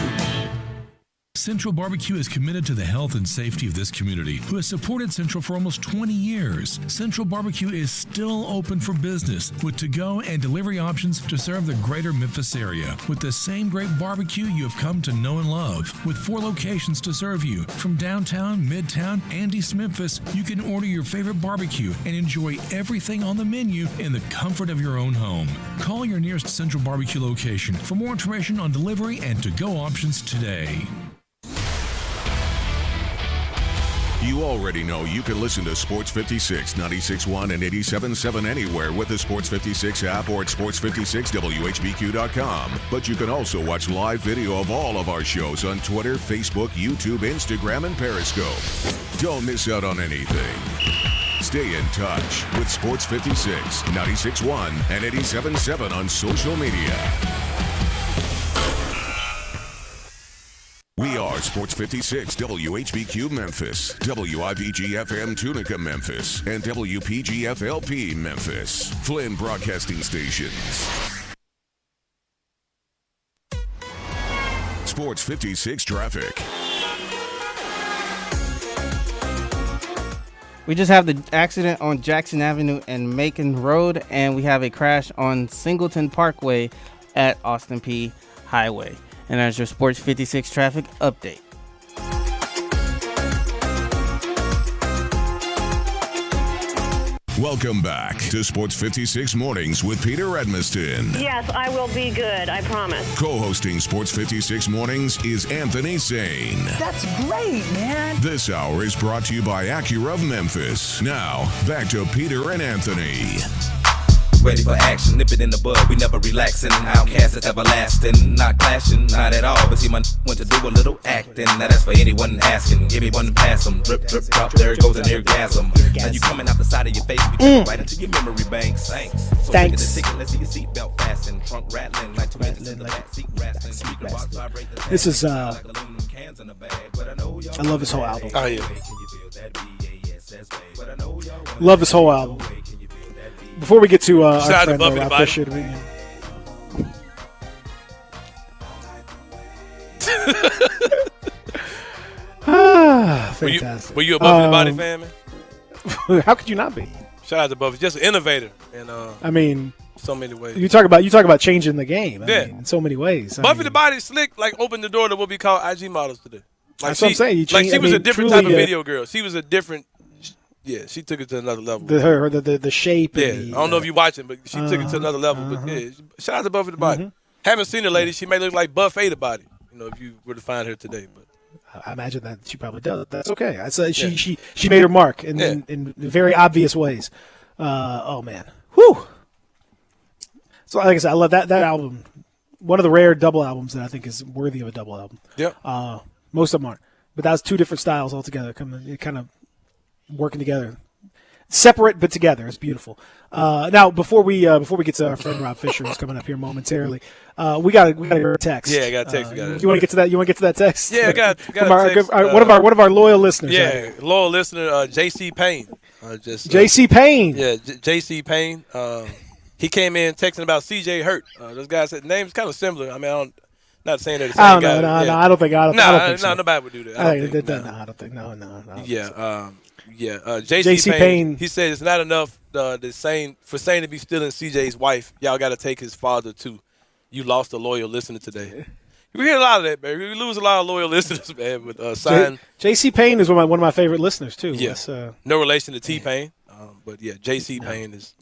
Central Barbecue is committed to the health and safety of this community, who has supported Central for almost 20 years. Central Barbecue is still open for business with to-go and delivery options to serve the greater Memphis area with the same great barbecue you have come to know and love. With 4 locations to serve you, from downtown, midtown, and East Memphis, you can order your favorite barbecue and enjoy everything on the menu in the comfort of your own home. Call your nearest Central Barbecue location for more information on delivery and to-go options today. You already know you can listen to Sports 56, 96.1 and 87.7 anywhere with the Sports 56 app or at sports56whbq.com. But you can also watch live video of all of our shows on Twitter, Facebook, YouTube, Instagram, and Periscope. Don't miss out on anything. Stay in touch with Sports 56, 96.1 and 87.7 on social media. We are Sports 56, WHBQ Memphis, WIVG-FM Tunica Memphis, and WPG-FLP Memphis, Flynn Broadcasting Stations. Sports 56 traffic. We just have the accident on Jackson Avenue and Macon Road, and we have a crash on Singleton Parkway at Austin P Highway. And that's your Sports 56 traffic update. Welcome back to Sports 56 Mornings with Peter Edmiston. Yes, I will be good, I promise. Co-hosting Sports 56 Mornings is Anthony Sane. That's great, man. This hour is brought to you by Acura of Memphis. Now, back to Peter and Anthony. Ready for action, nip it in the bud, we never relaxing. Outcast that's everlasting, not clashing, not at all. But see, my went to do a little acting. Now that's for anyone asking. Give me one to pass them. Drip, drip, drop, there it goes an orgasm. Now you coming out the side of your face, we take right into your memory banks. Thanks. So Thanks. The ticket, let's see your seatbelt fasten. Trunk rattling, like 2 inches in the back seat rattling. Speaker box vibrate. This is, I love this whole album. Oh, yeah. Love this whole album. Before we get to our friend Rob Fisher, fantastic. Were you a Buffy the Body fan, man? How could you not be? Shout out to Buffy, just an innovator, and I mean, so many ways. You talk about changing the game. I mean, in so many ways. Buffy the Body Slick like opened the door to what we call IG models today. Like that's what I'm saying. She was a different type of video girl. She was a different. Yeah, she took it to another level. The shape. Yeah, and I don't know if you're watching, but she took it to another level. But yeah, shout out to Buffy the Body. Haven't seen her, lady. She may look like Buffet the Body. You know, if you were to find her today, but I imagine that she probably does. That's okay. She made her mark in very obvious ways. Oh man, whew. So like I said, I love that album. One of the rare double albums that I think is worthy of a double album. Yeah. Most of them aren't, but that was 2 different styles altogether, kind of working together, separate but together. It's beautiful. Now before we get to our friend Rob Fisher, who's coming up here momentarily, we got a text. Yeah, I got a text. You want to get to that? You want to get to that text? Yeah, I got from a text. One of our loyal listeners. Yeah, loyal listener, JC Payne. JC Payne. Yeah, JC Payne. He came in texting about CJ Hurt. Those guys said names kind of similar. I mean, not saying they're the same guy. No, I don't think so. Nobody would do that. I don't think. No. JC Payne. He said it's not enough for Sane to be stealing CJ's wife. Y'all got to take his father too. You lost a loyal listener today. We hear a lot of that, man. We lose a lot of loyal listeners, man. With sign J.C. Payne is one of my favorite listeners too. Yes, no relation to T-Pain, but yeah, J.C. Payne is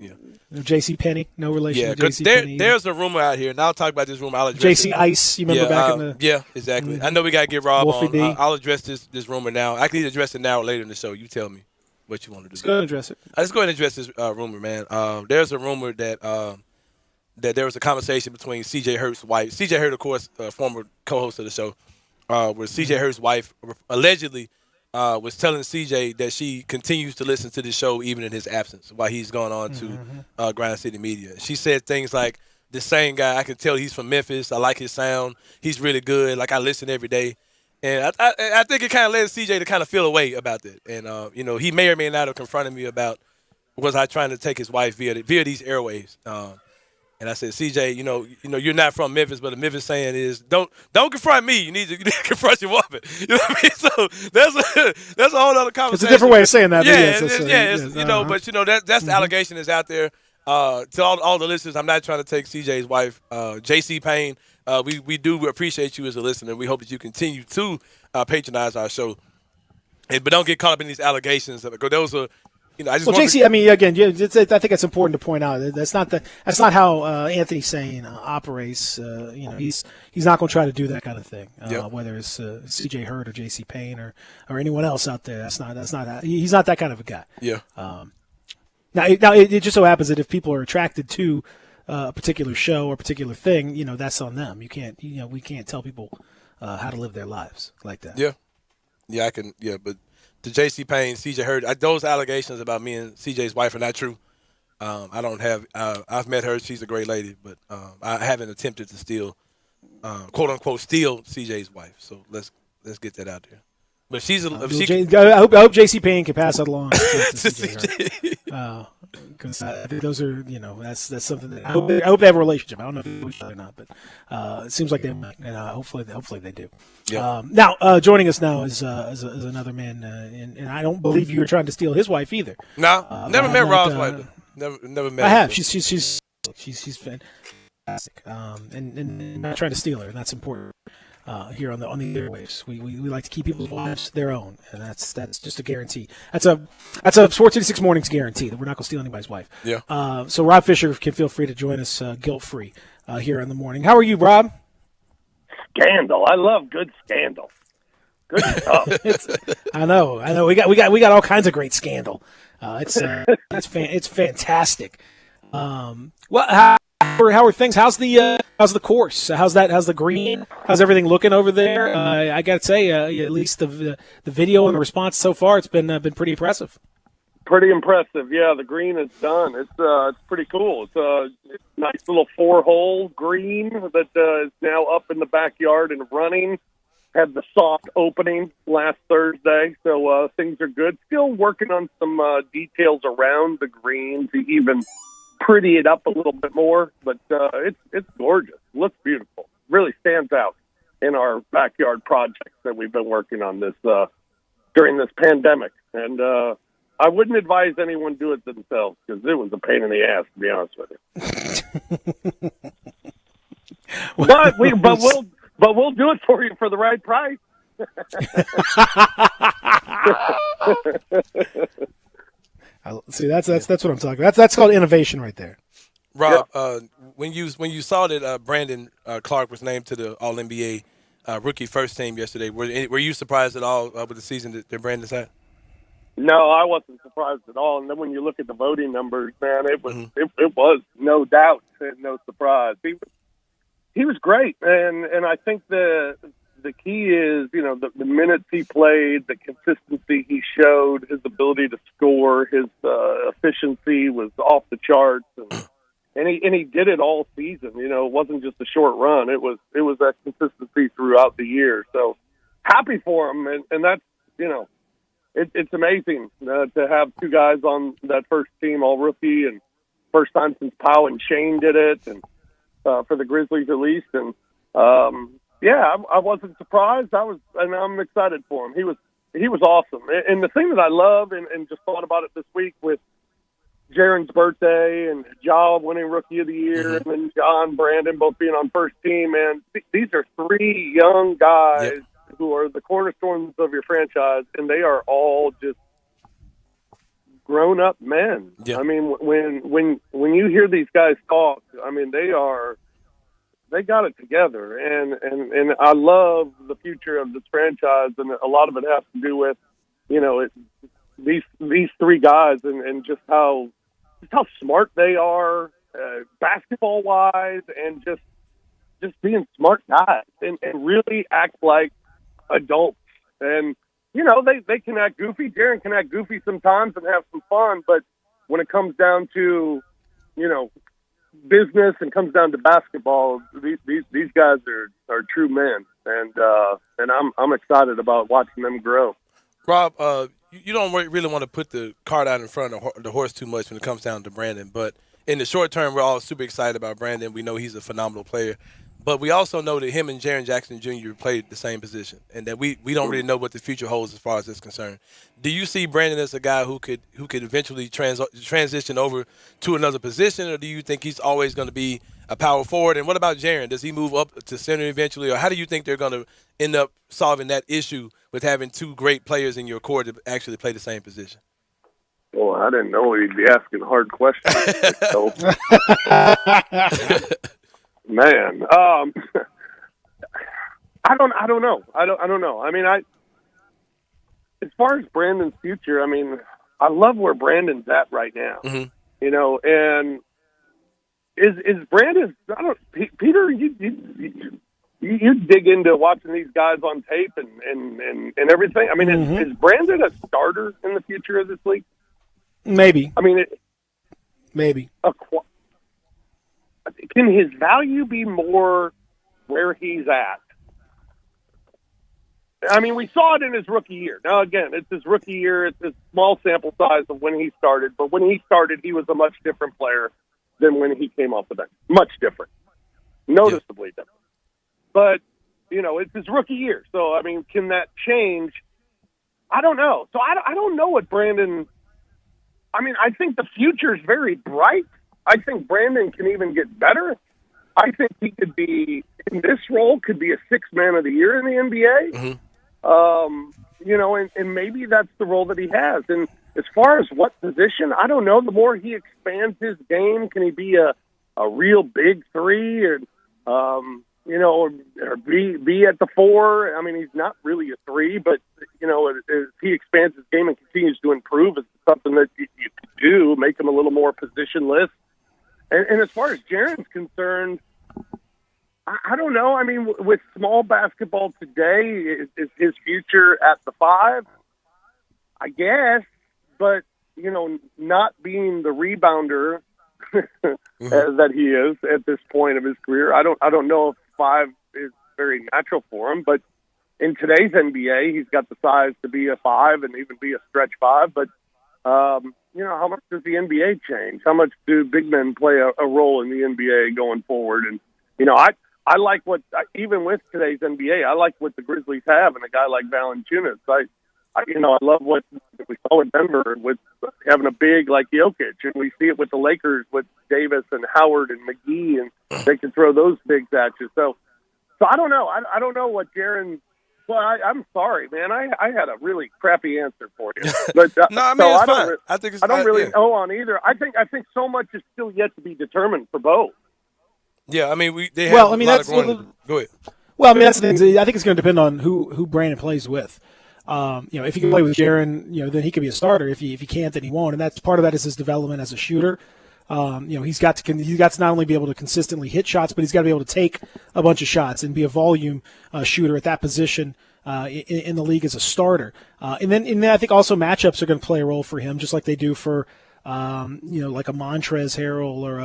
J.C. Penny, no relation. Yeah, to J.C. Penny. There's a rumor out here, and I'll talk about this rumor. I'll address J.C. it. Ice, you remember back in the yeah, exactly. I know we gotta get Rob Wolfie on. D. I'll address this rumor now. I can either address it now or later in the show. You tell me what you want to do. Let's go ahead and address it. Let's go ahead and address this rumor, man. There's a rumor that there was a conversation between C.J. Hurt's wife. C.J. Hurt, of course, former co-host of the show, where C.J. Hurt's wife allegedly was telling C.J. that she continues to listen to the show even in his absence while he's gone on to Grind City Media. She said things like, "The same guy, I can tell he's from Memphis. I like his sound. He's really good. Like, I listen every day." And I think it kind of led C.J. to kind of feel a way about that. And, he may or may not have confronted me about, was I trying to take his wife via these airwaves? And I said, CJ, you're not from Memphis, but the Memphis saying is, don't confront me. You need to confront your woman. You know what I mean? So that's a whole other conversation. It's a different way of saying that. But that's the allegation that's out there. To all the listeners, I'm not trying to take CJ's wife, J.C. Payne. We do appreciate you as a listener. We hope that you continue to patronize our show, but don't get caught up in these allegations. Because those are. JC, I mean, again, I think it's important to point out that's not how Anthony Sane operates. He's not going to try to do that kind of thing. Whether it's C.J. Hurt or J.C. Payne or anyone else out there, he's not that kind of a guy. Yeah. Now it just so happens that if people are attracted to a particular show or a particular thing, that's on them. You can't, we can't tell people how to live their lives like that. Yeah, I can. Yeah, but. To J.C. Payne, C.J. Hurt, those allegations about me and C.J.'s wife are not true. I've met her. She's a great lady, but I haven't attempted to steal, quote unquote, steal C.J.'s wife. So let's get that out there. But she's I hope J.C. Payne can pass that along to C.J. Hurt. Because I think those are, that's something that I hope they have a relationship. I don't know if they know each other or not, but it seems like they might, and hopefully they do. Yeah. Now, joining us now is another man, and I don't believe you were trying to steal his wife either. No, never met Rob's wife. Never met. I have. She's fantastic, and I'm not trying to steal her, and that's important. Here on the airwaves, we like to keep people's lives their own, and that's just a guarantee. That's a Sports 86 Mornings guarantee that we're not going to steal anybody's wife. Yeah. So Rob Fisher can feel free to join us guilt free here in the morning. How are you, Rob? Scandal. I love good scandal. Good stuff. I know. We got all kinds of great scandal. It's fantastic. How are things? How's the course? How's the green? How's everything looking over there? I got to say, at least the video and the response so far, it's been pretty impressive. Pretty impressive, yeah. The green is done. It's pretty cool. It's a nice little 4-hole green that is now up in the backyard and running. Had the soft opening last Thursday, so things are good. Still working on some details around the green to even pretty it up a little bit more, but it's gorgeous. Looks beautiful. Really stands out in our backyard projects that we've been working on this during this pandemic. And I wouldn't advise anyone do it themselves because it was a pain in the ass, to be honest with you. but we'll do it for you for the right price. See, that's what I'm talking about. That's called innovation right there. Rob, when you saw that Brandon Clark was named to the All-NBA rookie first team yesterday, were you surprised at all with the season that Brandon's had? No, I wasn't surprised at all. And then when you look at the voting numbers, man, it was it was no doubt and no surprise. He was great, and I think the key is, the minutes he played, the consistency he showed, his ability to score, his efficiency was off the charts, and he did it all season. It wasn't just a short run; it was that consistency throughout the year. So happy for him, and that's it's amazing to have two guys on that first team, all rookie, and first time since Powell and Shane did it, and for the Grizzlies at least, and. Yeah, I wasn't surprised. I'm excited for him. He was awesome. And the thing that I love and just thought about it this week with Jaren's birthday and Ja winning Rookie of the Year, and then John, Brandon both being on first team, man. These are three young guys who are the cornerstones of your franchise, and they are all just grown-up men. I mean, when you hear these guys talk, I mean, they got it together, and I love the future of this franchise, and a lot of it has to do with, you know, these three guys and just how smart they are, basketball wise, and just being smart guys and really act like adults. And you know, they can act goofy. Jaren can act goofy sometimes and have some fun, but when it comes down to, you know, business and comes down to basketball, these guys are true men, and I'm excited about watching them grow. Rob, you don't really want to put the cart out in front of the horse too much when it comes down to Brandon, but in the short term, we're all super excited about Brandon. We know he's a phenomenal player, but we also know that him and Jaren Jackson Jr. played the same position, and that we don't really know what the future holds as far as that's concerned. Do you see Brandon as a guy who could eventually transition over to another position, or do you think he's always going to be a power forward? And what about Jaren? Does he move up to center eventually, or how do you think they're going to end up solving that issue with having two great players in your core to actually play the same position? Well, I didn't know he'd be asking hard questions. So. Man, I don't know. I don't know. I mean, as far as Brandon's future, I mean, I love where Brandon's at right now. Mm-hmm. You know, and is Brandon? Peter, you dig into watching these guys on tape and everything. I mean, is Brandon a starter in the future of this league? Maybe. I mean, maybe. Can his value be more where he's at? I mean, we saw it in his rookie year. Now, again, it's his rookie year. It's a small sample size of when he started. But when he started, he was a much different player than when he came off the bench. Much different. Noticeably different. But, you know, it's his rookie year. So, I mean, can that change? I don't know. So, I don't know what Brandon – I mean, I think the future is very bright. I think Brandon can even get better. I think he could be, in this role, could be a sixth man of the year in the NBA. Mm-hmm. You know, and maybe that's the role that he has. And as far as what position, I don't know. The more he expands his game, can he be a real big three, or you know, or be at the four? I mean, he's not really a three, but you know, as he expands his game and continues to improve, it's something that you could do, make him a little more positionless. And as far as Jaren's concerned, I don't know. I mean, with small basketball today, is his future at the five? I guess, but, you know, not being the rebounder that he is at this point of his career, I don't know if five is very natural for him. But in today's NBA, he's got the size to be a five and even be a stretch five. But you know, how much does the NBA change? How much do big men play a role in the NBA going forward? And, you know, I like even with today's NBA, I like what the Grizzlies have and a guy like Valanciunas. I love what we saw in Denver with having a big like Jokic, and we see it with the Lakers with Davis and Howard and McGee, and they can throw those bigs at you. So I don't know. I don't know what Jaren. Well, I'm sorry, man. I had a really crappy answer for you. But no, I mean, it's fine. I don't really know on either. I think so much is still yet to be determined for both. Yeah, I mean, they have a lot of growing. Go ahead. Well, I mean, that's the thing. I think it's going to depend on who Brandon plays with. You know, if he can play with Jaren, you know, then he could be a starter. If he can't, then he won't. And that's part of that is his development as a shooter. You know, he's got to not only be able to consistently hit shots, but he's got to be able to take a bunch of shots and be a volume shooter at that position in the league as a starter. And then I think also matchups are going to play a role for him, just like they do for you know, like a Montrezl Harrell or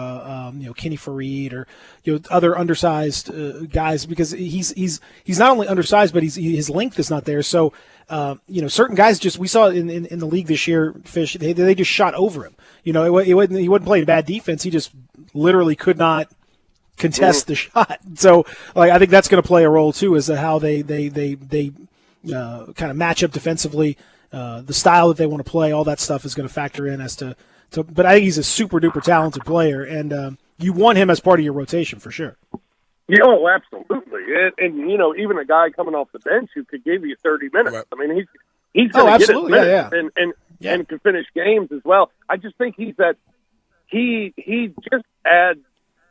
you know, Kenny Fareed or, you know, other undersized guys, because he's not only undersized, but his length is not there. So you know, certain guys we saw in the league this year, Fish, they just shot over him. You know, he wasn't playing bad defense. He just literally could not contest the shot. So, like, I think that's going to play a role too, as to how they kind of match up defensively. The style that they want to play, all that stuff is going to factor in as to So, but I think he's a super duper talented player, and you want him as part of your rotation for sure. Yeah, oh, absolutely. And even a guy coming off the bench who could give you 30 minutes. Right. I mean, he's going to get his minutes and can finish games as well. I just think he just adds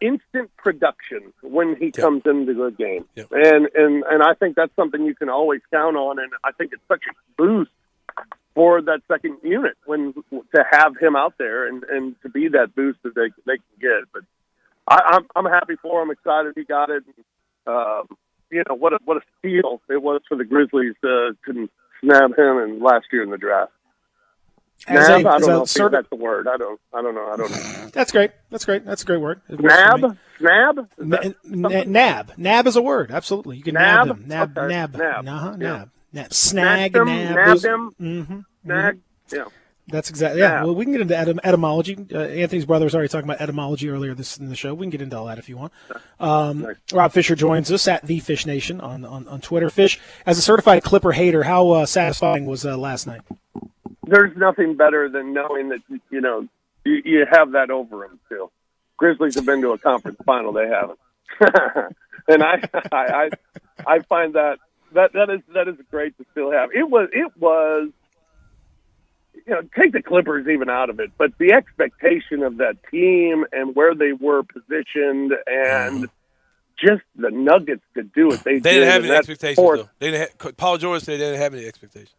instant production when he comes into the game. Yep. And I think that's something you can always count on, and I think it's such a boost for that second unit to have him out there and to be that boost that they can get. But I'm happy for him, excited he got it. What a steal it was for the Grizzlies to snab him last year in the draft. I don't know if that's the word. I don't know. That's great. That's a great word. Snab? Nab is a word. Absolutely. You can nab them. Nab. Nab. Snag, nab him. Mm-hmm. Snag. Yeah. That's exactly. Yeah. Well, we can get into etymology. Anthony's brother was already talking about etymology earlier in the show. We can get into all that if you want. Rob Fisher joins us at The Fish Nation on Twitter. Fish, as a certified Clipper hater, how satisfying was last night? There's nothing better than knowing that you have that over them still. Grizzlies have been to a conference final; they haven't, and I find that is great to still have. It was take the Clippers even out of it, but the expectation of that team and where they were positioned and just the Nuggets to do it. They didn't have any expectations, though. Paul George said they didn't have any expectations.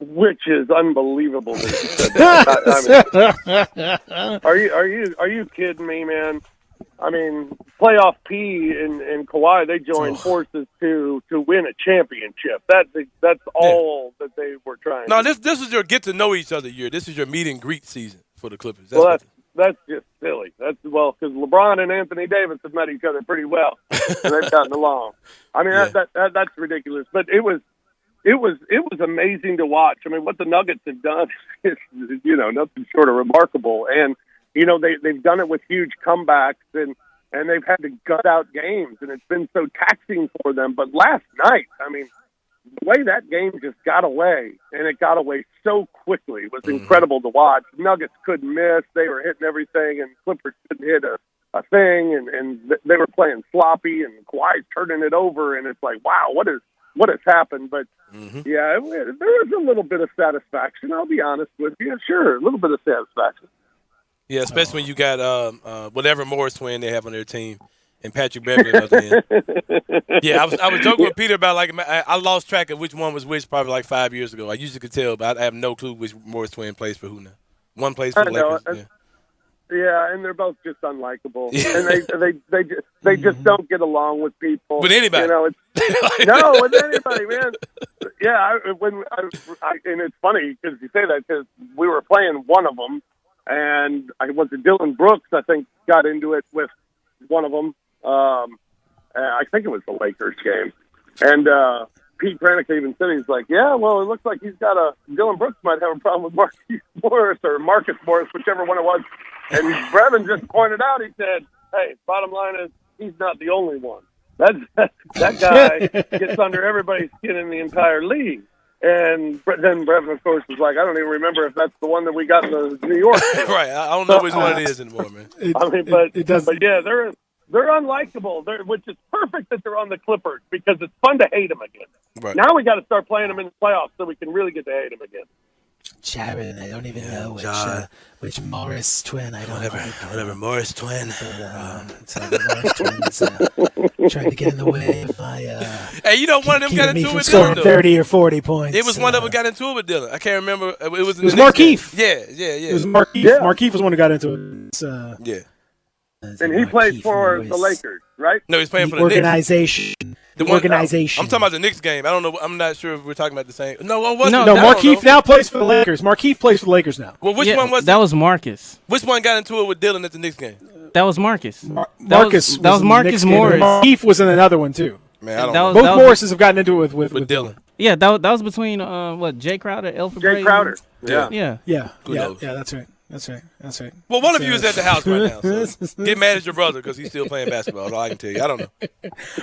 Which is unbelievable. Are you kidding me, man? I mean, playoff P and Kawhi, they joined forces to win a championship. That's all that they were trying. No, this is your get to know each other year. This is your meet and greet season for the Clippers. That's just silly. Because LeBron and Anthony Davis have met each other pretty well, and they've gotten along. I mean, that's ridiculous. But it was amazing to watch. I mean, what the Nuggets have done is, nothing short of remarkable. And, they've done it with huge comebacks and they've had to gut out games, and it's been so taxing for them. But last night, I mean, the way that game just got away, and it got away so quickly, was incredible to watch. Nuggets couldn't miss. They were hitting everything, and Clippers couldn't hit a thing, and they were playing sloppy, and Kawhi's turning it over, and it's like, wow, what has happened? But there was a little bit of satisfaction. I'll be honest with you. Sure, a little bit of satisfaction. Yeah, especially when you got whatever Morris twin they have on their team and Patrick Beverly at the end. Yeah, I was joking with Peter about I lost track of which one was which probably like 5 years ago. I usually could tell, but I have no clue which Morris twin plays for who now. One plays for the Lakers. Yeah, and they're both just unlikable, and they just don't get along with people. With anybody, with anybody, man. Yeah, and it's funny because you say that because we were playing one of them, and Dylan Brooks, I think, got into it with one of them. I think it was the Lakers game, and Pete Pranica even said, he's like, yeah, well, it looks like Dylan Brooks might have a problem with Marcus Morris, whichever one it was. And Brevin just pointed out, he said, hey, bottom line is he's not the only one. That guy gets under everybody's skin in the entire league. And then Brevin, of course, was like, I don't even remember if that's the one that we got in the New York. Right. I don't know which one it is anymore, man. But yeah, they're unlikable, which is perfect that they're on the Clippers because it's fun to hate them again. Right. Now we got to start playing them in the playoffs so we can really get to hate them again. Sharon, I don't even know which Morris twin. I don't whatever Morris twin. Morris twins trying to get in the way of my. Hey, one of them got into it with Dylan. 30 or 40 points. It was one of them got into it with Dylan. I can't remember. It was Markieff. Yeah. It was Markieff. Yeah. Markieff was one who got into it. Yeah. And he plays for the Lakers, right? No, he's playing for the organization. Knicks. Organization. I'm talking about the Knicks game. I don't know. I'm not sure if we're talking about the same. No, Markieff now plays for the Lakers. Markieff plays for the Lakers now. Well, which one was that? Was Marcus. Which one got into it with Dylan at the Knicks game? That was Marcus. Marcus. That was Marcus Morris. Markieff was in another one too. Man, both Morrises have gotten into it with Dylan. Yeah, that was between Jay Crowder, Elfrid Payton. Jay Crowder. Yeah. That's right. That's right. Well, one of you is at the house right now. So get mad at your brother because he's still playing basketball. That's all I can tell you. I don't know.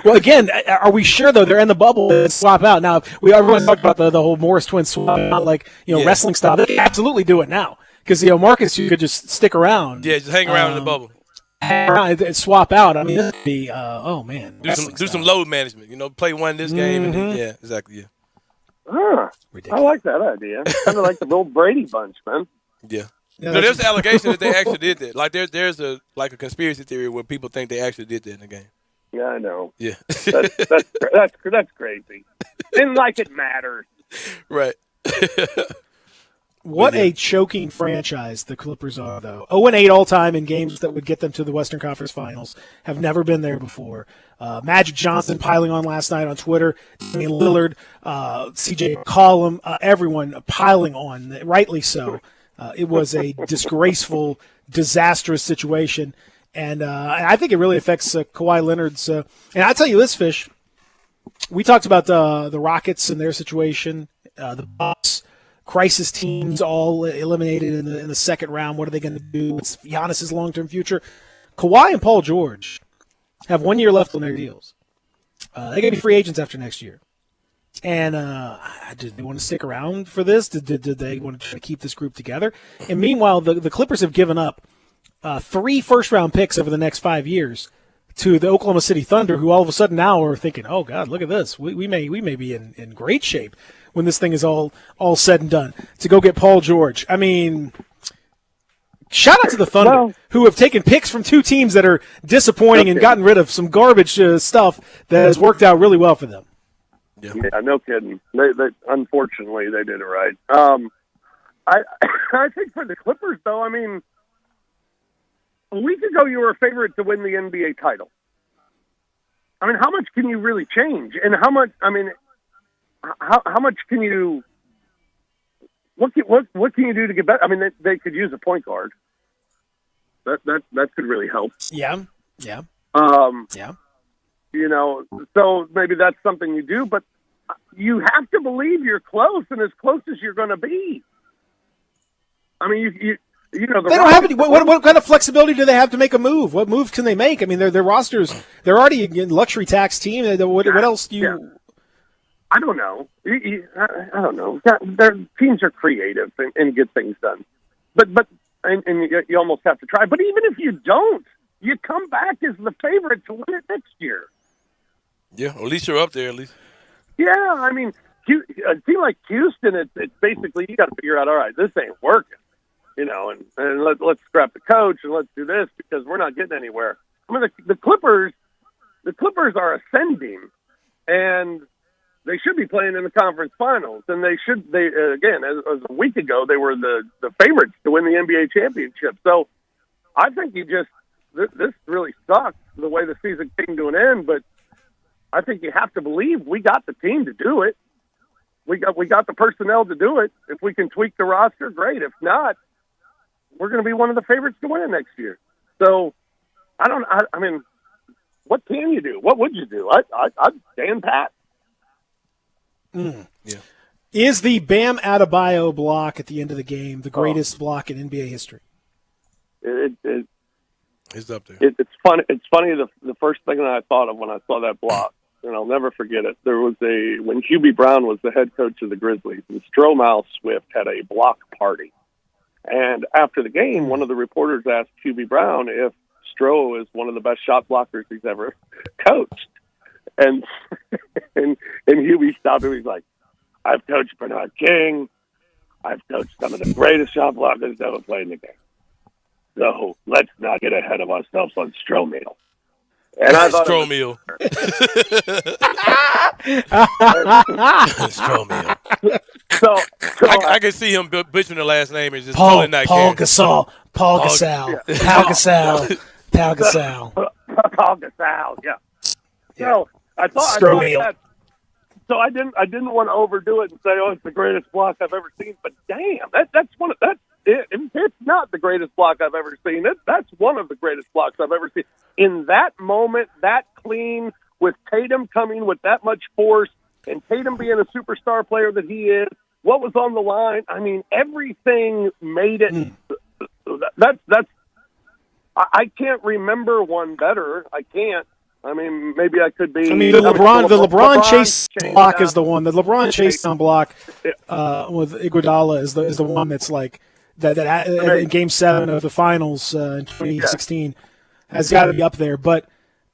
Well, again, are we sure though they're in the bubble and swap out now? Everyone talked about the whole Morris twins swap out, wrestling style. They can absolutely do it now because Marcus, you could just stick around. Yeah, just hang around in the bubble. Hang around and swap out. I mean, this would be oh man. Do some load management. Play one this game, and then, yeah, exactly. Yeah. I like that idea. Kind of like the old Brady bunch, man. Yeah. There's an allegation that they actually did that. Like there's a conspiracy theory where people think they actually did that in the game. Yeah, I know. Yeah. That's crazy. Didn't like it matters. Right. What a choking franchise the Clippers are, though. 0-8 all-time in games that would get them to the Western Conference Finals. Have never been there before. Magic Johnson piling on last night on Twitter. Damian Lillard, CJ McCollum, everyone piling on, rightly so. It was a disgraceful, disastrous situation. And I think it really affects Kawhi Leonard's. And I'll tell you this, Fish. We talked about the Rockets and their situation, the Bucks. Crisis teams all eliminated in the second round. What are they going to do? What's Giannis's long-term future? Kawhi and Paul George have 1 year left on their deals. They're going to be free agents after next year. And did they want to stick around for this? Did they want to try to keep this group together? And meanwhile, the Clippers have given up 3 first-round picks over the next 5 years to the Oklahoma City Thunder, who all of a sudden now are thinking, oh, God, look at this. We may be in great shape when this thing is all said and done, to go get Paul George. I mean, shout out to the Thunder, who have taken picks from 2 teams that are disappointing and gotten rid of some garbage stuff that has worked out really well for them. Yeah, no kidding. They unfortunately, they did it right. I think for the Clippers, though, I mean, a week ago you were a favorite to win the NBA title. I mean, how much can you really change? And how much, I mean, how much can you? What can you do to get better? I mean, they could use a point guard. That could really help. Yeah. So maybe that's something you do, but you have to believe you're close and as close as you're going to be. I mean, they don't have any. What kind of flexibility do they have to make a move? What moves can they make? I mean, their rosters, they're already a luxury tax team. What else do you? Yeah. I don't know. I don't know. Their teams are creative and get things done, but you almost have to try. But even if you don't, you come back as the favorite to win it next year. Yeah, at least you're up there. At least. Yeah, I mean, a team like Houston, it's basically you got to figure out. All right, this ain't working, and let's scrap the coach and let's do this because we're not getting anywhere. I mean, the Clippers are ascending, and they should be playing in the conference finals, and they again, as a week ago, they were the favorites to win the NBA championship. So I think this really sucks the way the season came to an end, but I think you have to believe we got the team to do it. We got the personnel to do it. If we can tweak the roster, great. If not, we're going to be one of the favorites to win it next year. So I mean, what can you do? What would you do? I'd stand pat. Yeah. Is the Bam Adebayo block at the end of the game the greatest block in NBA history? It's up there. It's funny. It's funny. The first thing that I thought of when I saw that block, and I'll never forget it. There was when Hubie Brown was the head coach of the Grizzlies, and Stromile Swift had a block party. And after the game, one of the reporters asked Hubie Brown if Stro is one of the best shot blockers he's ever coached. And Hubie stopped him. He's like, I've coached Bernard King. I've coached some of the greatest shot blockers that ever played in the game. So let's not get ahead of ourselves on Stromile. And I thought Stromile. Stromile. So I can see him butchering the last name and just Paul calling that Gasol. Paul Gasol. Yeah. So I thought that. So I didn't want to overdo it and say, oh, it's the greatest block I've ever seen. But damn, that's one of that's it. It's not the greatest block I've ever seen. That's one of the greatest blocks I've ever seen. In that moment, that clean, with Tatum coming with that much force, and Tatum being a superstar player that he is, what was on the line? I mean, everything made it. That's. I can't remember one better. I can't. I mean, maybe I could be. I mean, the LeBron Chase block is the one. The LeBron Chase block with Iguodala is the one that's like in Game 7 of the finals in 2016 has got to be up there. But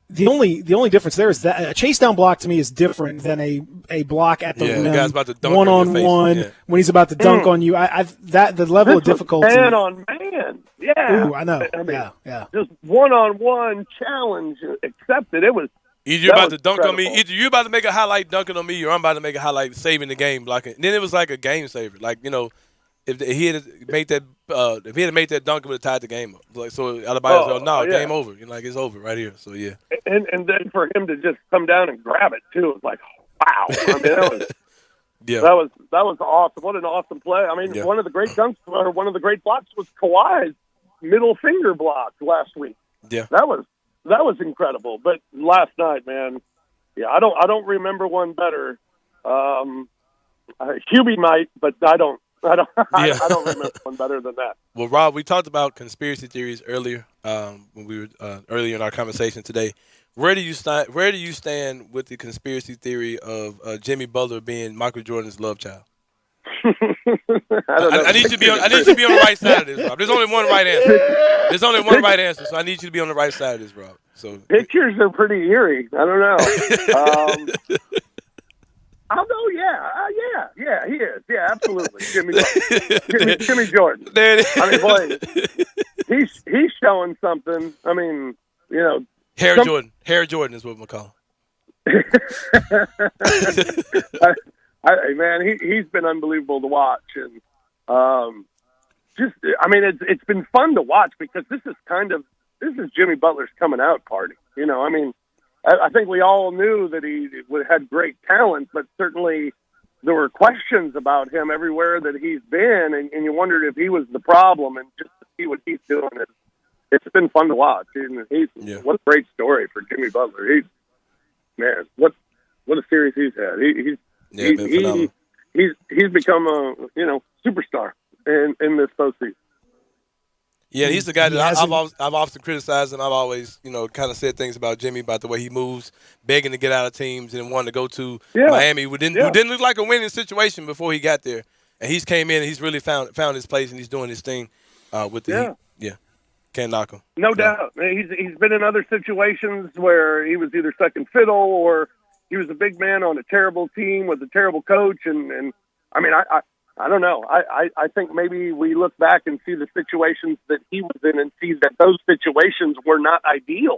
the only difference there is that a chase down block to me is different than a block at the rim, the guy's about to dunk one-on-one when he's about to dunk on you. The level of difficulty. Man on man. Yeah. Ooh, I know. I mean, yeah. Just one-on-one challenge accepted. It was. Either you're about to dunk on me, either you're about to make a highlight dunking on me, or I'm about to make a highlight saving the game blocking. And then it was like a game saver. Like, if he had made that dunk, it would have tied the game up. Like, so Adebayo said, game over. Like, it's over right here. So yeah. And then for him to just come down and grab it too, it was like, wow. I mean, that was awesome. What an awesome play. I mean, one of the great dunks or one of the great blocks was Kawhi's middle finger block last week. Yeah. That was incredible. But last night, man, I don't remember one better. Hubie might, but I don't remember one better than that. Well, Rob, we talked about conspiracy theories earlier when we were earlier in our conversation today. Where do you stand with the conspiracy theory of Jimmy Butler being Michael Jordan's love child? I need you to be on the right side of this, Rob. There's only one right answer. So I need you to be on the right side of this, Rob. So pictures are pretty eerie. I don't know. I'll go. Yeah, he is. Yeah, absolutely. Jimmy Jordan. I mean, boy, he's showing something. I mean, Hair Jordan is what we'll call him. Man, he's been unbelievable to watch, and it's been fun to watch because this is Jimmy Butler's coming out party. I mean, I think we all knew that he had great talent, but certainly there were questions about him everywhere that he's been, and you wondered if he was the problem, and just to see what he's doing, it's been fun to watch. And what a great story for Jimmy Butler. What a series he's had. He's become a superstar in this postseason. Yeah, he's the guy that I've often criticized, and I've always kind of said things about Jimmy about the way he moves, begging to get out of teams and wanting to go to Miami, who didn't look like a winning situation before he got there, and he's came in and he's really found his place and he's doing his thing with the Heat. Yeah, can't knock him. No doubt. He's been in other situations where he was either second fiddle or he was a big man on a terrible team with a terrible coach, and I mean, I don't know. I think maybe we look back and see the situations that he was in and see that those situations were not ideal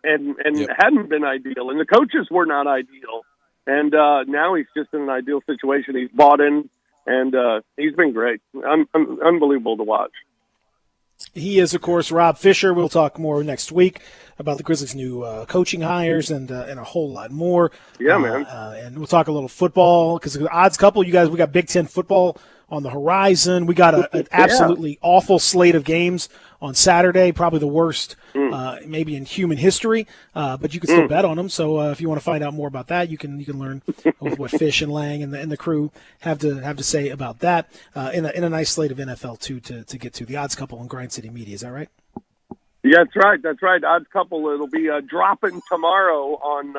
and hadn't been ideal, and the coaches were not ideal. And now he's just in an ideal situation. He's bought in, and he's been great. Unbelievable to watch. He is, of course, Rob Fisher. We'll talk more next week about the Grizzlies' new coaching hires and a whole lot more. Yeah, man. And we'll talk a little football because the odds couple, you guys, we got Big Ten football on the horizon. We got an absolutely awful slate of games on Saturday, probably the worst maybe in human history, but you can still bet on them. So if you want to find out more about that, you can learn what Fish and Lang and the crew have to say about that in a nice slate of NFL too to get to. The odds couple on Grind City Media, is that right? Yeah, that's right. Odds couple. It'll be dropping tomorrow on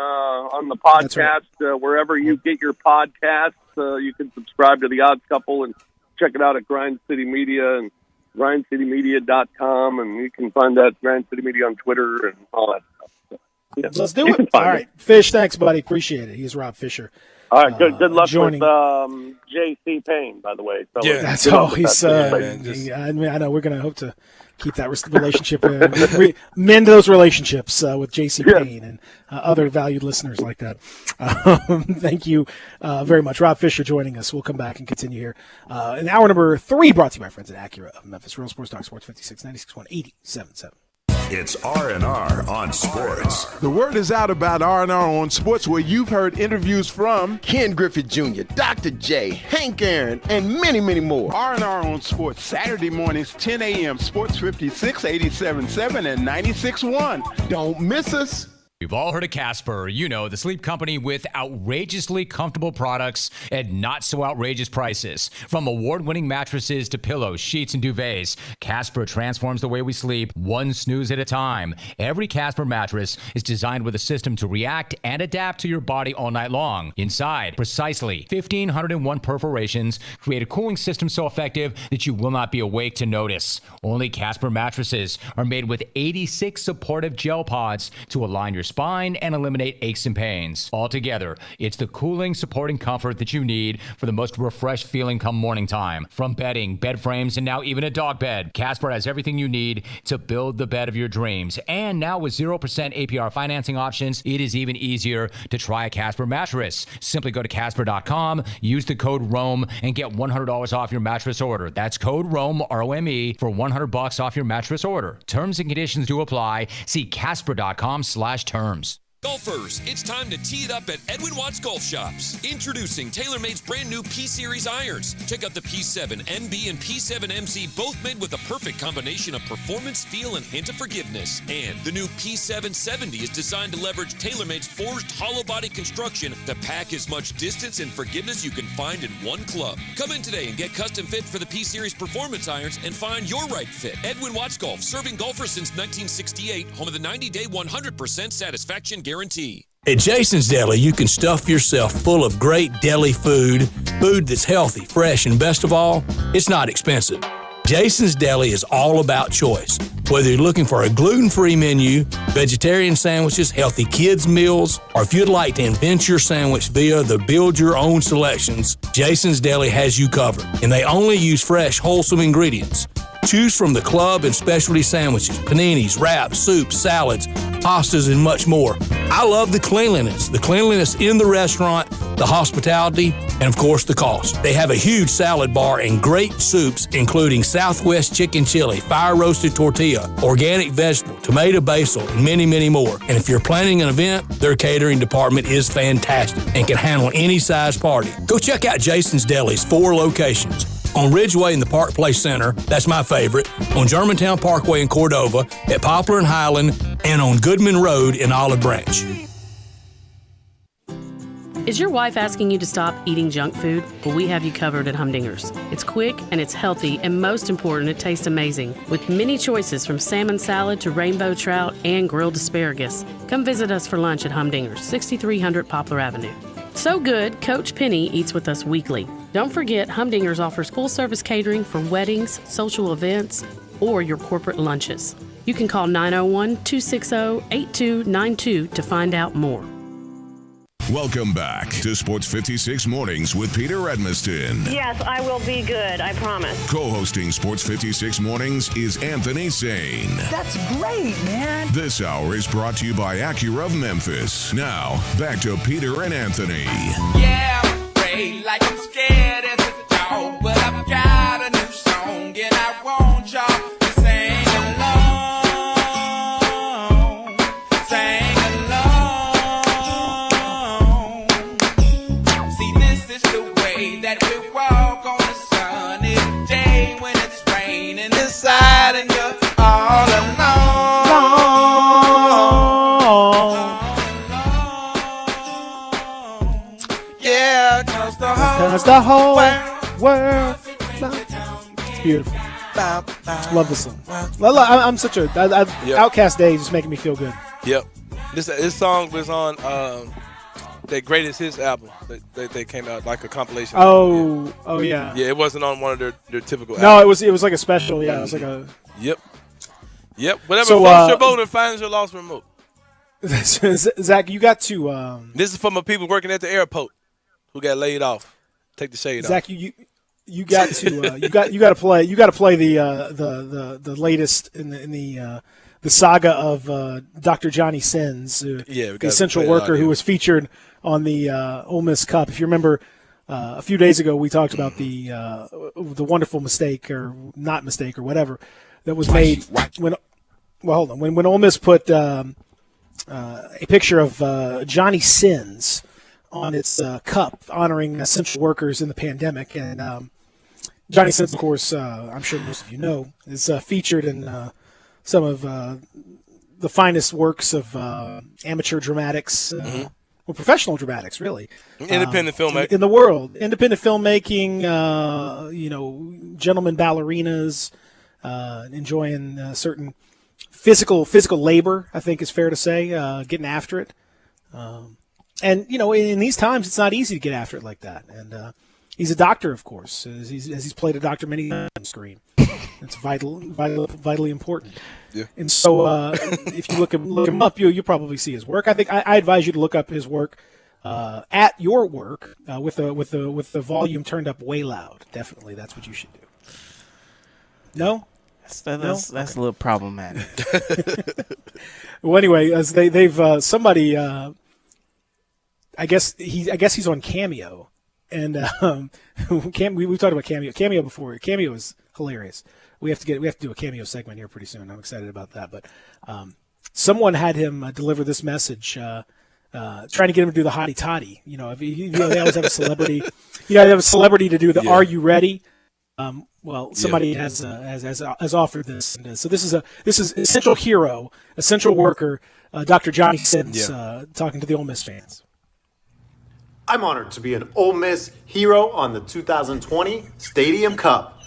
the podcast wherever you get your podcasts. You can subscribe to the Odds Couple and check it out at Grind City Media and grindcitymedia.com, and you can find that Grind City Media on Twitter and all that stuff. So, yeah. Let's do it. All right, Fish, thanks, buddy. Appreciate it. He's Rob Fisher. All right, good luck with J.C. Payne, by the way. So yeah, that's always. I know we're going to hope to keep that relationship, mend those relationships with J.C. Payne and other valued listeners like that. Thank you very much. Rob Fisher joining us. We'll come back and continue here. In hour number 3, brought to you by friends at Acura of Memphis. Real Sports Talk, Sports 56, 96.1, 87.7. It's R&R on Sports. The word is out about R&R on Sports, where you've heard interviews from Ken Griffith Jr., Dr. J, Hank Aaron, and many, many more. R&R on Sports, Saturday mornings, 10 a.m., Sports 56, 87.7, and 96.1. Don't miss us. We've all heard of Casper, the sleep company with outrageously comfortable products at not so outrageous prices. From award-winning mattresses to pillows, sheets, and duvets, Casper transforms the way we sleep one snooze at a time. Every Casper mattress is designed with a system to react and adapt to your body all night long. Inside, precisely 1,501 perforations create a cooling system so effective that you will not be awake to notice. Only Casper mattresses are made with 86 supportive gel pods to align your spine and eliminate aches and pains. Altogether, it's the cooling, supporting comfort that you need for the most refreshed feeling come morning time. From bedding, bed frames, and now even a dog bed, Casper has everything you need to build the bed of your dreams. And now with 0% APR financing options, it is even easier to try a Casper mattress. Simply go to Casper.com, use the code ROAM, and get $100 off your mattress order. That's code ROAM, R-O-M-E, for $100 off your mattress order. Terms and conditions do apply. See Casper.com/terms. Golfers, it's time to tee it up at Edwin Watts Golf Shops. Introducing TaylorMade's brand new P-Series irons. Check out the P7 MB and P7 MC, both made with the perfect combination of performance, feel, and hint of forgiveness. And the new P770 is designed to leverage TaylorMade's forged hollow body construction to pack as much distance and forgiveness you can find in one club. Come in today and get custom fit for the P-Series performance irons and find your right fit. Edwin Watts Golf, serving golfers since 1968, home of the 90-day 100% satisfaction guarantee. At Jason's Deli, you can stuff yourself full of great deli food that's healthy, fresh, and best of all, it's not expensive. Jason's Deli is all about choice. Whether you're looking for a gluten-free menu, vegetarian sandwiches, healthy kids' meals, or if you'd like to invent your sandwich via the build-your-own selections, Jason's Deli has you covered. And they only use fresh, wholesome ingredients. Choose from the club and specialty sandwiches, paninis, wraps, soups, salads, pastas, and much more. I love the cleanliness in the restaurant, the hospitality, and of course the cost. They have a huge salad bar and great soups, including Southwest chicken chili, fire roasted tortilla, organic vegetable, tomato basil, and many, many more. And if you're planning an event, their catering department is fantastic and can handle any size party. Go check out Jason's Deli's 4 locations. On Ridgeway in the Park Place Center, that's my favorite, on Germantown Parkway in Cordova, at Poplar and Highland, and on Goodman Road in Olive Branch. Is your wife asking you to stop eating junk food? Well, we have you covered at Humdinger's. It's quick and it's healthy, and most important, it tastes amazing. With many choices from salmon salad to rainbow trout and grilled asparagus. Come visit us for lunch at Humdinger's, 6300 Poplar Avenue. So good, Coach Penny eats with us weekly. Don't forget, Humdinger's offers full-service catering for weddings, social events, or your corporate lunches. You can call 901-260-8292 to find out more. Welcome back to Sports 56 Mornings with Peter Edmiston. Yes, I will be good, I promise. Co-hosting Sports 56 Mornings is Anthony Sane. That's great, man. This hour is brought to you by Acura of Memphis. Now, back to Peter and Anthony. Yeah, I'm afraid, like I'm scared as a dog, but I've got a new song, and I want y'all to sing along. Sing along. See, this is the way that we walk on a sunny day when it's raining inside and you're all alone. Yeah, cause the whole world. It's beautiful. Love this song. I'm such a Outcast Days is making me feel good. Yep. This song was on their greatest hits album that they came out, like a compilation. Oh yeah. Yeah, it wasn't on one of their typical No, albums. it was like a special. Yeah, it was like a. Yep. Whatever So, floats your boat and finds your lost remote. Zach, you got to. This is from the people working at the airport who got laid off. Take the shade Zach, off. you got to you got to play the latest in the saga of Dr. Johnny Sins, the essential worker who was featured on the Ole Miss Cup. If you remember, a few days ago we talked about the wonderful mistake or not mistake or whatever that was made when Ole Miss put a picture of Johnny Sins on its cup honoring essential workers in the pandemic. And Johnny Sins, of course, I'm sure most of you know, is featured in some of the finest works of amateur dramatics, well, professional dramatics, really. Independent filmmaking in the world. Independent filmmaking, gentlemen ballerinas, enjoying certain physical labor, I think is fair to say, getting after it. And, in these times, it's not easy to get after it like that. And he's a doctor, of course, as he's played a doctor many times on screen. It's vitally important. Yeah. And so if you look him up, you'll probably see his work. I think I advise you to look up his work at your work with the volume turned up way loud. Definitely, that's what you should do. No? That's a little problematic. Well, anyway, as they've somebody, I guess he's on Cameo, and we've talked about Cameo. Cameo before. Cameo is hilarious. We have to do a Cameo segment here pretty soon. I'm excited about that. But someone had him deliver this message, trying to get him to do the hottie toddy. They always have a celebrity. They have a celebrity to do the "Are you ready?" Well, somebody has offered this, and so this is essential hero, essential worker, Dr. Johnny Sins, talking to the Ole Miss fans. I'm honored to be an Ole Miss hero on the 2020 Stadium Cup.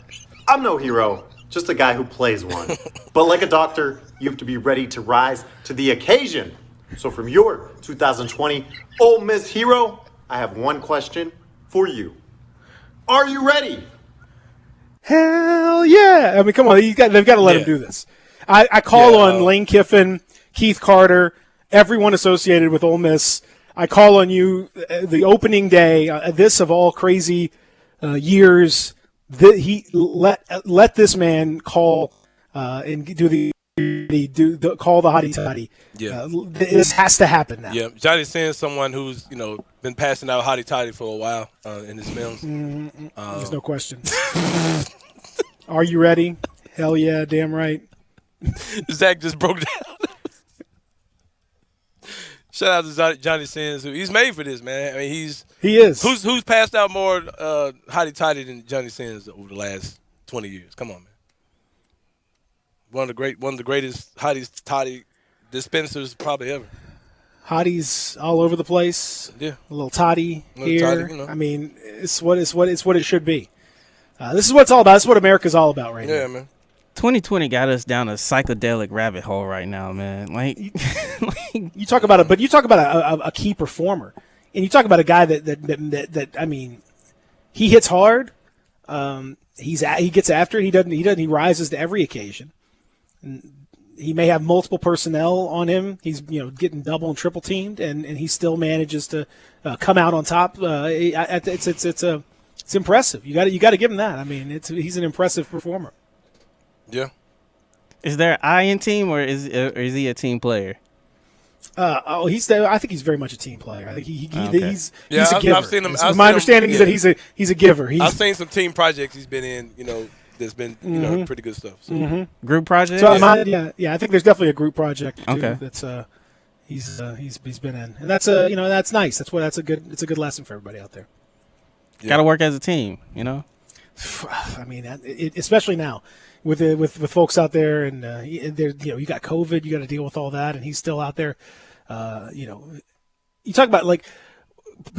I'm no hero, just a guy who plays one. But like a doctor, you have to be ready to rise to the occasion. So from your 2020 Ole Miss hero, I have one question for you. Are you ready? Hell yeah! I mean, come on, they've got to let him do this. I call on Lane Kiffin, Keith Carter, everyone associated with Ole Miss. I call on you the opening day, this of all crazy years. Let this man call and do call the hottie toddy. Yeah, this has to happen now. Yeah, Johnny Sins, someone who's been passing out hottie toddy for a while in his films. There's no question. Are you ready? Hell yeah, damn right. Zach just broke down. Shout out to Johnny Sins. He's made for this, man. I mean, he is. Who's passed out more hottie toddy than Johnny Sins over the last 20 years? Come on, man. One of the greatest hottie toddy dispensers probably ever. Hotties all over the place. Yeah. A little toddy here. Toddy, I mean, it's what it should be. This is what it's all about. This is what America's all about right now. Yeah, man. 2020 got us down a psychedelic rabbit hole right now, man. You talk about it, but you talk about a key performer, and you talk about a guy that I mean, he hits hard. He gets after it. He rises to every occasion. And he may have multiple personnel on him. He's getting double and triple teamed, and he still manages to come out on top. It's impressive. You got to give him that. I mean, he's an impressive performer. Yeah. Is there an I in team, or is he a team player? I think he's very much a team player. I think he's a giver. I've seen him. My understanding is that he's a giver. I've seen some team projects he's been in. There's been pretty good stuff. So. Group project. So I think there's definitely a group project too, okay. That's he's been in, and that's that's nice. It's a good lesson for everybody out there. Yeah. Got to work as a team, I mean, especially now with folks out there, and you got COVID, you got to deal with all that, and he's still out there. You talk about like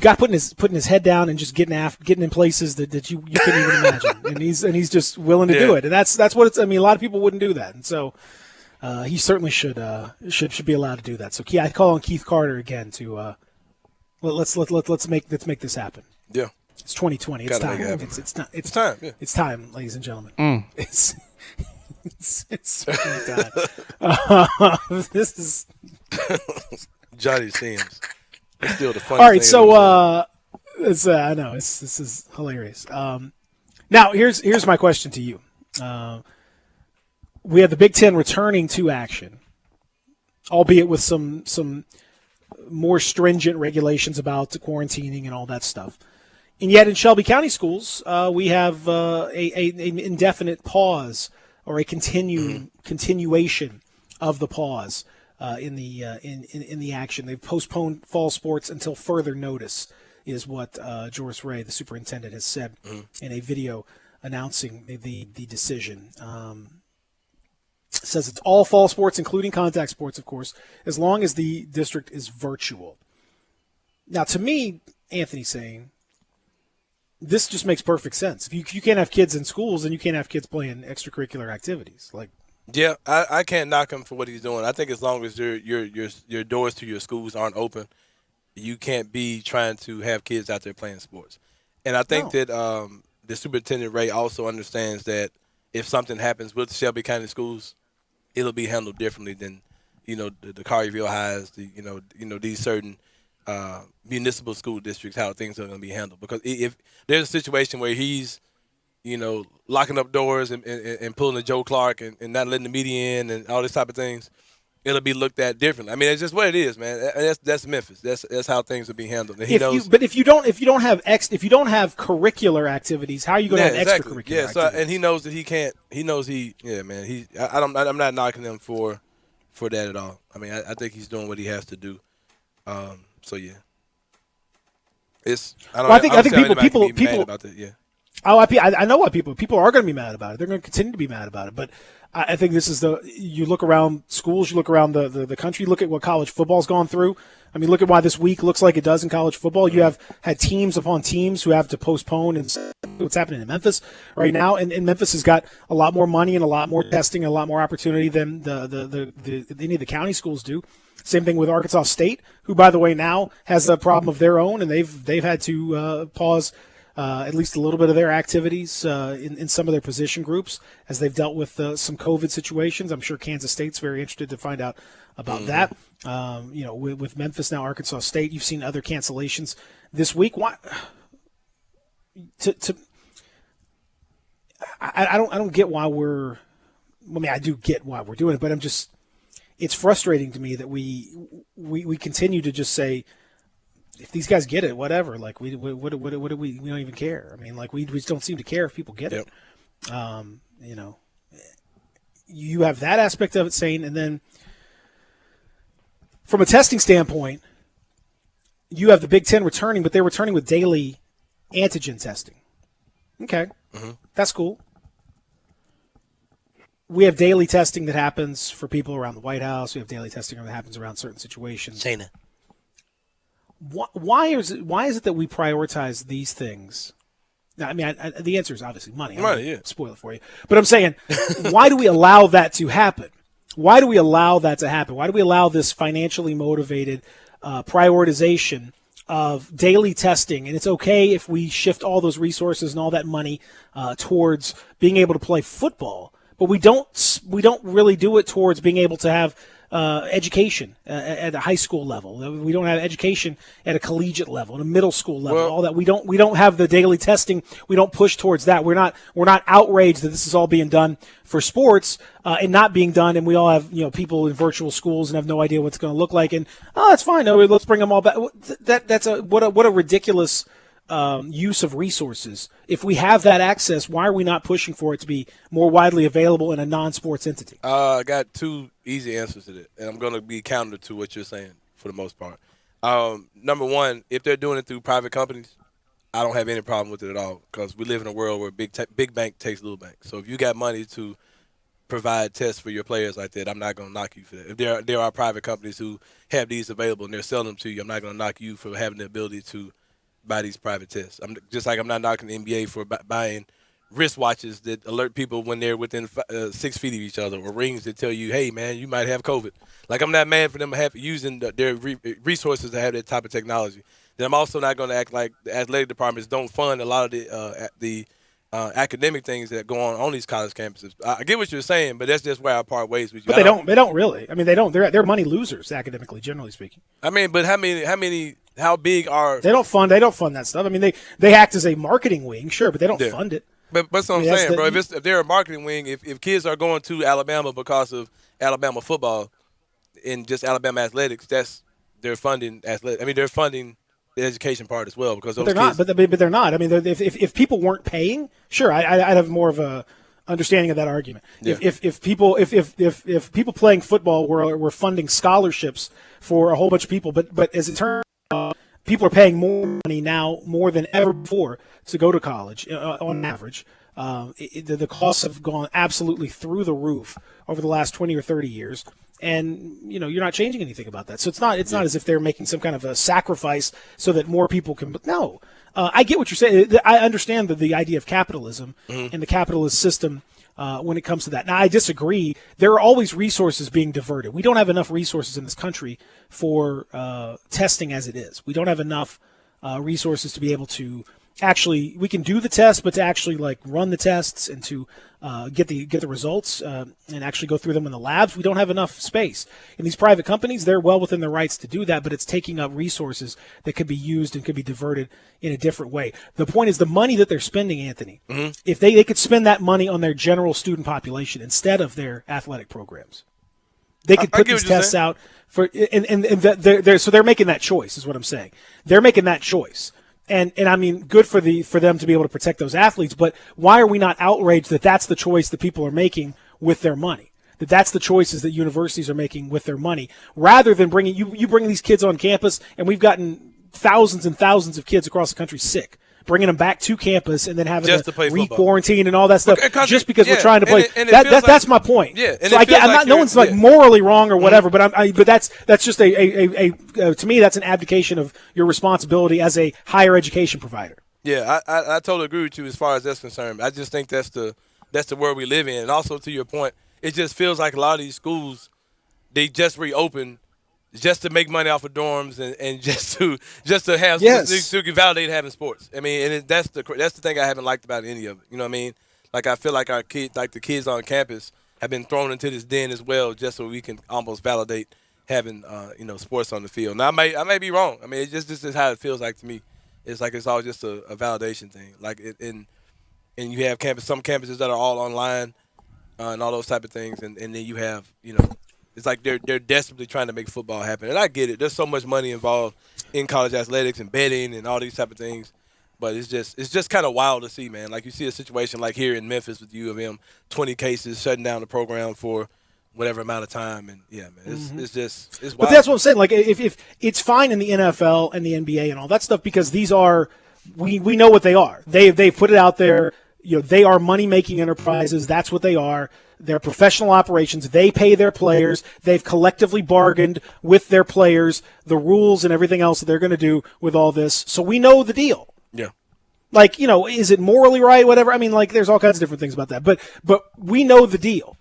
guy putting his head down and just getting in places that you couldn't even imagine, and he's just willing to do it, and that's what it's. I mean, a lot of people wouldn't do that, and so he certainly should be allowed to do that. So I call on Keith Carter again to let's make this happen. Yeah. It's 2020. It's time. It's time. Yeah. It's time, ladies and gentlemen. It's time. This is Johnny Sins. It's still the fun. All right, so I know this is hilarious. Now here's my question to you. We have the Big Ten returning to action, albeit with some more stringent regulations about the quarantining and all that stuff. And yet in Shelby County schools, we have an indefinite pause or a continuation of the pause in the action. They've postponed fall sports until further notice, is what Joris Ray, the superintendent, has said in a video announcing the decision. It says it's all fall sports, including contact sports, of course, as long as the district is virtual. Now, to me, Anthony's saying, this just makes perfect sense. If you can't have kids in schools, then you can't have kids playing extracurricular activities. Yeah, I can't knock him for what he's doing. I think as long as your doors to your schools aren't open, you can't be trying to have kids out there playing sports. And I think that the Superintendent Ray also understands that if something happens with Shelby County schools, it'll be handled differently than, the Collierville Highs, these certain municipal school districts, how things are going to be handled. Because if there's a situation where he's, locking up doors and pulling a Joe Clark and not letting the media in and all this type of things, it'll be looked at differently. I mean, it's just what it is, man. That's Memphis. That's how things will be handled. And he knows. But if you don't have curricular activities, how are you going to have extracurricular activities? And he knows that he can't. He knows man. I'm not knocking him for that at all. I mean, I think he's doing what he has to do. So yeah. I think people mad about that, yeah. Oh, I know why people are going to be mad about it. They're going to continue to be mad about it. But I think this is you look around schools, you look around the country, look at what college football's gone through. I mean, look at why this week looks like it does in college football. You have had teams upon teams who have to postpone, and what's happening in Memphis right now. And Memphis has got a lot more money and a lot more testing and a lot more opportunity than any of the county schools do. Same thing with Arkansas State, who, by the way, now has a problem of their own, and they've had to pause at least a little bit of their activities in some of their position groups as they've dealt with some COVID situations. I'm sure Kansas State's very interested to find out about that. With Memphis now, Arkansas State, you've seen other cancellations this week. Why? I don't get why we're. I mean, I do get why we're doing it, but it's frustrating to me that we continue to just say, if these guys get it, whatever. Like we don't even care. I mean, like we just don't seem to care if people get it. You have that aspect of it saying, and then from a testing standpoint, you have the Big Ten returning, but they're returning with daily antigen testing. Okay, That's cool. We have daily testing that happens for people around the White House. We have daily testing that happens around certain situations. Shana. Why is it that we prioritize these things? Now, I mean, the answer is obviously money. Money, yeah. Spoil it for you. But I'm saying, why do we allow that to happen? Why do we allow that to happen? Why do we allow this financially motivated prioritization of daily testing? And it's okay if we shift all those resources and all that money towards being able to play football, but we don't really do it towards being able to have education at a high school level. We don't have education at a collegiate level, at a middle school level. All that we don't have the daily testing. We don't push towards that. We're not outraged that this is all being done for sports and not being done. And we all have people in virtual schools and have no idea what it's going to look like. And that's fine. No, let's bring them all back. That's what a ridiculous use of resources. If we have that access, why are we not pushing for it to be more widely available in a non-sports entity? I got two easy answers to that, and I'm going to be counter to what you're saying for the most part. Number one, if they're doing it through private companies, I don't have any problem with it at all because we live in a world where big bank takes little bank. So if you got money to provide tests for your players like that, I'm not going to knock you for that. If there are private companies who have these available and they're selling them to you, I'm not going to knock you for having the ability to buy these private tests. I'm not knocking the NBA for buying wristwatches that alert people when they're within 6 feet of each other, or rings that tell you, hey, man, you might have COVID. Like, I'm not mad for them using their resources to have that type of technology. Then I'm also not going to act like the athletic departments don't fund a lot of the academic things that go on these college campuses. I get what you're saying, but that's just where I part ways with you. But they don't really. I mean, they don't. They're money losers academically, generally speaking. I mean, but how big are they don't fund that stuff. I mean, they act as a marketing wing, sure, but they don't fund it. But that's what I'm saying, bro. If they're a marketing wing, if kids are going to Alabama because of Alabama football and just Alabama athletics, they're funding athletic. I mean, they're funding the education part as well because those kids. But they're not. I mean, if people weren't paying, sure, I'd have more of a understanding of that argument. Yeah. If people playing football were funding scholarships for a whole bunch of people, but as it turns out, people are paying more money now, more than ever before, to go to college on average. The costs have gone absolutely through the roof over the last 20 or 30 years. And, you're not changing anything about that. So it's not as if they're making some kind of a sacrifice so that more people can. No, I get what you're saying. I understand the idea of capitalism and the capitalist system when it comes to that. Now, I disagree. There are always resources being diverted. We don't have enough resources in this country for testing as it is. We don't have enough resources to be able to actually, we can do the test, but to actually like run the tests and to get the results and actually go through them in the labs, we don't have enough space. In these private companies, they're well within their rights to do that, but it's taking up resources that could be used and could be diverted in a different way. The point is the money that they're spending, Anthony, if they could spend that money on their general student population instead of their athletic programs. They could put these tests out for, so they're making that choice, is what I'm saying. They're making that choice. And I mean, good for them to be able to protect those athletes, but why are we not outraged that that's the choice that people are making with their money? That's the choices that universities are making with their money, rather than bringing you bring these kids on campus, and we've gotten thousands and thousands of kids across the country sick, bringing them back to campus and then having to re-quarantine and all that stuff just because we're trying to play. That's my point. Yeah, so I'm not. No one's like morally wrong or whatever, but but that's just a to me that's an abdication of your responsibility as a higher education provider. Yeah, I totally agree with you as far as that's concerned. I just think that's the world we live in, and also to your point, it just feels like a lot of these schools they just reopen just to make money off of dorms and just to have to validate having sports. I mean, and that's the thing I haven't liked about any of it. You know what I mean? Like I feel like the kids on campus have been thrown into this den as well, just so we can almost validate having sports on the field. Now I may be wrong. I mean, it's just this is how it feels like to me. It's like it's all just a validation thing. Like and you have some campuses that are all online and all those type of things, and then you have It's like they're desperately trying to make football happen. And I get it. There's so much money involved in college athletics and betting and all these type of things. But it's just kind of wild to see, man. Like you see a situation like here in Memphis with U of M, 20 cases shutting down the program for whatever amount of time. And, yeah, man, it's wild. But that's what I'm saying. Like if it's fine in the NFL and the NBA and all that stuff because these are we know what they are. They've put it out there. They are money-making enterprises. That's what they are. They're professional operations. They pay their players. They've collectively bargained with their players the rules and everything else that they're going to do with all this. So we know the deal. Yeah. Like, is it morally right? Whatever. I mean, like, there's all kinds of different things about that. But we know the deal.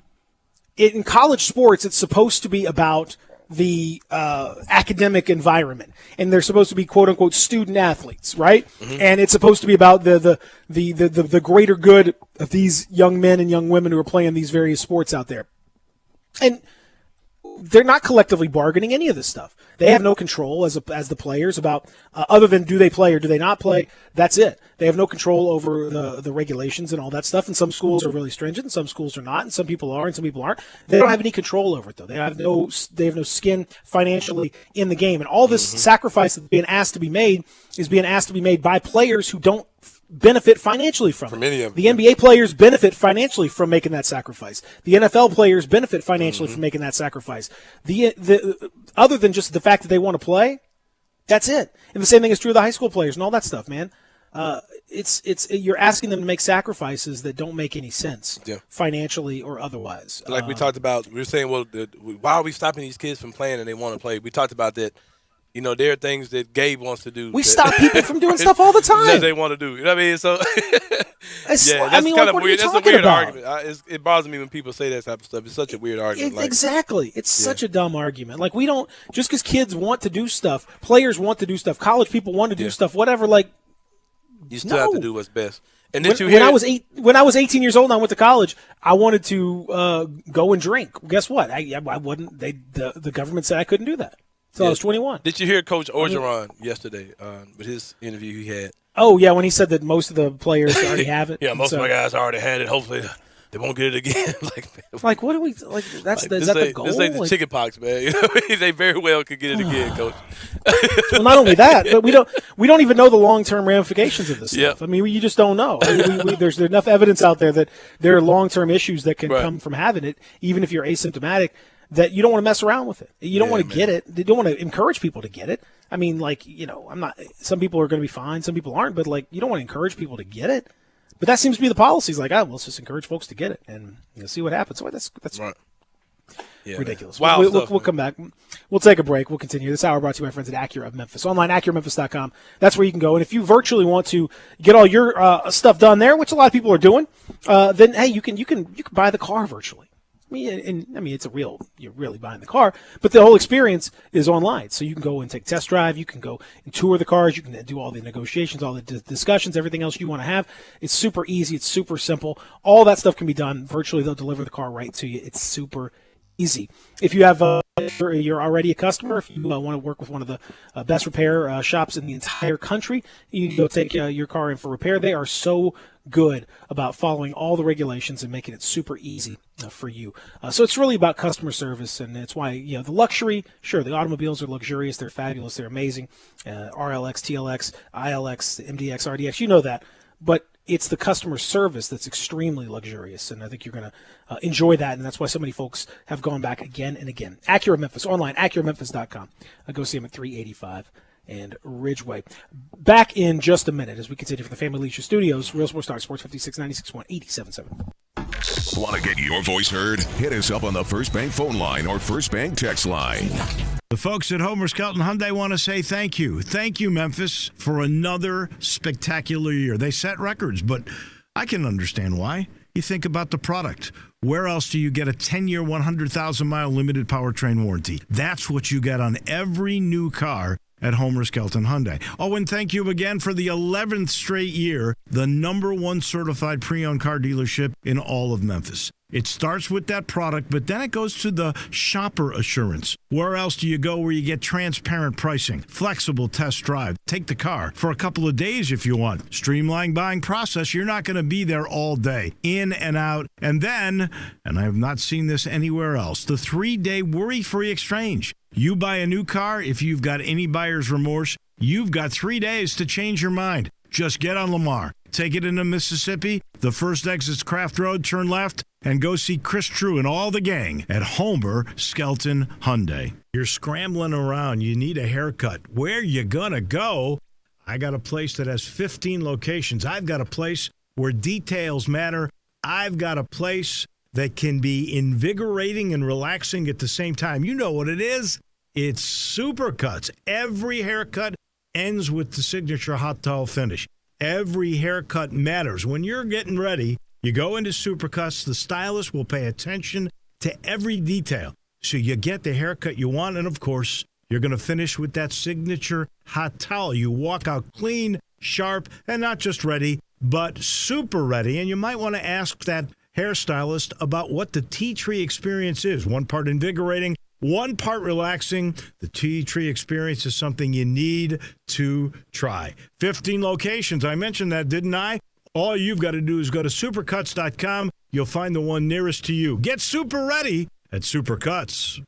In college sports, it's supposed to be about the academic environment, and they're supposed to be quote unquote student athletes, right? Mm-hmm. And it's supposed to be about the greater good of these young men and young women who are playing these various sports out there. And they're not collectively bargaining any of this stuff. They have no control as the players about other than do they play or do they not play. That's it. They have no control over the regulations and all that stuff. And some schools are really stringent, and some schools are not, and some people are, and some people aren't. They don't have any control over it though. They have no skin financially in the game. And all this sacrifice that's being asked to be made is being asked to be made by players who don't benefit financially from it. The NBA players benefit financially from making that sacrifice. The NFL players benefit financially from making that sacrifice. The other than just the fact that they want to play, that's it. And the same thing is true of the high school players and all that stuff, man. You're asking them to make sacrifices that don't make any sense financially or otherwise. Like we talked about, we were saying, well, why are we stopping these kids from playing and they want to play? We talked about that. There are things that Gabe wants to do. We stop people from doing stuff all the time. That they want to do. You know what I mean? So, that's kind of weird. That's a weird argument. It bothers me when people say that type of stuff. It's such a weird argument. Exactly. It's such a dumb argument. Like, we don't – just because kids want to do stuff, players want to do stuff, college people want to do stuff, whatever, like – you still have to do what's best. And when I was 18 years old and I went to college, I wanted to go and drink. Guess what? I wouldn't – the government said I couldn't do that. So I was 21. Did you hear Coach Orgeron yesterday with his interview he had? Oh, yeah, when he said that most of the players already have it. Yeah, most of my guys already had it. Hopefully they won't get it again. Like what do we – like that's like, is that the goal? This ain't the chicken pox, man. They very well could get it again, Coach. Well, not only that, but we don't even know the long-term ramifications of this stuff. I mean, you just don't know. I mean, there's enough evidence out there that there are long-term issues that can come from having it, even if you're asymptomatic, that you don't want to mess around with it. You don't want to get it. You don't want to encourage people to get it. I mean, like, I'm not – some people are going to be fine. Some people aren't. But, like, you don't want to encourage people to get it. But that seems to be the policy. It's like, let's just encourage folks to get it and see what happens. So that's right. Ridiculous. Wow, we'll come back. We'll take a break. We'll continue. This hour brought to you by friends at Acura of Memphis. Online, AcuraMemphis.com. That's where you can go. And if you virtually want to get all your stuff done there, which a lot of people are doing, then hey, you can buy the car virtually. I mean, it's you're really buying the car, but the whole experience is online. So you can go and take test drive. You can go and tour the cars. You can do all the negotiations, all the discussions, everything else you want to have. It's super easy. It's super simple. All that stuff can be done virtually. They'll deliver the car right to you. It's super easy. If you have, you're already a customer, if you want to work with one of the best repair shops in the entire country, you can go take your car in for repair. They are so good about following all the regulations and making it super easy for you. So it's really about customer service, and it's why, the luxury, sure, the automobiles are luxurious, they're fabulous, they're amazing. RLX, TLX, ILX, MDX, RDX, you know that. But it's the customer service that's extremely luxurious, and I think you're going to enjoy that, and that's why so many folks have gone back again and again. Acura Memphis, online, AcuraMemphis.com. Go see them at 385 and Ridgeway. Back in just a minute as we continue from the Family Leisure Studios, Real Sports Talk, Sports 56, 96.1, 87.7. Want to get your voice heard? Hit us up on the First Bank phone line or First Bank text line. The folks at Homer Skelton Hyundai want to say thank you. Thank you, Memphis, for another spectacular year. They set records, but I can understand why. You think about the product. Where else do you get a 10-year, 100,000-mile limited powertrain warranty? That's what you get on every new car at Homer Skelton Hyundai. Oh, and thank you again for the 11th straight year, the #1 certified pre-owned car dealership in all of Memphis. It starts with that product, but then it goes to the shopper assurance. Where else do you go where you get transparent pricing, flexible test drive, take the car for a couple of days if you want, streamlined buying process? You're not going to be there all day, in and out. And then, and I have not seen this anywhere else, the 3-day worry-free exchange. You buy a new car, if you've got any buyer's remorse, you've got 3 days to change your mind. Just get on Lamar, take it into Mississippi, the first exit's Craft Road, turn left, and go see Chris True and all the gang at Homer Skelton Hyundai. You're scrambling around. You need a haircut. Where you gonna go? I got a place that has 15 locations. I've got a place where details matter. I've got a place that can be invigorating and relaxing at the same time. You know what it is. It's Supercuts. Every haircut ends with the signature hot towel finish. Every haircut matters. When you're getting ready, you go into Supercuts. The stylist will pay attention to every detail. So you get the haircut you want, and of course, you're going to finish with that signature hot towel. You walk out clean, sharp, and not just ready, but super ready. And you might want to ask that hairstylist about what the Tea Tree experience is. One part invigorating, one part relaxing. The Tea Tree experience is something you need to try. 15 locations. I mentioned that, didn't I? All you've got to do is go to supercuts.com. You'll find the one nearest to you. Get super ready at Supercuts.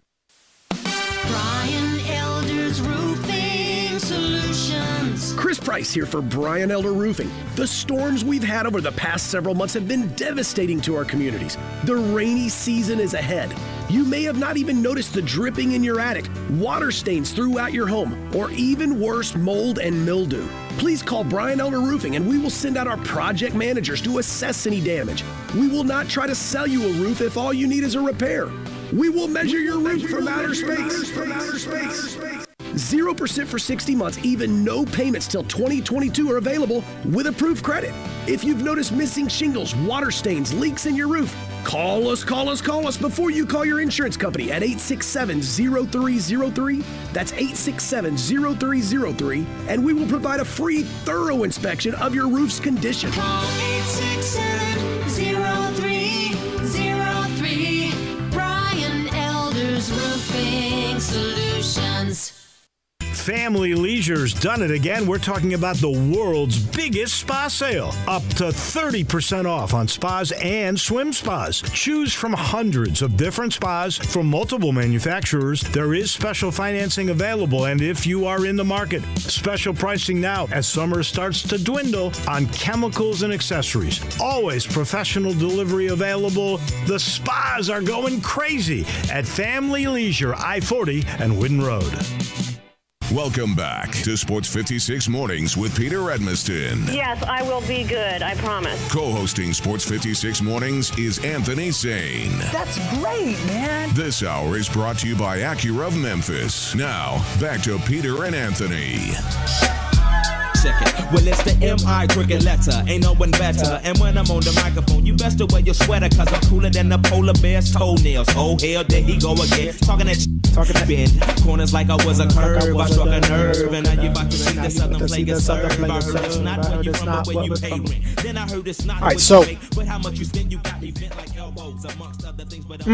Brian Elder's Roofing Solutions. Chris Price here for Brian Elder Roofing. The storms we've had over the past several months have been devastating to our communities. The rainy season is ahead. You may have not even noticed the dripping in your attic, water stains throughout your home, or even worse, mold and mildew. Please call Brian Elder Roofing and we will send out our project managers to assess any damage. We will not try to sell you a roof if all you need is a repair. We will measure your roof from outer space. 0% for 60 months, even no payments till 2022 are available with approved credit. If you've noticed missing shingles, water stains, leaks in your roof, call us before you call your insurance company at 867-0303. That's 867-0303, and we will provide a free, thorough inspection of your roof's condition. Call 867-0303. Brian Elder's Roofing Solutions. Family Leisure's done it again. We're talking about the world's biggest spa sale. Up to 30% off on spas and swim spas. Choose from hundreds of different spas from multiple manufacturers. There is special financing available, and if you are in the market, special pricing now as summer starts to dwindle on chemicals and accessories. Always professional delivery available. The spas are going crazy at Family Leisure, I-40 and Whidden Road. Welcome back to Sports 56 Mornings with Peter Edmiston. Yes, I will be good. I promise. Co-hosting Sports 56 Mornings is Anthony Sane. That's great, man. This hour is brought to you by Acura of Memphis. Now, back to Peter and Anthony. Second. Well, it's the M.I. cricket letter, ain't no one better. And when I'm on the microphone, you best to wear your sweater, cause I'm cooler than the polar bear's toenails. Oh, hell, there he go again. Talking that bend corners like I was a curve. I struck a nerve, and now you about to see the southern play get served. I heard it's not where you from, but where you pay rent. Then I heard it's not all right, so but how much you spend, you got me bent like elbows, amongst other things, but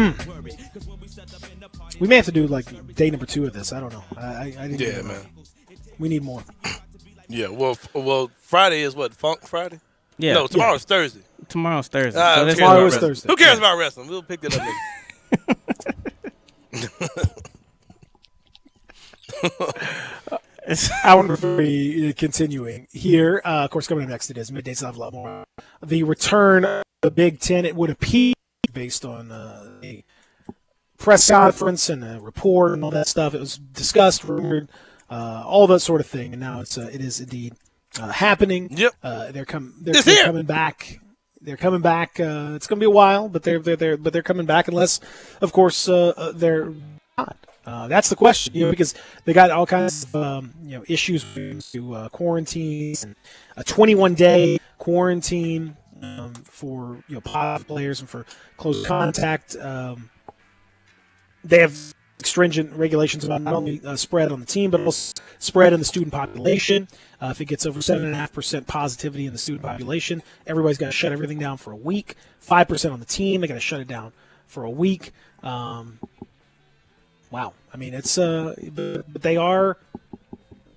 we may have to do like day number 2 of this. I don't know. I didn't Yeah, man. We need more. Yeah, well, Friday is what, Funk Friday? Yeah. No, tomorrow's Thursday. Tomorrow's Thursday. So this tomorrow is Thursday. Who cares about wrestling? We'll pick it up later. Hour number 3 continuing here. Of course, coming up next, it is Middays. I'll have a lot more. The return of the Big Ten, it would appear, based on a press conference and a report and all that stuff. It was discussed, rumored, all that sort of thing, and now it is indeed happening. Yep. They're coming back. They're coming back. It's going to be a while, but they're coming back unless, of course, they're not. That's the question, because they got all kinds of issues with quarantines and a 21-day quarantine for positive players and for close contact. They have stringent regulations about not only spread on the team, but also spread in the student population. If it gets over 7.5% positivity in the student population, everybody's got to shut everything down for a week. 5% on the team, they got to shut it down for a week. Wow. I mean, it's but they are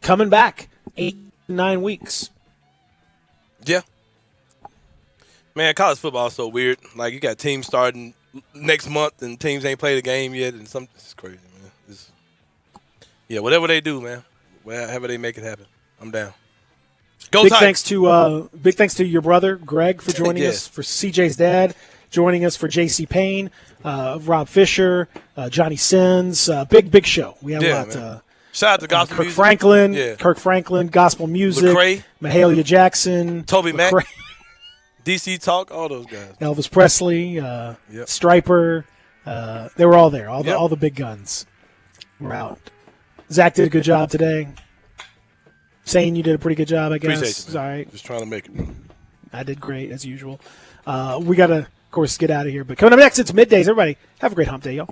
coming back 8-9 weeks. Yeah. Man, college football is so weird. Like, you got teams starting next month and teams ain't played a game yet, and it's crazy, man. Whatever they do, man. However they make it happen, I'm down. Go Big Tigers. thanks to your brother Greg for joining Yeah. us, for CJ's dad joining us, for JC Payne, Rob Fisher, Johnny Sins. Big show. We have a lot. Shout out to Gospel Kirk Music. Franklin, Yeah. Kirk Franklin, Gospel Music, Lecrae. Mahalia Jackson, Toby Mac. Lecrae, DC Talk, all those guys. Elvis Presley, Striper. They were all there. All the big guns were out. Zach did a good job today. Saying you did a pretty good job, I guess. Appreciate you, man. All right. Just trying to make it. I did great, as usual. We got to, of course, get out of here. But coming up next, it's Middays. Everybody, have a great hump day, y'all.